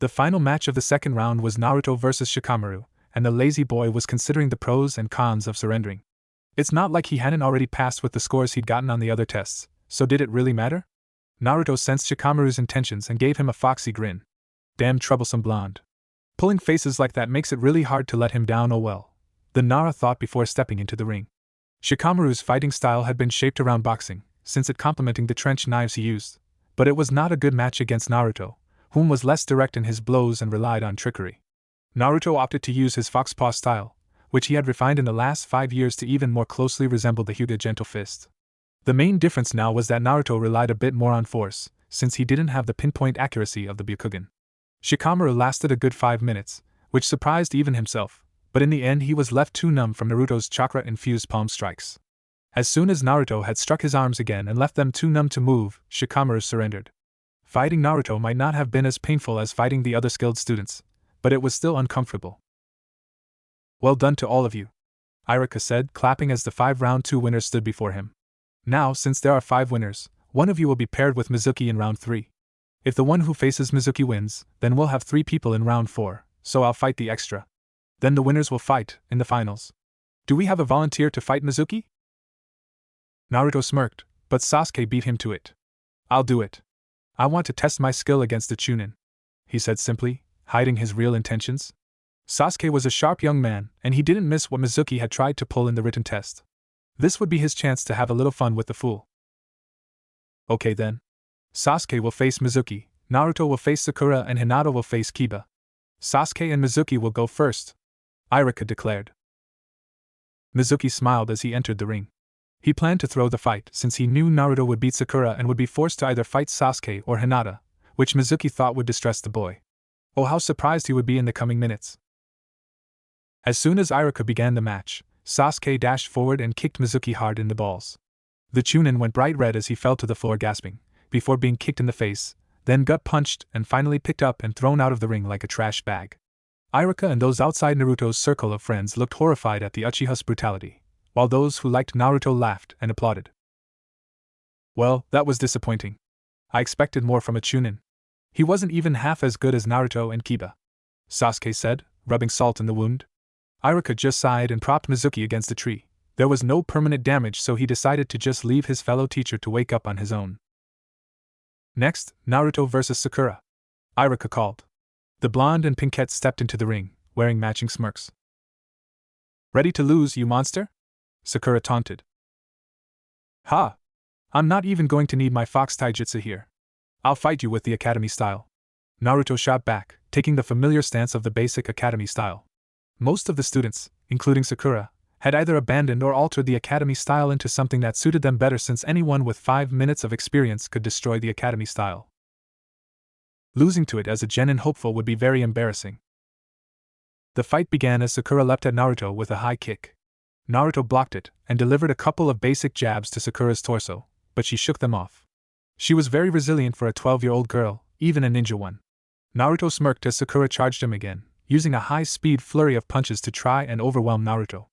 The final match of the second round was Naruto vs Shikamaru, and the lazy boy was considering the pros and cons of surrendering. It's not like he hadn't already passed with the scores he'd gotten on the other tests, so did it really matter? Naruto sensed Shikamaru's intentions and gave him a foxy grin. Damn troublesome blonde. Pulling faces like that makes it really hard to let him down. Oh well, the Nara thought before stepping into the ring. Shikamaru's fighting style had been shaped around boxing, since it complementing the trench knives he used, but it was not a good match against Naruto, whom was less direct in his blows and relied on trickery. Naruto opted to use his foxpaw style, which he had refined in the last 5 years to even more closely resemble the Hyuga gentle fist. The main difference now was that Naruto relied a bit more on force, since he didn't have the pinpoint accuracy of the Byakugan. Shikamaru lasted a good 5 minutes, which surprised even himself, but in the end he was left too numb from Naruto's chakra-infused palm strikes. As soon as Naruto had struck his arms again and left them too numb to move, Shikamaru surrendered. Fighting Naruto might not have been as painful as fighting the other skilled students, but it was still uncomfortable. "Well done to all of you," Iruka said, clapping as the 5 round 2 winners stood before him. "Now, since there are 5 winners, one of you will be paired with Mizuki in round 3. If the one who faces Mizuki wins, then we'll have 3 people in round 4, so I'll fight the extra. Then the winners will fight in the finals. Do we have a volunteer to fight Mizuki?" Naruto smirked, but Sasuke beat him to it. I'll do it. I want to test my skill against the Chunin, he said simply, hiding his real intentions. Sasuke was a sharp young man, and he didn't miss what Mizuki had tried to pull in the written test. This would be his chance to have a little fun with the fool. Okay then. Sasuke will face Mizuki, Naruto will face Sakura, and Hinata will face Kiba. Sasuke and Mizuki will go first, Iruka declared. Mizuki smiled as he entered the ring. He planned to throw the fight since he knew Naruto would beat Sakura and would be forced to either fight Sasuke or Hinata, which Mizuki thought would distress the boy. Oh, how surprised he would be in the coming minutes. As soon as Iruka began the match, Sasuke dashed forward and kicked Mizuki hard in the balls. The Chunin went bright red as he fell to the floor gasping, before being kicked in the face, then gut-punched and finally picked up and thrown out of the ring like a trash bag. Iruka and those outside Naruto's circle of friends looked horrified at the Uchiha's brutality, while those who liked Naruto laughed and applauded. Well, that was disappointing. I expected more from a Chunin. He wasn't even half as good as Naruto and Kiba, Sasuke said, rubbing salt in the wound. Iruka just sighed and propped Mizuki against a tree. There was no permanent damage, so he decided to just leave his fellow teacher to wake up on his own. Next, Naruto versus Sakura, Iruka called. The blonde and pinkette stepped into the ring, wearing matching smirks. Ready to lose, you monster? Sakura taunted. Ha! I'm not even going to need my fox taijutsu here. I'll fight you with the academy style. Naruto shot back, taking the familiar stance of the basic academy style. Most of the students, including Sakura, had either abandoned or altered the academy style into something that suited them better, since anyone with 5 minutes of experience could destroy the academy style. Losing to it as a genin hopeful would be very embarrassing. The fight began as Sakura leapt at Naruto with a high kick. Naruto blocked it and delivered a couple of basic jabs to Sakura's torso, but she shook them off. She was very resilient for a 12-year-old girl, even a ninja one. Naruto smirked as Sakura charged him again, using a high-speed flurry of punches to try and overwhelm Naruto.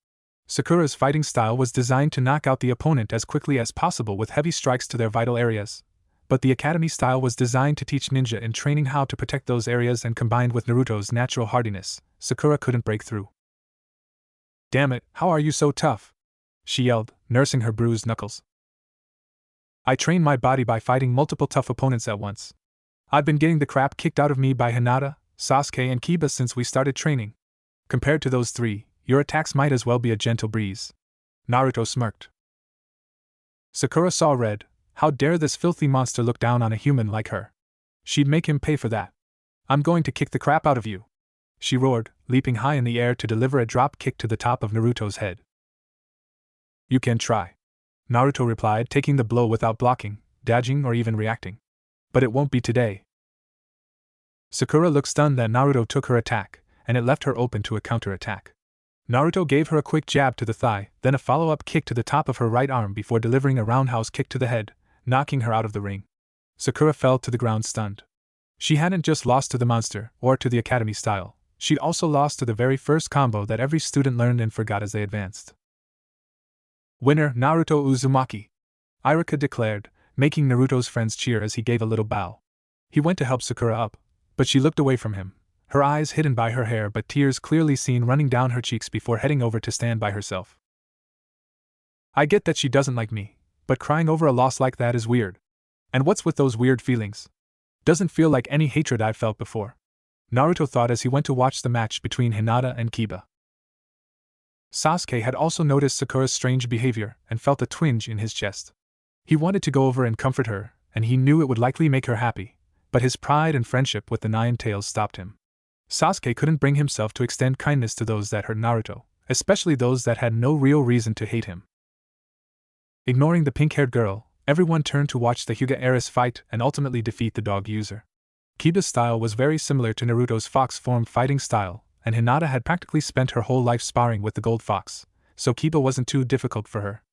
Sakura's fighting style was designed to knock out the opponent as quickly as possible with heavy strikes to their vital areas, but the academy style was designed to teach ninja in training how to protect those areas, and combined with Naruto's natural hardiness, Sakura couldn't break through. Damn it, how are you so tough? She yelled, nursing her bruised knuckles. I train my body by fighting multiple tough opponents at once. I've been getting the crap kicked out of me by Hinata, Sasuke, and Kiba since we started training. Compared to those three, your attacks might as well be a gentle breeze. Naruto smirked. Sakura saw red. How dare this filthy monster look down on a human like her? She'd make him pay for that. I'm going to kick the crap out of you, she roared, leaping high in the air to deliver a drop kick to the top of Naruto's head. You can try, Naruto replied, taking the blow without blocking, dodging, or even reacting. But it won't be today. Sakura looked stunned that Naruto took her attack, and it left her open to a counterattack. Naruto gave her a quick jab to the thigh, then a follow-up kick to the top of her right arm before delivering a roundhouse kick to the head, knocking her out of the ring. Sakura fell to the ground stunned. She hadn't just lost to the monster, or to the academy style, she'd also lost to the very first combo that every student learned and forgot as they advanced. Winner, Naruto Uzumaki, Iruka declared, making Naruto's friends cheer as he gave a little bow. He went to help Sakura up, but she looked away from him, her eyes hidden by her hair but tears clearly seen running down her cheeks before heading over to stand by herself. I get that she doesn't like me, but crying over a loss like that is weird. And what's with those weird feelings? Doesn't feel like any hatred I've felt before, Naruto thought as he went to watch the match between Hinata and Kiba. Sasuke had also noticed Sakura's strange behavior and felt a twinge in his chest. He wanted to go over and comfort her, and he knew it would likely make her happy, but his pride and friendship with the Nine Tails stopped him. Sasuke couldn't bring himself to extend kindness to those that hurt Naruto, especially those that had no real reason to hate him. Ignoring the pink-haired girl, everyone turned to watch the Hyuga heiress fight and ultimately defeat the dog user. Kiba's style was very similar to Naruto's fox form fighting style, and Hinata had practically spent her whole life sparring with the gold fox, so Kiba wasn't too difficult for her.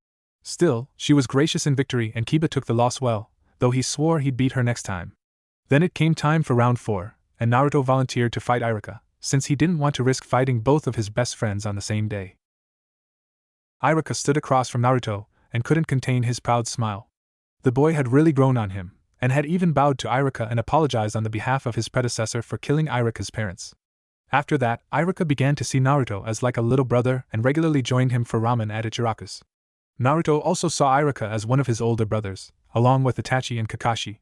Still, she was gracious in victory and Kiba took the loss well, though he swore he'd beat her next time. Then it came time for round 4, and Naruto volunteered to fight Iruka, since he didn't want to risk fighting both of his best friends on the same day. Iruka stood across from Naruto and couldn't contain his proud smile. The boy had really grown on him, and had even bowed to Iruka and apologized on the behalf of his predecessor for killing Iruka's parents. After that, Iruka began to see Naruto as like a little brother and regularly joined him for ramen at Ichiraku's. Naruto also saw Iruka as one of his older brothers, along with Itachi and Kakashi.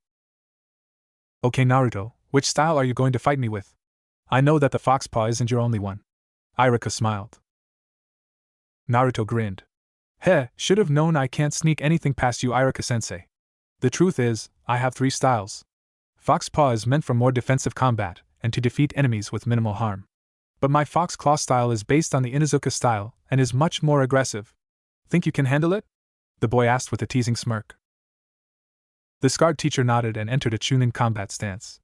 Okay, Naruto, which style are you going to fight me with? I know that the fox paw isn't your only one. Iruka smiled. Naruto grinned. Heh, should have known I can't sneak anything past you, Iruka-sensei. The truth is, I have 3 styles. Fox paw is meant for more defensive combat, and to defeat enemies with minimal harm. But my fox claw style is based on the Inuzuka style, and is much more aggressive. Think you can handle it? The boy asked with a teasing smirk. The scarred teacher nodded and entered a Chunin combat stance.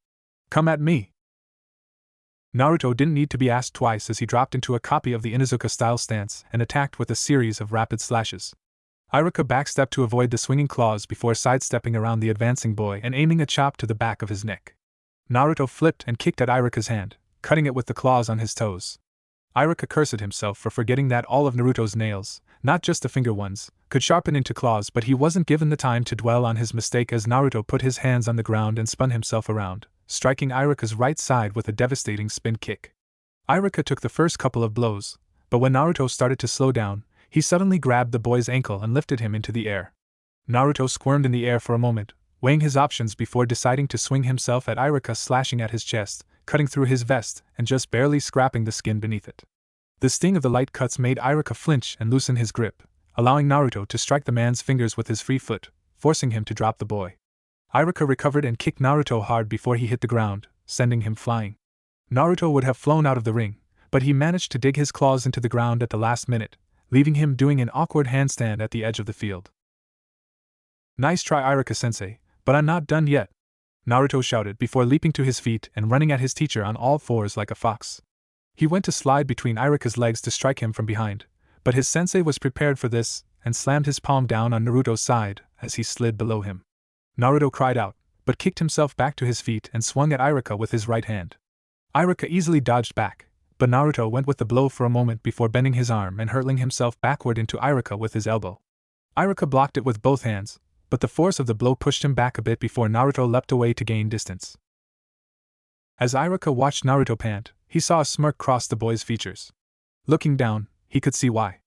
Come at me! Naruto didn't need to be asked twice as he dropped into a copy of the Inuzuka style stance and attacked with a series of rapid slashes. Iruka backstepped to avoid the swinging claws before sidestepping around the advancing boy and aiming a chop to the back of his neck. Naruto flipped and kicked at Iruka's hand, cutting it with the claws on his toes. Iruka cursed himself for forgetting that all of Naruto's nails, not just the finger ones, could sharpen into claws, but he wasn't given the time to dwell on his mistake as Naruto put his hands on the ground and spun himself around, striking Iruka's right side with a devastating spin kick. Iruka took the first couple of blows, but when Naruto started to slow down, he suddenly grabbed the boy's ankle and lifted him into the air. Naruto squirmed in the air for a moment, weighing his options before deciding to swing himself at Iruka, slashing at his chest, cutting through his vest, and just barely scraping the skin beneath it. The sting of the light cuts made Iruka flinch and loosen his grip, allowing Naruto to strike the man's fingers with his free foot, forcing him to drop the boy. Iruka recovered and kicked Naruto hard before he hit the ground, sending him flying. Naruto would have flown out of the ring, but he managed to dig his claws into the ground at the last minute, leaving him doing an awkward handstand at the edge of the field. Nice try, Iruka-sensei, but I'm not done yet, Naruto shouted before leaping to his feet and running at his teacher on all fours like a fox. He went to slide between Iruka's legs to strike him from behind, but his sensei was prepared for this and slammed his palm down on Naruto's side as he slid below him. Naruto cried out, but kicked himself back to his feet and swung at Iruka with his right hand. Iruka easily dodged back, but Naruto went with the blow for a moment before bending his arm and hurling himself backward into Iruka with his elbow. Iruka blocked it with both hands, but the force of the blow pushed him back a bit before Naruto leapt away to gain distance. As Iruka watched Naruto pant, he saw a smirk cross the boy's features. Looking down, he could see why.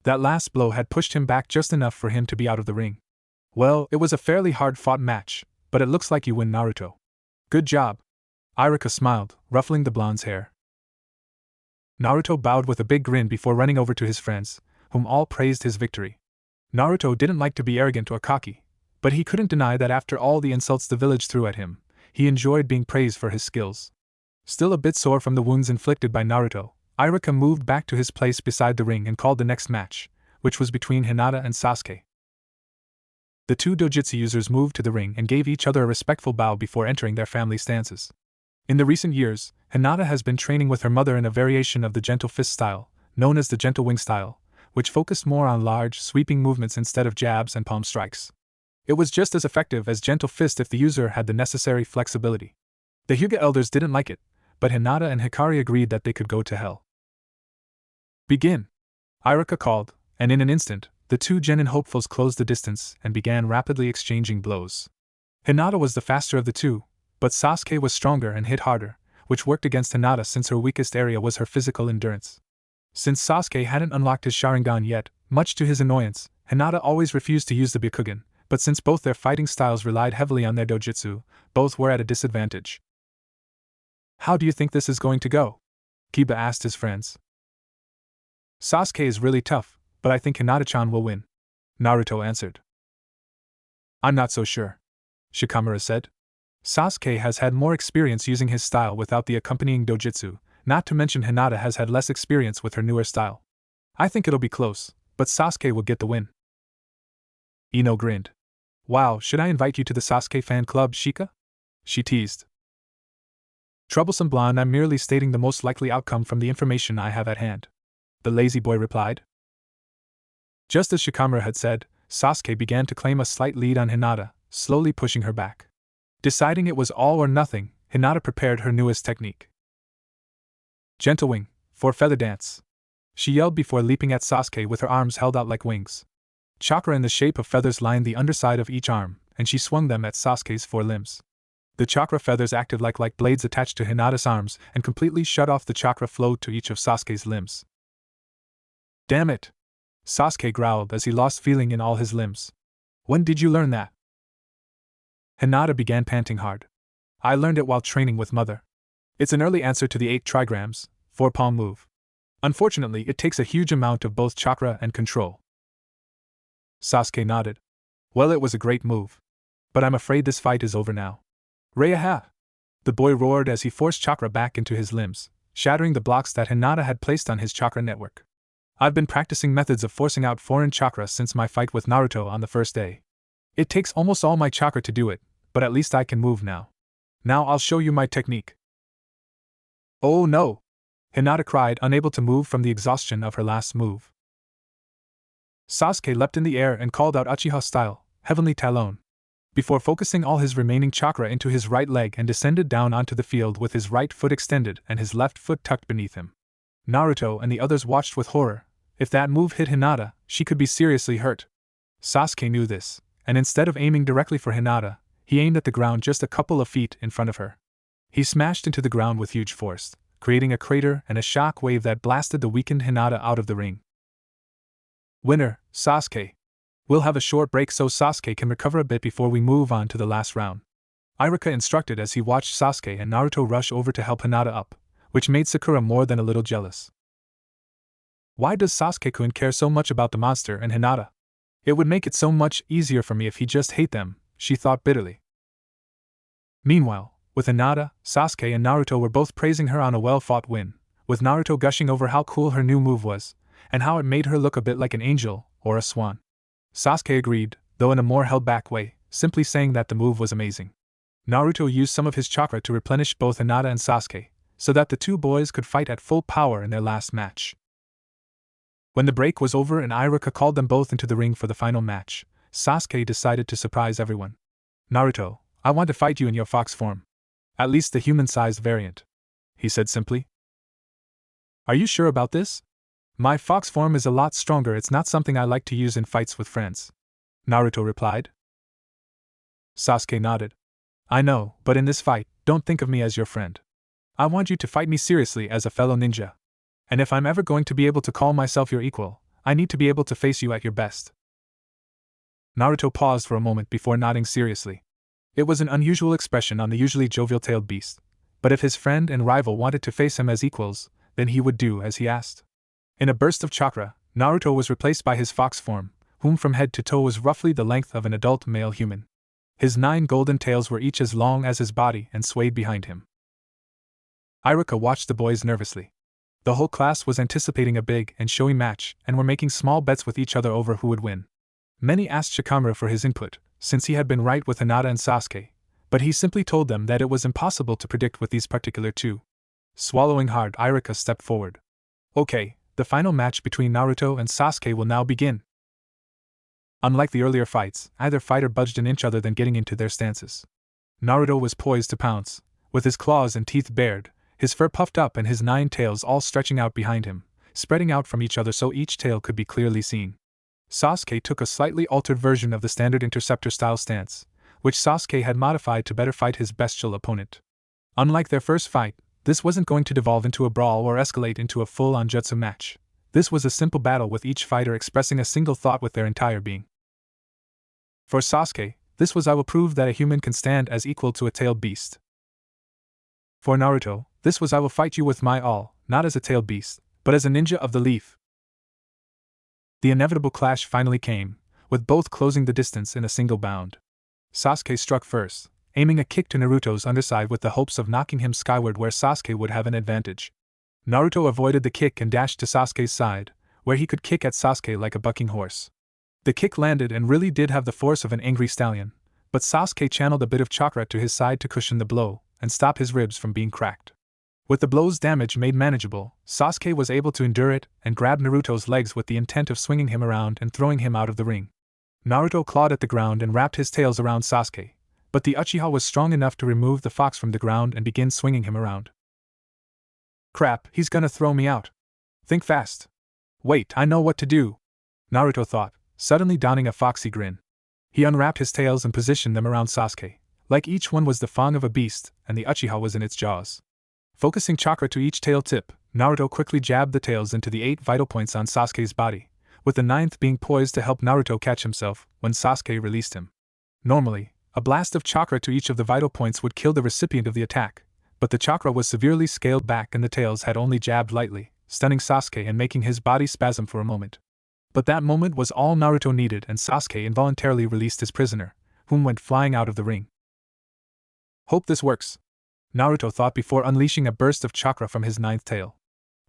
That last blow had pushed him back just enough for him to be out of the ring. Well, it was a fairly hard-fought match, but it looks like you win, Naruto. Good job. Iruka smiled, ruffling the blonde's hair. Naruto bowed with a big grin before running over to his friends, whom all praised his victory. Naruto didn't like to be arrogant or cocky, but he couldn't deny that after all the insults the village threw at him, he enjoyed being praised for his skills. Still a bit sore from the wounds inflicted by Naruto, Iruka moved back to his place beside the ring and called the next match, which was between Hinata and Sasuke. The two dojutsu users moved to the ring and gave each other a respectful bow before entering their family stances. In the recent years, Hinata has been training with her mother in a variation of the gentle fist style, known as the gentle wing style, which focused more on large, sweeping movements instead of jabs and palm strikes. It was just as effective as gentle fist if the user had the necessary flexibility. The Hyuga elders didn't like it, but Hinata and Hikari agreed that they could go to hell. Begin! Iruka called, and in an instant, the two genin hopefuls closed the distance and began rapidly exchanging blows. Hinata was the faster of the two, but Sasuke was stronger and hit harder, which worked against Hinata since her weakest area was her physical endurance. Since Sasuke hadn't unlocked his Sharingan yet, much to his annoyance, Hinata always refused to use the Byakugan, but since both their fighting styles relied heavily on their dojutsu, both were at a disadvantage. How do you think this is going to go? Kiba asked his friends. Sasuke is really tough, but I think Hinata-chan will win, Naruto answered. I'm not so sure, Shikamaru said. Sasuke has had more experience using his style without the accompanying dojutsu, not to mention Hinata has had less experience with her newer style. I think it'll be close, but Sasuke will get the win. Ino grinned. Wow, should I invite you to the Sasuke fan club, Shika? She teased. Troublesome blonde, I'm merely stating the most likely outcome from the information I have at hand, the lazy boy replied. Just as Shikamaru had said, Sasuke began to claim a slight lead on Hinata, slowly pushing her back. Deciding it was all or nothing, Hinata prepared her newest technique. Gentle wing, for feather dance, she yelled before leaping at Sasuke with her arms held out like wings. Chakra in the shape of feathers lined the underside of each arm, and she swung them at Sasuke's four limbs. The chakra feathers acted like blades attached to Hinata's arms and completely shut off the chakra flow to each of Sasuke's limbs. Damn it! Sasuke growled as he lost feeling in all his limbs. When did you learn that? Hinata began panting hard. I learned it while training with Mother. It's an early answer to the 8 trigrams, 4-palm move. Unfortunately, it takes a huge amount of both chakra and control. Sasuke nodded. Well, it was a great move. But I'm afraid this fight is over now. Reaha! The boy roared as he forced chakra back into his limbs, shattering the blocks that Hinata had placed on his chakra network. I've been practicing methods of forcing out foreign chakra since my fight with Naruto on the first day. It takes almost all my chakra to do it, but at least I can move now. Now I'll show you my technique. Oh no! Hinata cried, unable to move from the exhaustion of her last move. Sasuke leapt in the air and called out Uchiha style, Heavenly Talon, before focusing all his remaining chakra into his right leg and descended down onto the field with his right foot extended and his left foot tucked beneath him. Naruto and the others watched with horror. If that move hit Hinata, she could be seriously hurt. Sasuke knew this, and instead of aiming directly for Hinata, he aimed at the ground just a couple of feet in front of her. He smashed into the ground with huge force, creating a crater and a shock wave that blasted the weakened Hinata out of the ring. Winner, Sasuke. We'll have a short break so Sasuke can recover a bit before we move on to the last round. Iruka instructed as he watched Sasuke and Naruto rush over to help Hinata up, which made Sakura more than a little jealous. Why does Sasuke-kun care so much about the monster and Hinata? It would make it so much easier for me if he just hate them, she thought bitterly. Meanwhile, with Hinata, Sasuke and Naruto were both praising her on a well-fought win, with Naruto gushing over how cool her new move was, and how it made her look a bit like an angel or a swan. Sasuke agreed, though in a more held-back way, simply saying that the move was amazing. Naruto used some of his chakra to replenish both Hinata and Sasuke, so that the two boys could fight at full power in their last match. When the break was over and Iruka called them both into the ring for the final match, Sasuke decided to surprise everyone. Naruto, I want to fight you in your fox form. At least the human-sized variant, he said simply. Are you sure about this? My fox form is a lot stronger, it's not something I like to use in fights with friends, Naruto replied. Sasuke nodded. I know, but in this fight, don't think of me as your friend. I want you to fight me seriously as a fellow ninja. And if I'm ever going to be able to call myself your equal, I need to be able to face you at your best. Naruto paused for a moment before nodding seriously. It was an unusual expression on the usually jovial-tailed beast, but if his friend and rival wanted to face him as equals, then he would do as he asked. In a burst of chakra, Naruto was replaced by his fox form, whom from head to toe was roughly the length of an adult male human. His 9 golden tails were each as long as his body and swayed behind him. Iruka watched the boys nervously. The whole class was anticipating a big and showy match and were making small bets with each other over who would win. Many asked Shikamaru for his input, since he had been right with Hinata and Sasuke, but he simply told them that it was impossible to predict with these particular two. Swallowing hard, Iruka stepped forward. Okay, the final match between Naruto and Sasuke will now begin. Unlike the earlier fights, either fighter budged an inch other than getting into their stances. Naruto was poised to pounce, with his claws and teeth bared, his fur puffed up and his 9 tails all stretching out behind him, spreading out from each other so each tail could be clearly seen. Sasuke took a slightly altered version of the standard interceptor-style stance, which Sasuke had modified to better fight his bestial opponent. Unlike their first fight, this wasn't going to devolve into a brawl or escalate into a full-on jutsu match. This was a simple battle with each fighter expressing a single thought with their entire being. For Sasuke, this was I will prove that a human can stand as equal to a tailed beast. For Naruto, this was I will fight you with my all, not as a tailed beast, but as a ninja of the leaf. The inevitable clash finally came, with both closing the distance in a single bound. Sasuke struck first, aiming a kick to Naruto's underside with the hopes of knocking him skyward where Sasuke would have an advantage. Naruto avoided the kick and dashed to Sasuke's side, where he could kick at Sasuke like a bucking horse. The kick landed and really did have the force of an angry stallion, but Sasuke channeled a bit of chakra to his side to cushion the blow and stop his ribs from being cracked. With the blow's damage made manageable, Sasuke was able to endure it and grab Naruto's legs with the intent of swinging him around and throwing him out of the ring. Naruto clawed at the ground and wrapped his tails around Sasuke, but the Uchiha was strong enough to remove the fox from the ground and begin swinging him around. Crap, he's gonna throw me out. Think fast. Wait, I know what to do, Naruto thought, suddenly donning a foxy grin. He unwrapped his tails and positioned them around Sasuke, like each one was the fang of a beast and the Uchiha was in its jaws. Focusing chakra to each tail tip, Naruto quickly jabbed the tails into the 8 vital points on Sasuke's body, with the 9th being poised to help Naruto catch himself when Sasuke released him. Normally, A blast of chakra to each of the vital points would kill the recipient of the attack, but the chakra was severely scaled back and the tails had only jabbed lightly, stunning Sasuke and making his body spasm for a moment. But that moment was all Naruto needed, and Sasuke involuntarily released his prisoner, whom went flying out of the ring. Hope this works, Naruto thought before unleashing a burst of chakra from his ninth tail.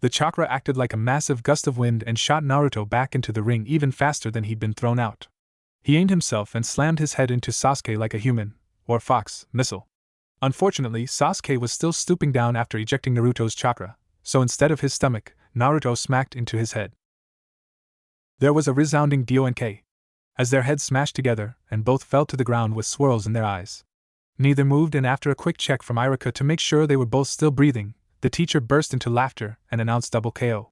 The chakra acted like a massive gust of wind and shot Naruto back into the ring even faster than he'd been thrown out. He aimed himself and slammed his head into Sasuke like a human, or fox, missile. Unfortunately, Sasuke was still stooping down after ejecting Naruto's chakra, so instead of his stomach, Naruto smacked into his head. There was a resounding DONK as their heads smashed together, and both fell to the ground with swirls in their eyes. Neither moved, and after a quick check from Iruka to make sure they were both still breathing, the teacher burst into laughter and announced double KO.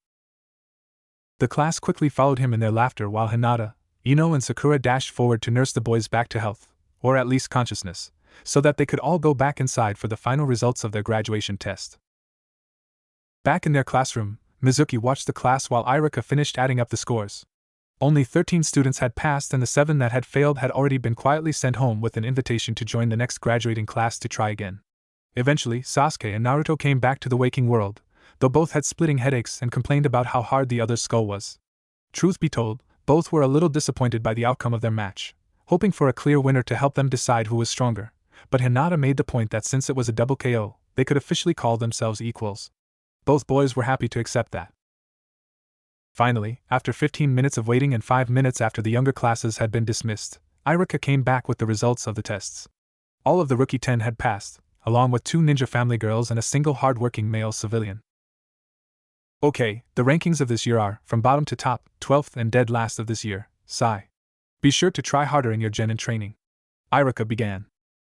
The class quickly followed him in their laughter while Hinata, Ino and Sakura dashed forward to nurse the boys back to health, or at least consciousness, so that they could all go back inside for the final results of their graduation test. Back in their classroom, Mizuki watched the class while Iruka finished adding up the scores. Only 13 students had passed, and the 7 that had failed had already been quietly sent home with an invitation to join the next graduating class to try again. Eventually, Sasuke and Naruto came back to the waking world, though both had splitting headaches and complained about how hard the other's skull was. Truth be told, both were a little disappointed by the outcome of their match, hoping for a clear winner to help them decide who was stronger, but Hinata made the point that since it was a double KO, they could officially call themselves equals. Both boys were happy to accept that. Finally, after 15 minutes of waiting and 5 minutes after the younger classes had been dismissed, Iruka came back with the results of the tests. All of the rookie 10 had passed, along with 2 ninja family girls and a single hard-working male civilian. Okay, the rankings of this year are, from bottom to top, 12th and dead last of this year, Sai. Be sure to try harder in your genin training. Iruka began.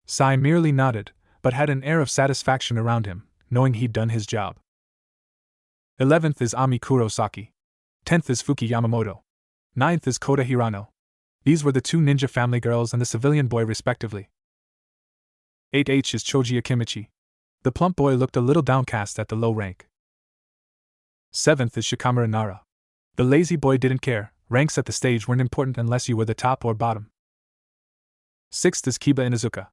Sai merely nodded, but had an air of satisfaction around him, knowing he'd done his job. 11th is Ami Kurosaki. 10th is Fuki Yamamoto. 9th is Kota Hirano. These were the 2 ninja family girls and the civilian boy respectively. 8H is Choji Akimichi. The plump boy looked a little downcast at the low rank. 7th is Shikamura Nara. The lazy boy didn't care, ranks at the stage weren't important unless you were the top or bottom. 6th is Kiba Inuzuka.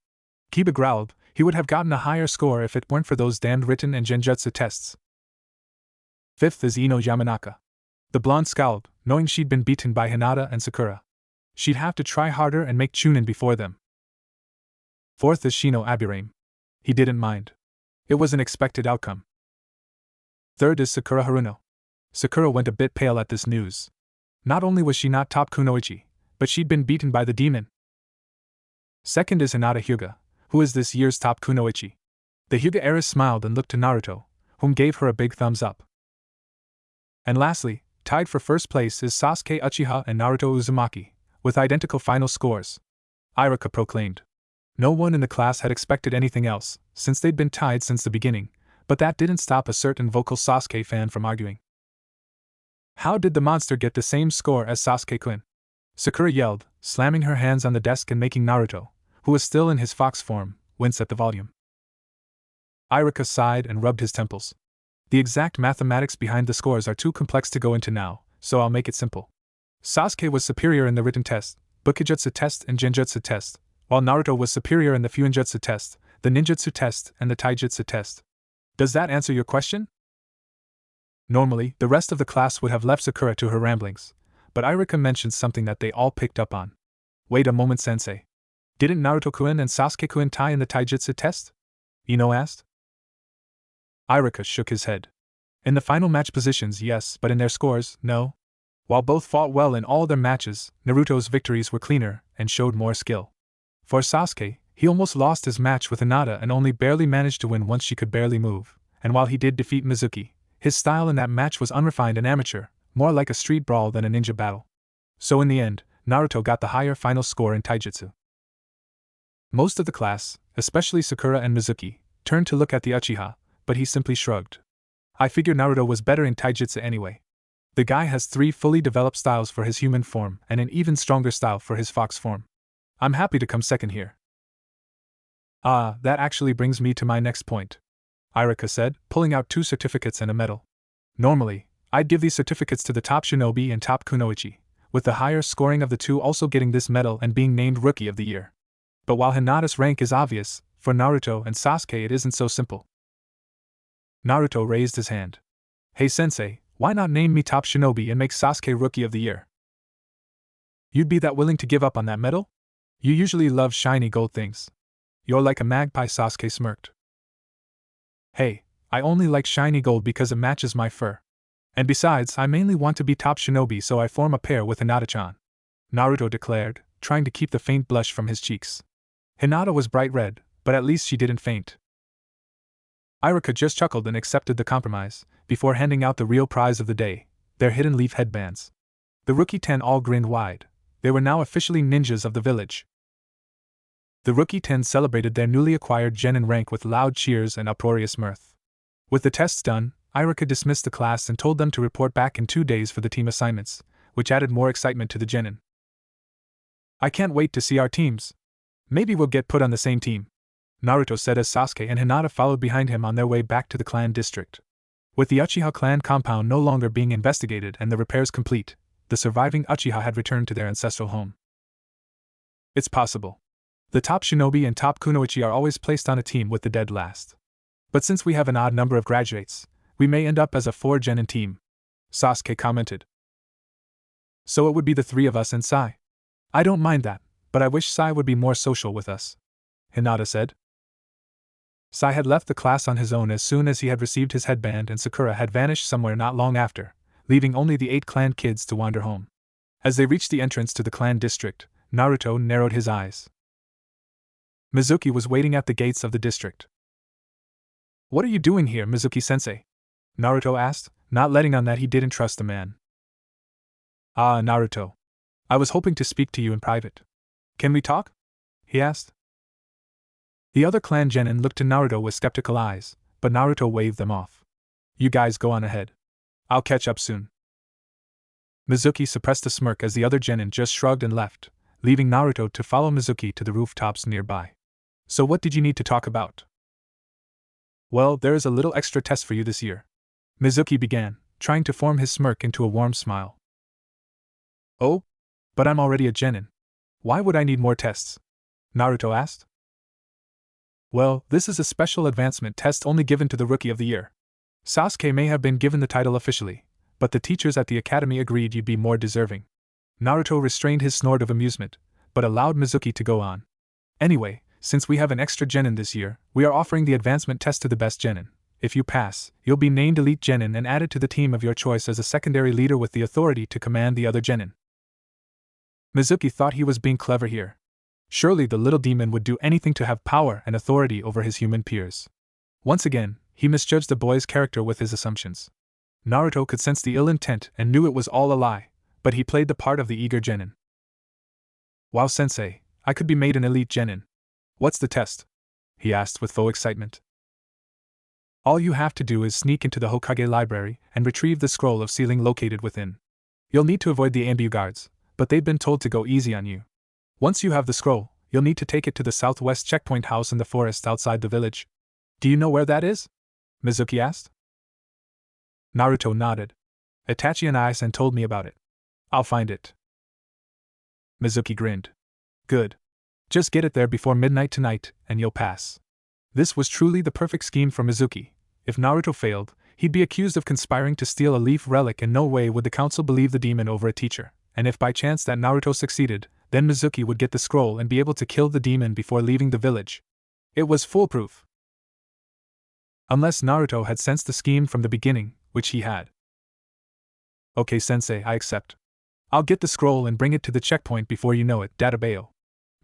Kiba growled, he would have gotten a higher score if it weren't for those damned written and genjutsu tests. 5th is Ino Yamanaka. The blonde scowled, knowing she'd been beaten by Hinata and Sakura. She'd have to try harder and make Chunin before them. 4th is Shino Aburame. He didn't mind. It was an expected outcome. 3rd is Sakura Haruno. Sakura went a bit pale at this news. Not only was she not top kunoichi, but she'd been beaten by the demon. 2nd is Hinata Hyuga, who is this year's top kunoichi. The Hyuga heiress smiled and looked to Naruto, whom gave her a big thumbs up. And lastly, tied for first place is Sasuke Uchiha and Naruto Uzumaki, with identical final scores. Iruka proclaimed. No one in the class had expected anything else, since they'd been tied since the beginning, but that didn't stop a certain vocal Sasuke fan from arguing. How did the monster get the same score as Sasuke-kun? Sakura yelled, slamming her hands on the desk and making Naruto, who was still in his fox form, wince at the volume. Iruka sighed and rubbed his temples. The exact mathematics behind the scores are too complex to go into now, so I'll make it simple. Sasuke was superior in the written test, Bukijutsu test and Genjutsu test, while Naruto was superior in the Fuinjutsu test, the Ninjutsu test and the Taijutsu test. Does that answer your question? Normally, the rest of the class would have left Sakura to her ramblings, but Iruka mentioned something that they all picked up on. Wait a moment, sensei. Didn't Naruto-kun and Sasuke-kun tie in the Taijutsu test? Ino asked. Iruka shook his head. In the final match positions, yes, but in their scores, no. While both fought well in all their matches, Naruto's victories were cleaner and showed more skill. For Sasuke, he almost lost his match with Hinata and only barely managed to win once she could barely move, and while he did defeat Mizuki, his style in that match was unrefined and amateur, more like a street brawl than a ninja battle. So in the end, Naruto got the higher final score in Taijutsu. Most of the class, especially Sakura and Mizuki, turned to look at the Uchiha, but he simply shrugged. I figured Naruto was better in Taijutsu anyway. The guy has 3 fully developed styles for his human form and an even stronger style for his fox form. I'm happy to come second here. Ah, that actually brings me to my next point, Iruka said, pulling out 2 certificates and a medal. Normally, I'd give these certificates to the top shinobi and top kunoichi, with the higher scoring of the 2 also getting this medal and being named Rookie of the Year. But while Hinata's rank is obvious, for Naruto and Sasuke it isn't so simple. Naruto raised his hand. Hey sensei, why not name me top shinobi and make Sasuke Rookie of the Year? You'd be that willing to give up on that medal? You usually love shiny gold things. You're like a magpie, Sasuke smirked. Hey, I only like shiny gold because it matches my fur. And besides, I mainly want to be top shinobi so I form a pair with Hinata-chan, Naruto declared, trying to keep the faint blush from his cheeks. Hinata was bright red, but at least she didn't faint. Iruka just chuckled and accepted the compromise, before handing out the real prize of the day, their hidden leaf headbands. The Rookie 10 all grinned wide. They were now officially ninjas of the village. The Rookie 10 celebrated their newly acquired genin rank with loud cheers and uproarious mirth. With the tests done, Iruka dismissed the class and told them to report back in 2 days for the team assignments, which added more excitement to the genin. I can't wait to see our teams. Maybe we'll get put on the same team, Naruto said as Sasuke and Hinata followed behind him on their way back to the clan district. With the Uchiha clan compound no longer being investigated and the repairs complete, the surviving Uchiha had returned to their ancestral home. It's possible. The top shinobi and top kunoichi are always placed on a team with the dead last. But since we have an odd number of graduates, we may end up as a 4-genin team, Sasuke commented. So it would be the 3 of us and Sai. I don't mind that, but I wish Sai would be more social with us, Hinata said. Sai had left the class on his own as soon as he had received his headband, and Sakura had vanished somewhere not long after, leaving only the 8 clan kids to wander home. As they reached the entrance to the clan district, Naruto narrowed his eyes. Mizuki was waiting at the gates of the district. What are you doing here, Mizuki-sensei? Naruto asked, not letting on that he didn't trust the man. Ah, Naruto. I was hoping to speak to you in private. Can we talk? He asked. The other clan genin looked to Naruto with skeptical eyes, but Naruto waved them off. You guys go on ahead. I'll catch up soon. Mizuki suppressed a smirk as the other genin just shrugged and left, leaving Naruto to follow Mizuki to the rooftops nearby. So what did you need to talk about? Well, there is a little extra test for you this year, Mizuki began, trying to form his smirk into a warm smile. Oh? But I'm already a genin. Why would I need more tests? Naruto asked. Well, this is a special advancement test only given to the Rookie of the Year. Sasuke may have been given the title officially, but the teachers at the academy agreed you'd be more deserving. Naruto restrained his snort of amusement, but allowed Mizuki to go on. Anyway, since we have an extra genin this year, we are offering the advancement test to the best genin. If you pass, you'll be named elite genin and added to the team of your choice as a secondary leader with the authority to command the other genin. Mizuki thought he was being clever here. Surely the little demon would do anything to have power and authority over his human peers. Once again, he misjudged the boy's character with his assumptions. Naruto could sense the ill intent and knew it was all a lie, but he played the part of the eager genin. Wow, sensei, I could be made an elite genin. What's the test? He asked with faux excitement. All you have to do is sneak into the Hokage library and retrieve the scroll of sealing located within. You'll need to avoid the ambu guards, but they've been told to go easy on you. Once you have the scroll, you'll need to take it to the southwest checkpoint house in the forest outside the village. Do you know where that is? Mizuki asked. Naruto nodded. Itachi and Aizen told me about it. I'll find it. Mizuki grinned. Good. Just get it there before midnight tonight, and you'll pass. This was truly the perfect scheme for Mizuki. If Naruto failed, he'd be accused of conspiring to steal a leaf relic, and no way would the council believe the demon over a teacher. And if by chance that Naruto succeeded, then Mizuki would get the scroll and be able to kill the demon before leaving the village. It was foolproof. Unless Naruto had sensed the scheme from the beginning, which he had. Okay, sensei, I accept. I'll get the scroll and bring it to the checkpoint before you know it, Databeo,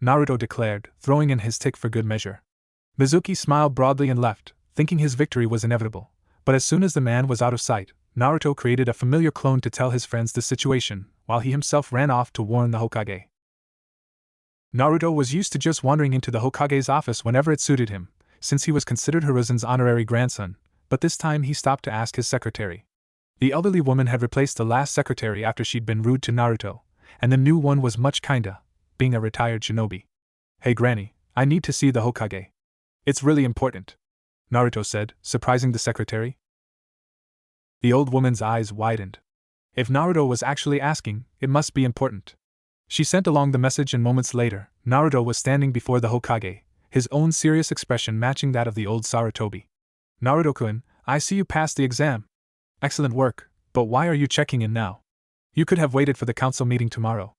Naruto declared, throwing in his tick for good measure. Mizuki smiled broadly and left, thinking his victory was inevitable. But as soon as the man was out of sight, Naruto created a familiar clone to tell his friends the situation, while he himself ran off to warn the Hokage. Naruto was used to just wandering into the Hokage's office whenever it suited him, since he was considered Hiruzen's honorary grandson, but this time he stopped to ask his secretary. The elderly woman had replaced the last secretary after she'd been rude to Naruto, and the new one was much kinder, being a retired shinobi. Hey Granny, I need to see the Hokage. It's really important, Naruto said, surprising the secretary. The old woman's eyes widened. If Naruto was actually asking, it must be important. She sent along the message, and moments later, Naruto was standing before the Hokage, his own serious expression matching that of the old Sarutobi. Naruto-kun, I see you passed the exam. Excellent work, but why are you checking in now? You could have waited for the council meeting tomorrow.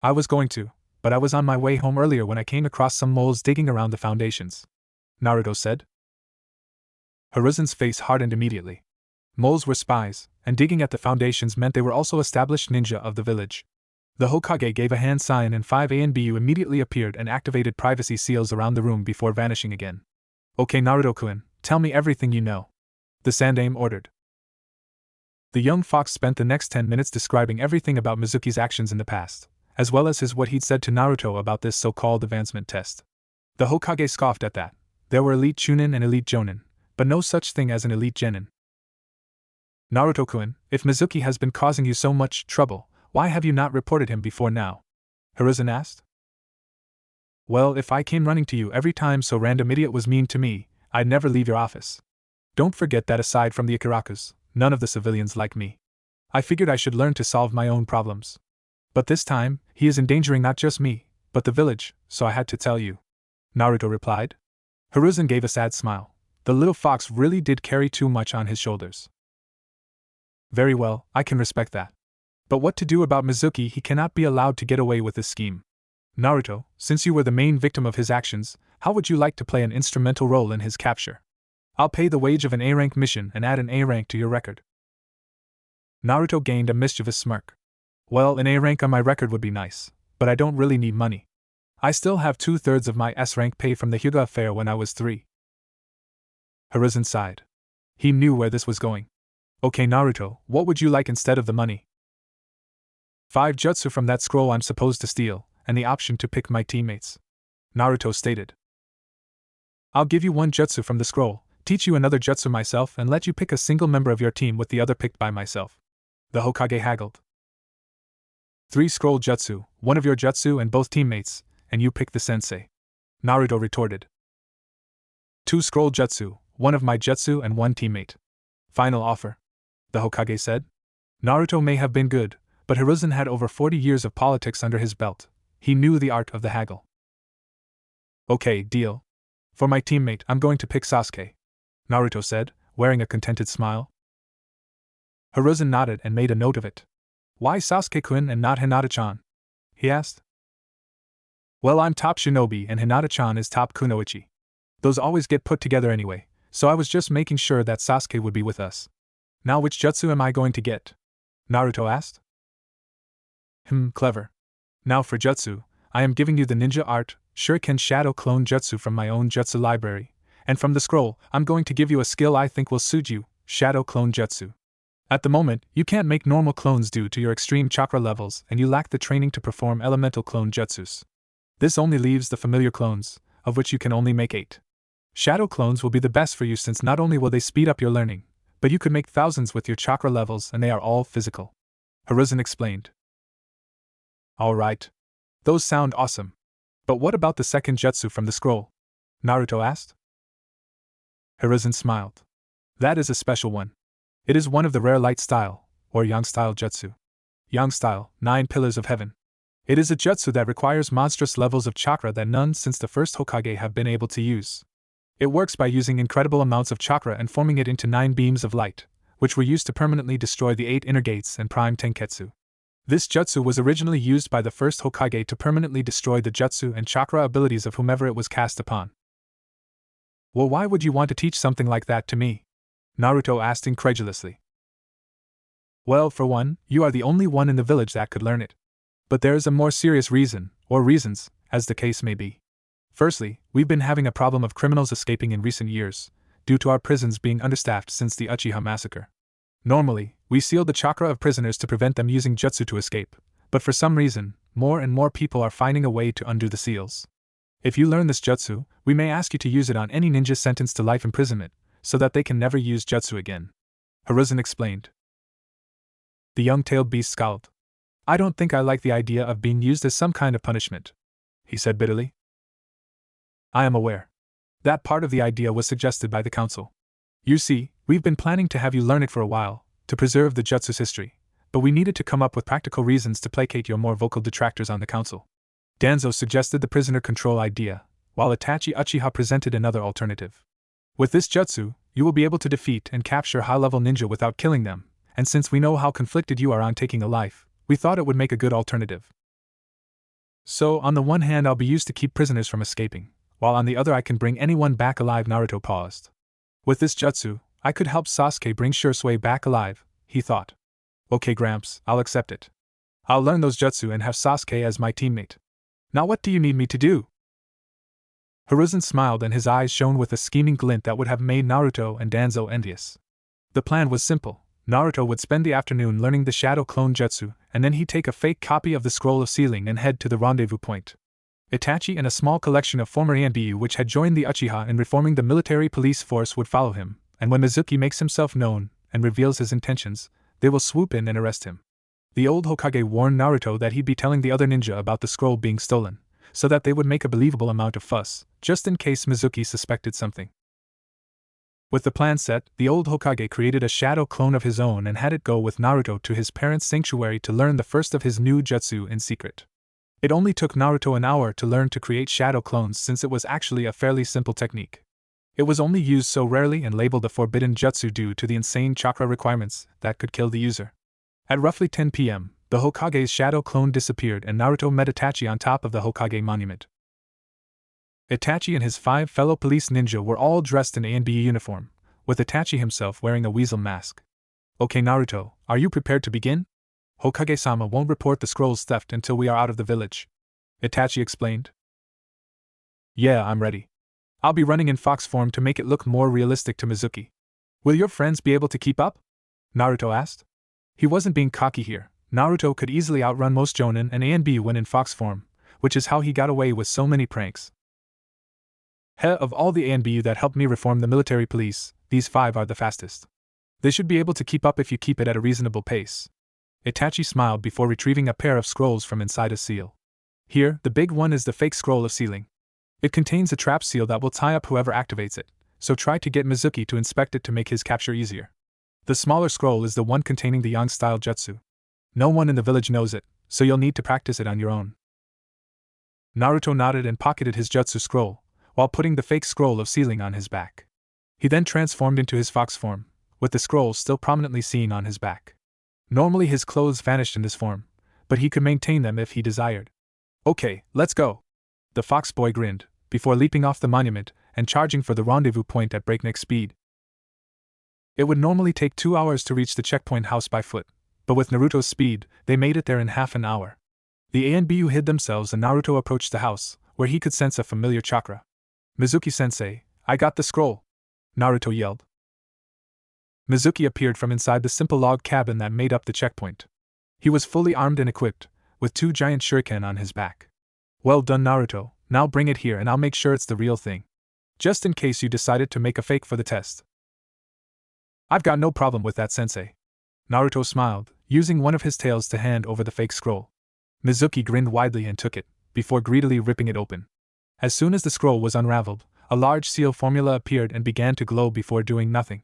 I was going to, but I was on my way home earlier when I came across some moles digging around the foundations, Naruto said. Hiruzen's face hardened immediately. Moles were spies, and digging at the foundations meant they were also established ninja of the village. The Hokage gave a hand sign and 5 ANBU immediately appeared and activated privacy seals around the room before vanishing again. Okay, Naruto-kun, tell me everything you know, the Sandaime ordered. The young fox spent the next 10 minutes describing everything about Mizuki's actions in the past, as well as what he'd said to Naruto about this so-called advancement test. The Hokage scoffed at that. There were elite Chunin and elite Jonin, but no such thing as an elite Genin. Naruto-kun, if Mizuki has been causing you so much trouble, why have you not reported him before now? Hiruzen asked. Well, if I came running to you every time so random idiot was mean to me, I'd never leave your office. Don't forget that aside from the Ikarakus, none of the civilians like me. I figured I should learn to solve my own problems. But this time, he is endangering not just me, but the village, so I had to tell you. Naruto replied. Hiruzen gave a sad smile. The little fox really did carry too much on his shoulders. Very well, I can respect that. But what to do about Mizuki? He cannot be allowed to get away with this scheme. Naruto, since you were the main victim of his actions, how would you like to play an instrumental role in his capture? I'll pay the wage of an A-rank mission and add an A rank to your record. Naruto gained a mischievous smirk. Well, an A rank on my record would be nice, but I don't really need money. I still have 2/3 of my S rank pay from the Hyuga affair when I was 3. Hiruzen sighed. He knew where this was going. Okay, Naruto, what would you like instead of the money? 5 jutsu from that scroll I'm supposed to steal, and the option to pick my teammates, Naruto stated. I'll give you 1 jutsu from the scroll, teach you another jutsu myself, and let you pick a single member of your team with the other picked by myself. The Hokage haggled. 3 scroll jutsu, 1 of your jutsu and both teammates, and you pick the sensei, Naruto retorted. 2 scroll jutsu, 1 of my jutsu and 1 teammate. Final offer, the Hokage said. Naruto may have been good, but Hiruzen had over 40 years of politics under his belt. He knew the art of the haggle. Okay, deal. For my teammate, I'm going to pick Sasuke, Naruto said, wearing a contented smile. Hiruzen nodded and made a note of it. Why Sasuke-kun and not Hinata-chan? He asked. Well, I'm top shinobi and Hinata-chan is top kunoichi. Those always get put together anyway, so I was just making sure that Sasuke would be with us. Now which jutsu am I going to get? Naruto asked. Clever. Now for jutsu, I am giving you the ninja art, Shuriken Shadow Clone Jutsu from my own jutsu library, and from the scroll, I'm going to give you a skill I think will suit you, Shadow Clone Jutsu. At the moment, you can't make normal clones due to your extreme chakra levels and you lack the training to perform elemental clone jutsus. This only leaves the familiar clones, of which you can only make 8. Shadow clones will be the best for you since not only will they speed up your learning, but you could make thousands with your chakra levels and they are all physical. Hiruzen explained. Alright. Those sound awesome. But what about the second jutsu from the scroll? Naruto asked. Hiruzen smiled. That is a special one. It is one of the rare light style, or yang style jutsu. Yang style, 9 pillars of heaven. It is a jutsu that requires monstrous levels of chakra that none since the first Hokage have been able to use. It works by using incredible amounts of chakra and forming it into 9 beams of light, which were used to permanently destroy the 8 inner gates and prime tenketsu. This jutsu was originally used by the first Hokage to permanently destroy the jutsu and chakra abilities of whomever it was cast upon. Well, why would you want to teach something like that to me? Naruto asked incredulously. Well, for one, you are the only one in the village that could learn it. But there is a more serious reason, or reasons, as the case may be. Firstly, we've been having a problem of criminals escaping in recent years, due to our prisons being understaffed since the Uchiha massacre. Normally, we seal the chakra of prisoners to prevent them using jutsu to escape, but for some reason, more and more people are finding a way to undo the seals. If you learn this jutsu, we may ask you to use it on any ninja sentenced to life imprisonment, so that they can never use jutsu again. Hiruzen explained. The young-tailed beast scowled. I don't think I like the idea of being used as some kind of punishment, he said bitterly. I am aware. That part of the idea was suggested by the council. You see, we've been planning to have you learn it for a while, to preserve the jutsu's history, but we needed to come up with practical reasons to placate your more vocal detractors on the council. Danzo suggested the prisoner control idea, while Itachi Uchiha presented another alternative. With this jutsu, you will be able to defeat and capture high-level ninja without killing them, and since we know how conflicted you are on taking a life, we thought it would make a good alternative. So, on the one hand I'll be used to keep prisoners from escaping, while on the other I can bring anyone back alive. Naruto paused. With this jutsu, I could help Sasuke bring Shursui back alive, he thought. Okay Gramps, I'll accept it. I'll learn those jutsu and have Sasuke as my teammate. Now what do you need me to do? Hiruzen smiled and his eyes shone with a scheming glint that would have made Naruto and Danzo envious. The plan was simple. Naruto would spend the afternoon learning the Shadow Clone Jutsu, and then he'd take a fake copy of the Scroll of Sealing and head to the rendezvous point. Itachi and a small collection of former ANBU which had joined the Uchiha in reforming the military police force would follow him, and when Mizuki makes himself known and reveals his intentions, they will swoop in and arrest him. The old Hokage warned Naruto that he'd be telling the other ninja about the scroll being stolen, so that they would make a believable amount of fuss, just in case Mizuki suspected something. With the plan set, the old Hokage created a shadow clone of his own and had it go with Naruto to his parents' sanctuary to learn the first of his new jutsu in secret. It only took Naruto an hour to learn to create shadow clones since it was actually a fairly simple technique. It was only used so rarely and labeled a forbidden jutsu due to the insane chakra requirements that could kill the user. At roughly 10 p.m., the Hokage's shadow clone disappeared and Naruto met Itachi on top of the Hokage monument. Itachi and his 5 fellow police ninja were all dressed in ANBU uniform, with Itachi himself wearing a weasel mask. Okay Naruto, are you prepared to begin? Hokage-sama won't report the scroll's theft until we are out of the village, Itachi explained. Yeah, I'm ready. I'll be running in fox form to make it look more realistic to Mizuki. Will your friends be able to keep up? Naruto asked. He wasn't being cocky here. Naruto could easily outrun most Jonin and ANB when in fox form, which is how he got away with so many pranks. Of all the ANBU that helped me reform the military police, these 5 are the fastest. They should be able to keep up if you keep it at a reasonable pace. Itachi smiled before retrieving a pair of scrolls from inside a seal. Here, the big one is the fake scroll of sealing. It contains a trap seal that will tie up whoever activates it, so try to get Mizuki to inspect it to make his capture easier. The smaller scroll is the one containing the Yang-style jutsu. No one in the village knows it, so you'll need to practice it on your own. Naruto nodded and pocketed his jutsu scroll, while putting the fake scroll of sealing on his back. He then transformed into his fox form, with the scroll still prominently seen on his back. Normally his clothes vanished in this form, but he could maintain them if he desired. Okay, let's go. The fox boy grinned, before leaping off the monument and charging for the rendezvous point at breakneck speed. It would normally take 2 hours to reach the checkpoint house by foot, but with Naruto's speed, they made it there in half an hour. The ANBU hid themselves and Naruto approached the house, where he could sense a familiar chakra. Mizuki-sensei, I got the scroll! Naruto yelled. Mizuki appeared from inside the simple log cabin that made up the checkpoint. He was fully armed and equipped, with 2 giant shuriken on his back. Well done Naruto, now bring it here and I'll make sure it's the real thing. Just in case you decided to make a fake for the test. I've got no problem with that sensei. Naruto smiled, using one of his tails to hand over the fake scroll. Mizuki grinned widely and took it, before greedily ripping it open. As soon as the scroll was unraveled, a large seal formula appeared and began to glow before doing nothing.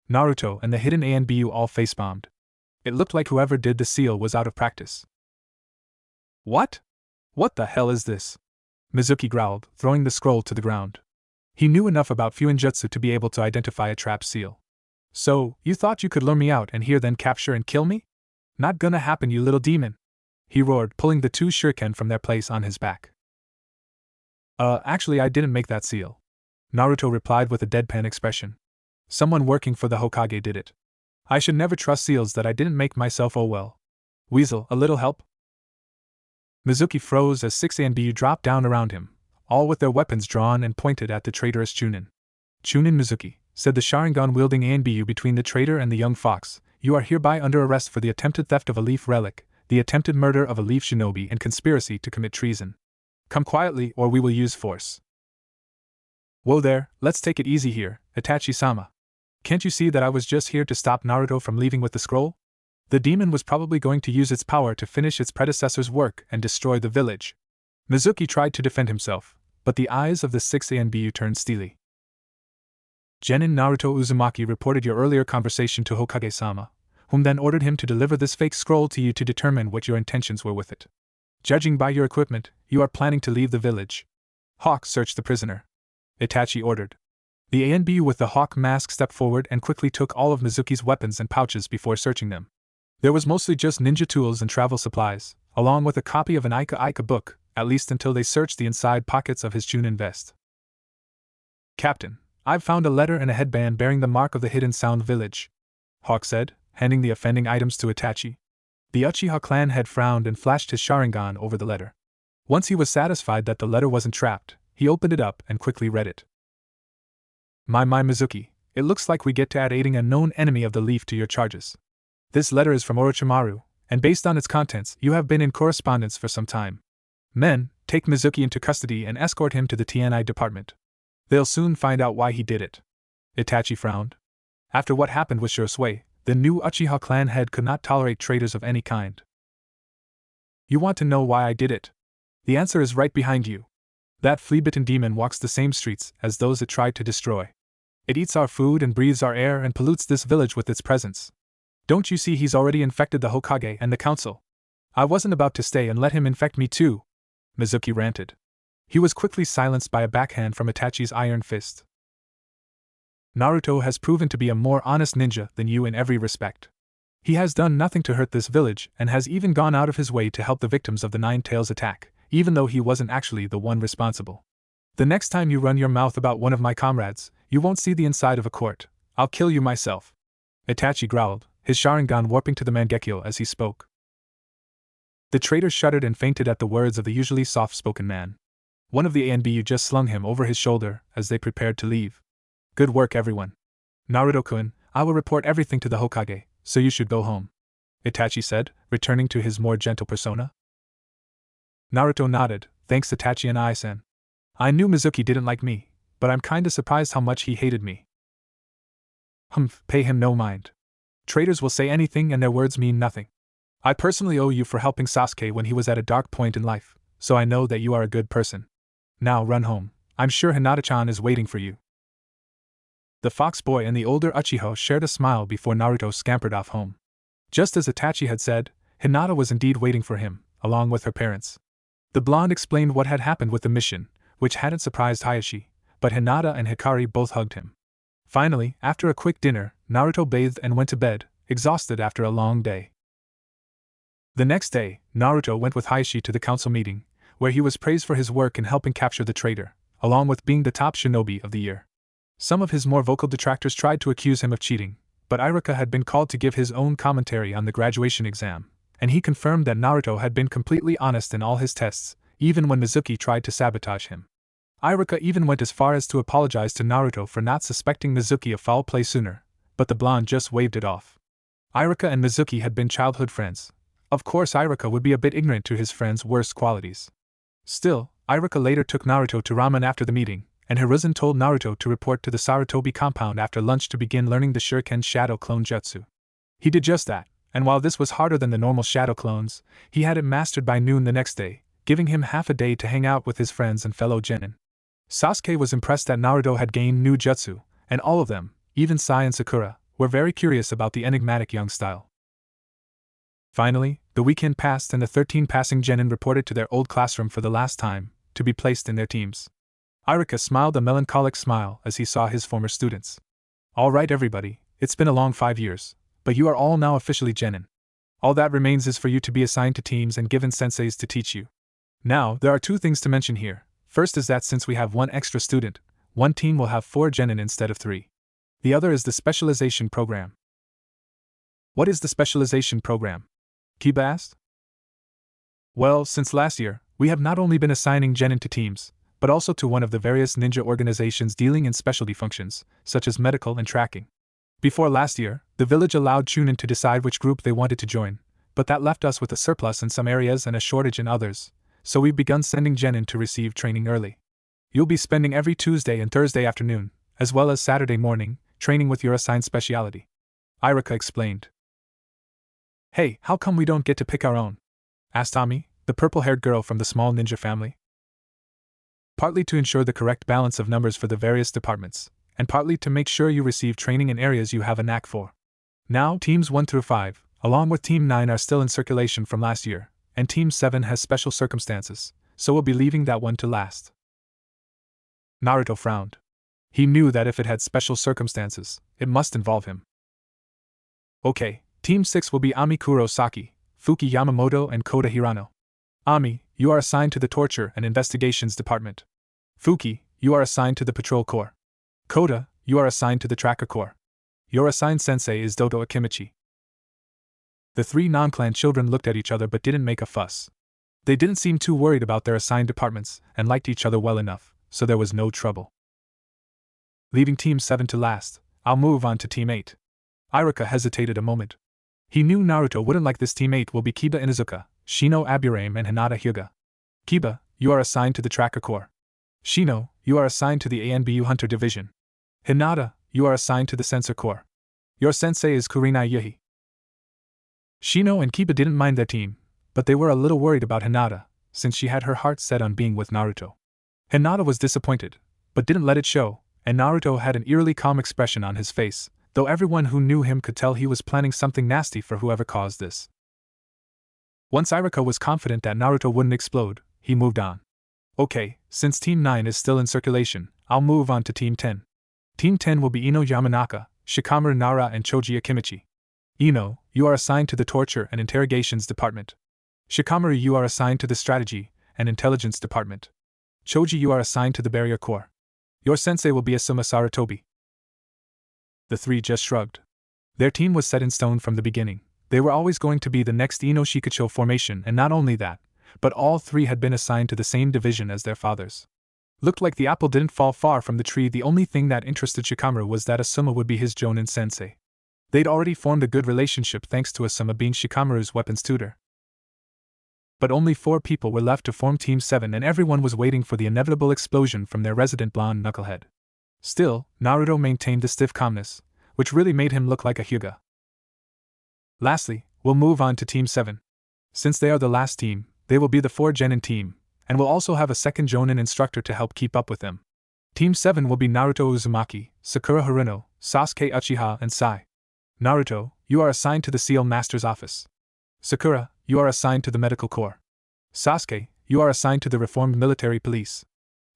Naruto and the hidden ANBU all face-bombed. It looked like whoever did the seal was out of practice. What? What the hell is this? Mizuki growled, throwing the scroll to the ground. He knew enough about Fuinjutsu to be able to identify a trap seal. So, you thought you could lure me out and here then capture and kill me? Not gonna happen, you little demon! He roared, pulling the 2 shuriken from their place on his back. Actually I didn't make that seal. Naruto replied with a deadpan expression. Someone working for the Hokage did it. I should never trust seals that I didn't make myself. Oh well. Weasel, a little help? Mizuki froze as 6 ANBU dropped down around him, all with their weapons drawn and pointed at the traitorous Chunin. Chunin Mizuki, said the Sharingan-wielding ANBU between the traitor and the young fox, you are hereby under arrest for the attempted theft of a leaf relic, the attempted murder of a leaf shinobi and conspiracy to commit treason. Come quietly or we will use force. Whoa there, let's take it easy here, Itachi-sama. Can't you see that I was just here to stop Naruto from leaving with the scroll? The demon was probably going to use its power to finish its predecessor's work and destroy the village. Mizuki tried to defend himself, but the eyes of the 6 ANBU turned steely. Genin Naruto Uzumaki reported your earlier conversation to Hokage-sama, whom then ordered him to deliver this fake scroll to you to determine what your intentions were with it. Judging by your equipment, you are planning to leave the village. Hawk, search the prisoner, Itachi ordered. The ANBU with the hawk mask stepped forward and quickly took all of Mizuki's weapons and pouches before searching them. There was mostly just ninja tools and travel supplies, along with a copy of an Ika book, at least until they searched the inside pockets of his Chunin vest. Captain, I've found a letter and a headband bearing the mark of the Hidden Sound Village, Hawk said, handing the offending items to Itachi. The Uchiha clan head frowned and flashed his Sharingan over the letter. Once he was satisfied that the letter wasn't trapped, he opened it up and quickly read it. My Mizuki, it looks like we get to add aiding a known enemy of the leaf to your charges. This letter is from Orochimaru, and based on its contents, you have been in correspondence for some time. Men, take Mizuki into custody and escort him to the TNI department. They'll soon find out why he did it. Itachi frowned. After what happened with Shirosue, the new Uchiha clan head could not tolerate traitors of any kind. You want to know why I did it? The answer is right behind you. That flea-bitten demon walks the same streets as those it tried to destroy. It eats our food and breathes our air and pollutes this village with its presence. Don't you see he's already infected the Hokage and the council? I wasn't about to stay and let him infect me too, Mizuki ranted. He was quickly silenced by a backhand from Itachi's iron fist. Naruto has proven to be a more honest ninja than you in every respect. He has done nothing to hurt this village and has even gone out of his way to help the victims of the Nine Tails attack, even though he wasn't actually the one responsible. The next time you run your mouth about one of my comrades, you won't see the inside of a court. I'll kill you myself. Itachi growled, his Sharingan warping to the Mangekyo as he spoke. The traitor shuddered and fainted at the words of the usually soft-spoken man. One of the ANBU just slung him over his shoulder as they prepared to leave. Good work, everyone. Naruto-kun, I will report everything to the Hokage, so you should go home, Itachi said, returning to his more gentle persona. Naruto nodded, thanks Itachi and Ai-san. I knew Mizuki didn't like me, but I'm kinda surprised how much he hated me. Pay him no mind. Traitors will say anything and their words mean nothing. I personally owe you for helping Sasuke when he was at a dark point in life, so I know that you are a good person. Now run home. I'm sure Hinata-chan is waiting for you. The fox boy and the older Uchiha shared a smile before Naruto scampered off home. Just as Itachi had said, Hinata was indeed waiting for him, along with her parents. The blonde explained what had happened with the mission, which hadn't surprised Hayashi, but Hinata and Hikari both hugged him. Finally, after a quick dinner, Naruto bathed and went to bed, exhausted after a long day. The next day, Naruto went with Hayashi to the council meeting, where he was praised for his work in helping capture the traitor, along with being the top shinobi of the year. Some of his more vocal detractors tried to accuse him of cheating, but Iruka had been called to give his own commentary on the graduation exam, and he confirmed that Naruto had been completely honest in all his tests, even when Mizuki tried to sabotage him. Iruka even went as far as to apologize to Naruto for not suspecting Mizuki of foul play sooner, but the blonde just waved it off. Iruka and Mizuki had been childhood friends. Of course Iruka would be a bit ignorant to his friend's worst qualities. Still, Iruka later took Naruto to ramen after the meeting, and Hiruzen told Naruto to report to the Sarutobi compound after lunch to begin learning the Shuriken Shadow Clone Jutsu. He did just that, and while this was harder than the normal shadow clones, he had it mastered by noon the next day, giving him half a day to hang out with his friends and fellow genin. Sasuke was impressed that Naruto had gained new jutsu, and all of them, even Sai and Sakura, were very curious about the enigmatic young style. Finally, the weekend passed and the 13 passing genin reported to their old classroom for the last time, to be placed in their teams. Iruka smiled a melancholic smile as he saw his former students. All right everybody, it's been a long 5 years, but you are all now officially genin. All that remains is for you to be assigned to teams and given senseis to teach you. Now, there are 2 things to mention here. First is that since we have 1 extra student, 1 team will have 4 genin instead of 3. The other is the specialization program. What is the specialization program? Kiba asked. Well, since last year, we have not only been assigning genin to teams, but also to one of the various ninja organizations dealing in specialty functions, such as medical and tracking. Before last year, the village allowed Chunin to decide which group they wanted to join, but that left us with a surplus in some areas and a shortage in others, so we've begun sending genin to receive training early. You'll be spending every Tuesday and Thursday afternoon, as well as Saturday morning, training with your assigned specialty. Iruka explained. Hey, how come we don't get to pick our own? Asked Ami, the purple-haired girl from the small ninja family. Partly to ensure the correct balance of numbers for the various departments, and partly to make sure you receive training in areas you have a knack for. Now, Teams 1 through 5, along with Team 9, are still in circulation from last year, and Team 7 has special circumstances, so we'll be leaving that one to last. Naruto frowned. He knew that if it had special circumstances, it must involve him. Okay, Team 6 will be Ami Kurosaki, Fuki Yamamoto, and Kota Hirano. Ami, you are assigned to the Torture and Investigations Department. Fuki, you are assigned to the Patrol Corps. Kota, you are assigned to the Tracker Corps. Your assigned sensei is Dodo Akimichi. The three non-clan children looked at each other but didn't make a fuss. They didn't seem too worried about their assigned departments and liked each other well enough, so there was no trouble. Leaving Team 7 to last, I'll move on to Team 8. Iruka hesitated a moment. He knew Naruto wouldn't like this. Team 8 will be Kiba Inuzuka, Shino Aburame, and Hinata Hyuga. Kiba, you are assigned to the Tracker Corps. Shino, you are assigned to the ANBU Hunter Division. Hinata, you are assigned to the Sensor Corps. Your sensei is Kurinai Yuhi. Shino and Kiba didn't mind their team, but they were a little worried about Hinata, since she had her heart set on being with Naruto. Hinata was disappointed, but didn't let it show, and Naruto had an eerily calm expression on his face, though everyone who knew him could tell he was planning something nasty for whoever caused this. Once Iruka was confident that Naruto wouldn't explode, he moved on. Okay, since Team 9 is still in circulation, I'll move on to Team 10. Team 10 will be Ino Yamanaka, Shikamaru Nara, and Choji Akimichi. Ino, you are assigned to the Torture and Interrogations Department. Shikamaru, you are assigned to the Strategy and Intelligence Department. Choji, you are assigned to the Barrier Corps. Your sensei will be Asuma Sarutobi. The three just shrugged. Their team was set in stone from the beginning. They were always going to be the next Ino Shikacho formation, and not only that, but all three had been assigned to the same division as their fathers. Looked like the apple didn't fall far from the tree. The only thing that interested Shikamaru was that Asuma would be his Jonin sensei. They'd already formed a good relationship thanks to Asuma being Shikamaru's weapons tutor. But only 4 people were left to form Team 7, and everyone was waiting for the inevitable explosion from their resident blonde knucklehead. Still, Naruto maintained a stiff calmness, which really made him look like a Hyuga. Lastly, we'll move on to Team 7. Since they are the last team, they will be the 4 Genin team, and will also have a second Jonin instructor to help keep up with them. Team 7 will be Naruto Uzumaki, Sakura Haruno, Sasuke Uchiha, and Sai. Naruto, you are assigned to the SEAL Master's office. Sakura, you are assigned to the Medical Corps. Sasuke, you are assigned to the Reformed Military Police.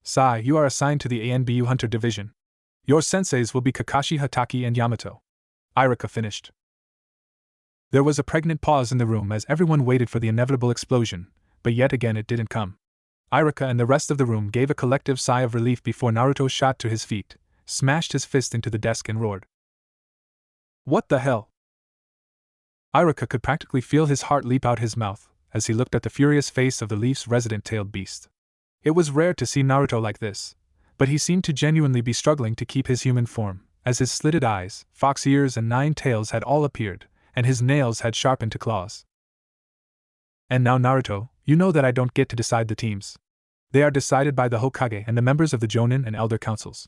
Sai, you are assigned to the ANBU Hunter Division. Your senseis will be Kakashi Hatake and Yamato. Iruka finished. There was a pregnant pause in the room as everyone waited for the inevitable explosion, but yet again it didn't come. Iruka and the rest of the room gave a collective sigh of relief before Naruto shot to his feet, smashed his fist into the desk and roared. What the hell? Iruka could practically feel his heart leap out his mouth as he looked at the furious face of the Leaf's resident tailed beast. It was rare to see Naruto like this, but he seemed to genuinely be struggling to keep his human form, as his slitted eyes, fox ears, and 9 tails had all appeared, and his nails had sharpened to claws. And now, Naruto, you know that I don't get to decide the teams. They are decided by the Hokage and the members of the Jonin and Elder Councils.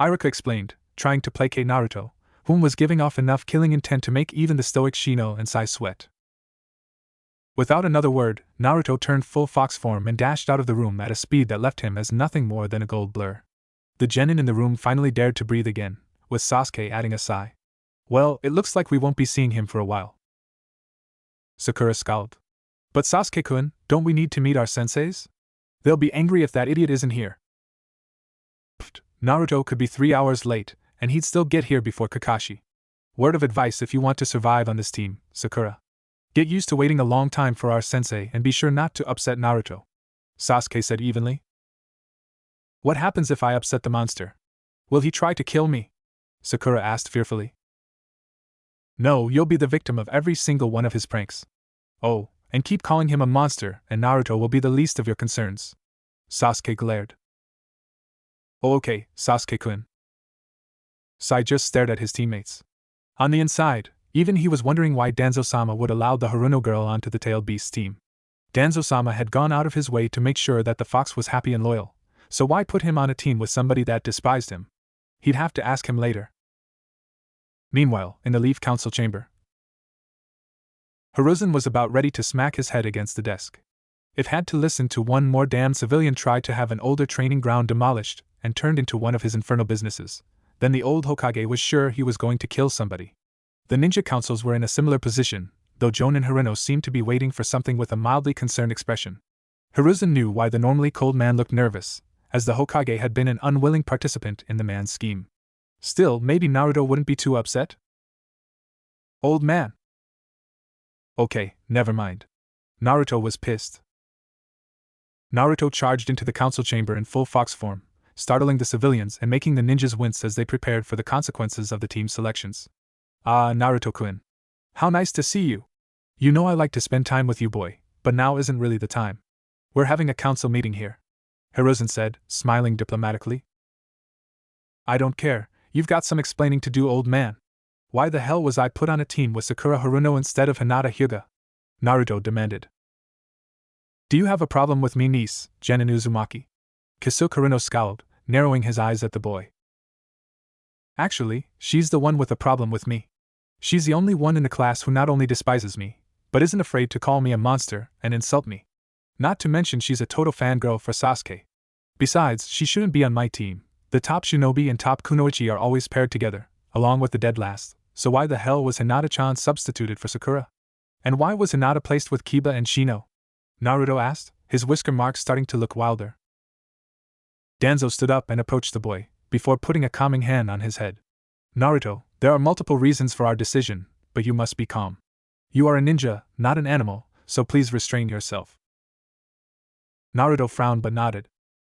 Iruka explained, trying to placate Naruto, whom was giving off enough killing intent to make even the stoic Shino and Sai sweat. Without another word, Naruto turned full fox form and dashed out of the room at a speed that left him as nothing more than a gold blur. The genin in the room finally dared to breathe again, with Sasuke adding a sigh. Well, it looks like we won't be seeing him for a while. Sakura scowled. But Sasuke-kun, don't we need to meet our senseis? They'll be angry if that idiot isn't here. Pfft, Naruto could be 3 hours late, and he'd still get here before Kakashi. Word of advice if you want to survive on this team, Sakura. Get used to waiting a long time for our sensei and be sure not to upset Naruto. Sasuke said evenly. What happens if I upset the monster? Will he try to kill me? Sakura asked fearfully. No, you'll be the victim of every single one of his pranks. Oh, and keep calling him a monster and Naruto will be the least of your concerns. Sasuke glared. Oh okay, Sasuke-kun. Sai just stared at his teammates. On the inside, even he was wondering why Danzo-sama would allow the Haruno girl onto the tailed beast's team. Danzo-sama had gone out of his way to make sure that the fox was happy and loyal, so why put him on a team with somebody that despised him? He'd have to ask him later. Meanwhile, in the Leaf Council chamber, Hiruzen was about ready to smack his head against the desk. If had to listen to one more damn civilian try to have an older training ground demolished and turned into one of his infernal businesses, then the old Hokage was sure he was going to kill somebody. The ninja councils were in a similar position, though Jonin and Haruno seemed to be waiting for something with a mildly concerned expression. Hiruzen knew why the normally cold man looked nervous, as the Hokage had been an unwilling participant in the man's scheme. Still, maybe Naruto wouldn't be too upset? Old man. Okay, never mind. Naruto was pissed. Naruto charged into the council chamber in full fox form, startling the civilians and making the ninjas wince as they prepared for the consequences of the team's selections. Ah, Naruto-kun. How nice to see you. You know I like to spend time with you, boy, but now isn't really the time. We're having a council meeting here, Hiruzen said, smiling diplomatically. I don't care, you've got some explaining to do, old man. Why the hell was I put on a team with Sakura Haruno instead of Hinata Hyuga? Naruto demanded. Do you have a problem with me, niece, Genin Uzumaki? Kisuke Haruno scowled, narrowing his eyes at the boy. Actually, she's the one with a problem with me. She's the only one in the class who not only despises me, but isn't afraid to call me a monster and insult me. Not to mention she's a total fangirl for Sasuke. Besides, she shouldn't be on my team. The top shinobi and top kunoichi are always paired together, along with the dead last, so why the hell was Hinata-chan substituted for Sakura? And why was Hinata placed with Kiba and Shino? Naruto asked, his whisker marks starting to look wilder. Danzo stood up and approached the boy, before putting a calming hand on his head. Naruto, there are multiple reasons for our decision, but you must be calm. You are a ninja, not an animal, so please restrain yourself. Naruto frowned but nodded.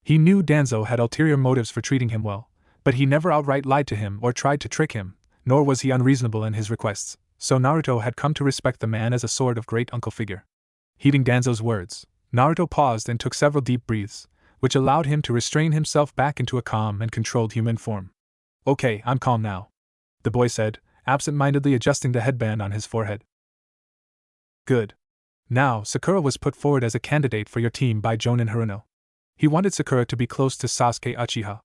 He knew Danzo had ulterior motives for treating him well, but he never outright lied to him or tried to trick him, nor was he unreasonable in his requests, so Naruto had come to respect the man as a sort of great-uncle figure. Heeding Danzo's words, Naruto paused and took several deep breaths, which allowed him to restrain himself back into a calm and controlled human form. Okay, I'm calm now, the boy said, absent-mindedly adjusting the headband on his forehead. Good. Now, Sakura was put forward as a candidate for your team by Jonin Haruno. He wanted Sakura to be close to Sasuke Uchiha.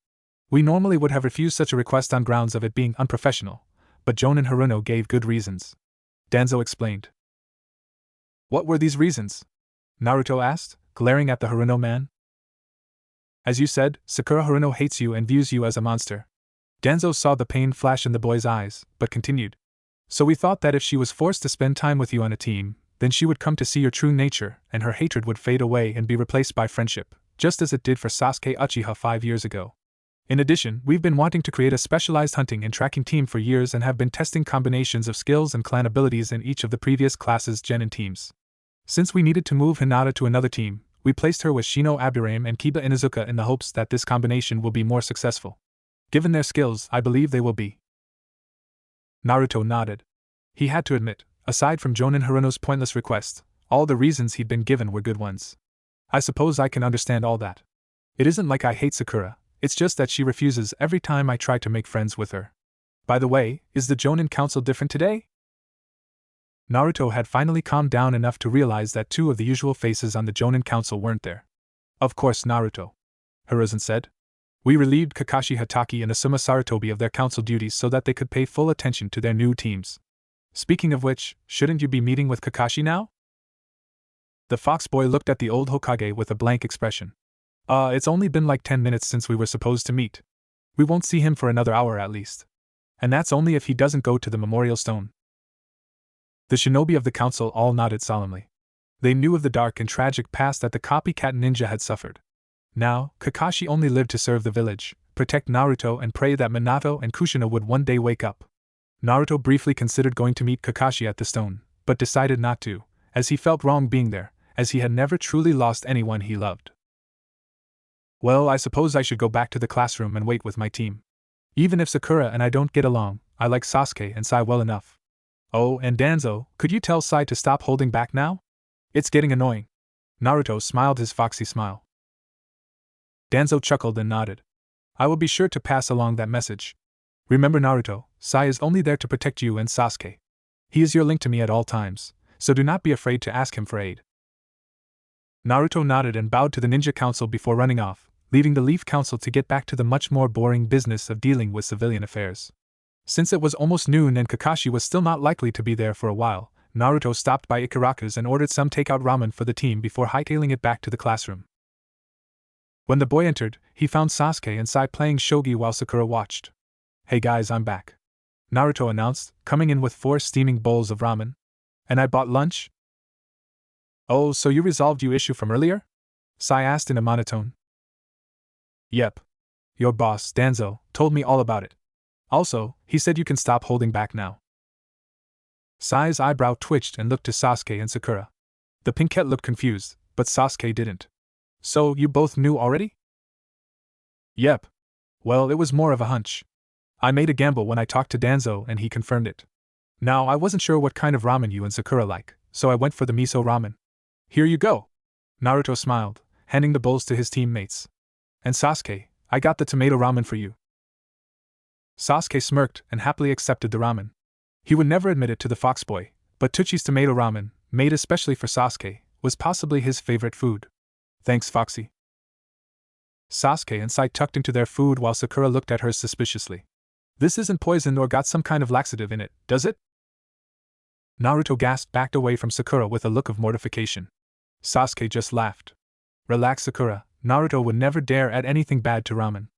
We normally would have refused such a request on grounds of it being unprofessional, but Jonin Haruno gave good reasons. Danzo explained. What were these reasons? Naruto asked, glaring at the Haruno man. As you said, Sakura Haruno hates you and views you as a monster. Danzo saw the pain flash in the boy's eyes, but continued. So we thought that if she was forced to spend time with you on a team, then she would come to see your true nature, and her hatred would fade away and be replaced by friendship, just as it did for Sasuke Uchiha 5 years ago. In addition, we've been wanting to create a specialized hunting and tracking team for years and have been testing combinations of skills and clan abilities in each of the previous classes' genin teams. Since we needed to move Hinata to another team, we placed her with Shino Aburame and Kiba Inuzuka in the hopes that this combination will be more successful. Given their skills, I believe they will be. Naruto nodded. He had to admit, aside from Jonin Haruno's pointless request, all the reasons he'd been given were good ones. I suppose I can understand all that. It isn't like I hate Sakura, it's just that she refuses every time I try to make friends with her. By the way, is the Jonin Council different today? Naruto had finally calmed down enough to realize that 2 of the usual faces on the Jonin Council weren't there. Of course, Naruto, Hiruzen said. We relieved Kakashi Hatake and Asuma Sarutobi of their council duties so that they could pay full attention to their new teams. Speaking of which, shouldn't you be meeting with Kakashi now? The fox boy looked at the old Hokage with a blank expression. It's only been like 10 minutes since we were supposed to meet. We won't see him for another hour at least. And that's only if he doesn't go to the memorial stone. The shinobi of the council all nodded solemnly. They knew of the dark and tragic past that the copycat ninja had suffered. Now, Kakashi only lived to serve the village, protect Naruto and pray that Minato and Kushina would one day wake up. Naruto briefly considered going to meet Kakashi at the stone, but decided not to, as he felt wrong being there, as he had never truly lost anyone he loved. Well, I suppose I should go back to the classroom and wait with my team. Even if Sakura and I don't get along, I like Sasuke and Sai well enough. Oh, and Danzo, could you tell Sai to stop holding back now? It's getting annoying. Naruto smiled his foxy smile. Danzo chuckled and nodded. I will be sure to pass along that message. Remember, Naruto, Sai is only there to protect you and Sasuke. He is your link to me at all times, so do not be afraid to ask him for aid. Naruto nodded and bowed to the Ninja Council before running off, leaving the Leaf Council to get back to the much more boring business of dealing with civilian affairs. Since it was almost noon and Kakashi was still not likely to be there for a while, Naruto stopped by Ikaraku's and ordered some takeout ramen for the team before hightailing it back to the classroom. When the boy entered, he found Sasuke and Sai playing shogi while Sakura watched. Hey guys, I'm back. Naruto announced, coming in with 4 steaming bowls of ramen. And I bought lunch? Oh, so you resolved your issue from earlier? Sai asked in a monotone. Yep. Your boss, Danzo, told me all about it. Also, he said you can stop holding back now. Sai's eyebrow twitched and looked to Sasuke and Sakura. The pinkette looked confused, but Sasuke didn't. So, you both knew already? Yep. Well, it was more of a hunch. I made a gamble when I talked to Danzo and he confirmed it. Now, I wasn't sure what kind of ramen you and Sakura like, so I went for the miso ramen. Here you go. Naruto smiled, handing the bowls to his teammates. And Sasuke, I got the tomato ramen for you. Sasuke smirked and happily accepted the ramen. He would never admit it to the fox boy, but Tuchi's tomato ramen, made especially for Sasuke, was possibly his favorite food. Thanks, Foxy. Sasuke and Sai tucked into their food while Sakura looked at her suspiciously. This isn't poisoned or got some kind of laxative in it, does it? Naruto gasped, backed away from Sakura with a look of mortification. Sasuke just laughed. Relax, Sakura, Naruto would never dare add anything bad to ramen.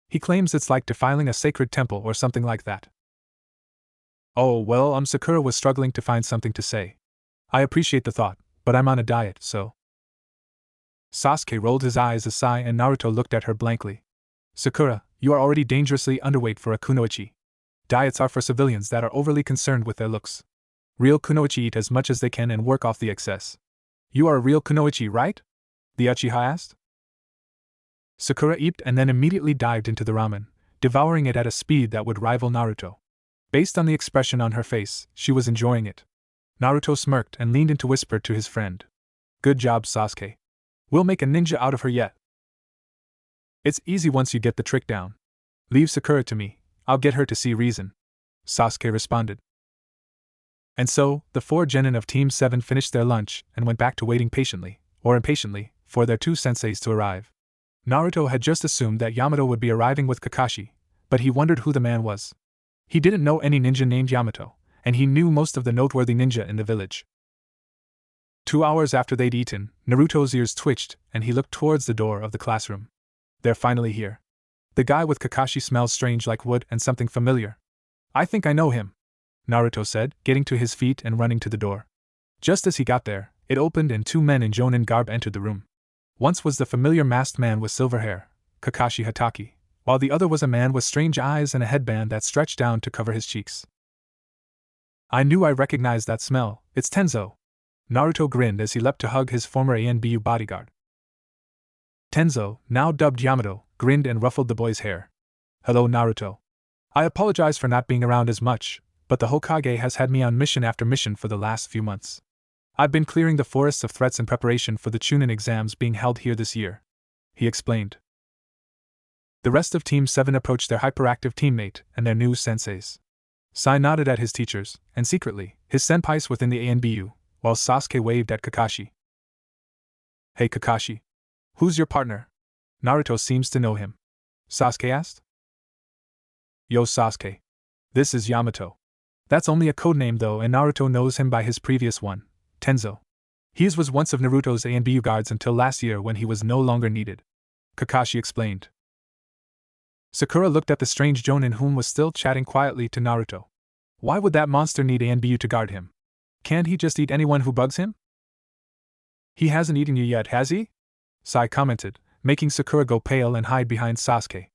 He claims it's like defiling a sacred temple or something like that. Oh, well, Sakura was struggling to find something to say. I appreciate the thought, but I'm on a diet, so. Sasuke rolled his eyes as Sai and Naruto looked at her blankly. Sakura, you are already dangerously underweight for a kunoichi. Diets are for civilians that are overly concerned with their looks. Real kunoichi eat as much as they can and work off the excess. You are a real kunoichi, right? The Uchiha asked. Sakura eeped and then immediately dived into the ramen, devouring it at a speed that would rival Naruto. Based on the expression on her face, she was enjoying it. Naruto smirked and leaned in to whisper to his friend. Good job, Sasuke. We'll make a ninja out of her yet. It's easy once you get the trick down. Leave Sakura to me, I'll get her to see reason. Sasuke responded. And so, the 4 genin of Team 7 finished their lunch and went back to waiting patiently, or impatiently, for their 2 senseis to arrive. Naruto had just assumed that Yamato would be arriving with Kakashi, but he wondered who the man was. He didn't know any ninja named Yamato, and he knew most of the noteworthy ninja in the village. 2 hours after they'd eaten, Naruto's ears twitched and he looked towards the door of the classroom. They're finally here. The guy with Kakashi smells strange like wood and something familiar. I think I know him, Naruto said, getting to his feet and running to the door. Just as he got there, it opened and 2 men in jonin garb entered the room. Once was the familiar masked man with silver hair, Kakashi Hatake, while the other was a man with strange eyes and a headband that stretched down to cover his cheeks. I knew I recognized that smell, it's Tenzo. Naruto grinned as he leapt to hug his former ANBU bodyguard. Tenzo, now dubbed Yamato, grinned and ruffled the boy's hair. Hello, Naruto. I apologize for not being around as much, but the Hokage has had me on mission after mission for the last few months. I've been clearing the forests of threats in preparation for the Chunin exams being held here this year, he explained. The rest of Team 7 approached their hyperactive teammate and their new senseis. Sai nodded at his teachers, and secretly, his senpais within the ANBU, while Sasuke waved at Kakashi. Hey Kakashi. Who's your partner? Naruto seems to know him. Sasuke asked. Yo Sasuke. This is Yamato. That's only a codename though, and Naruto knows him by his previous one, Tenzo. He was once of Naruto's ANBU guards until last year when he was no longer needed. Kakashi explained. Sakura looked at the strange jonin whom was still chatting quietly to Naruto. Why would that monster need ANBU to guard him? Can't he just eat anyone who bugs him? He hasn't eaten you yet, has he? Sai commented, making Sakura go pale and hide behind Sasuke.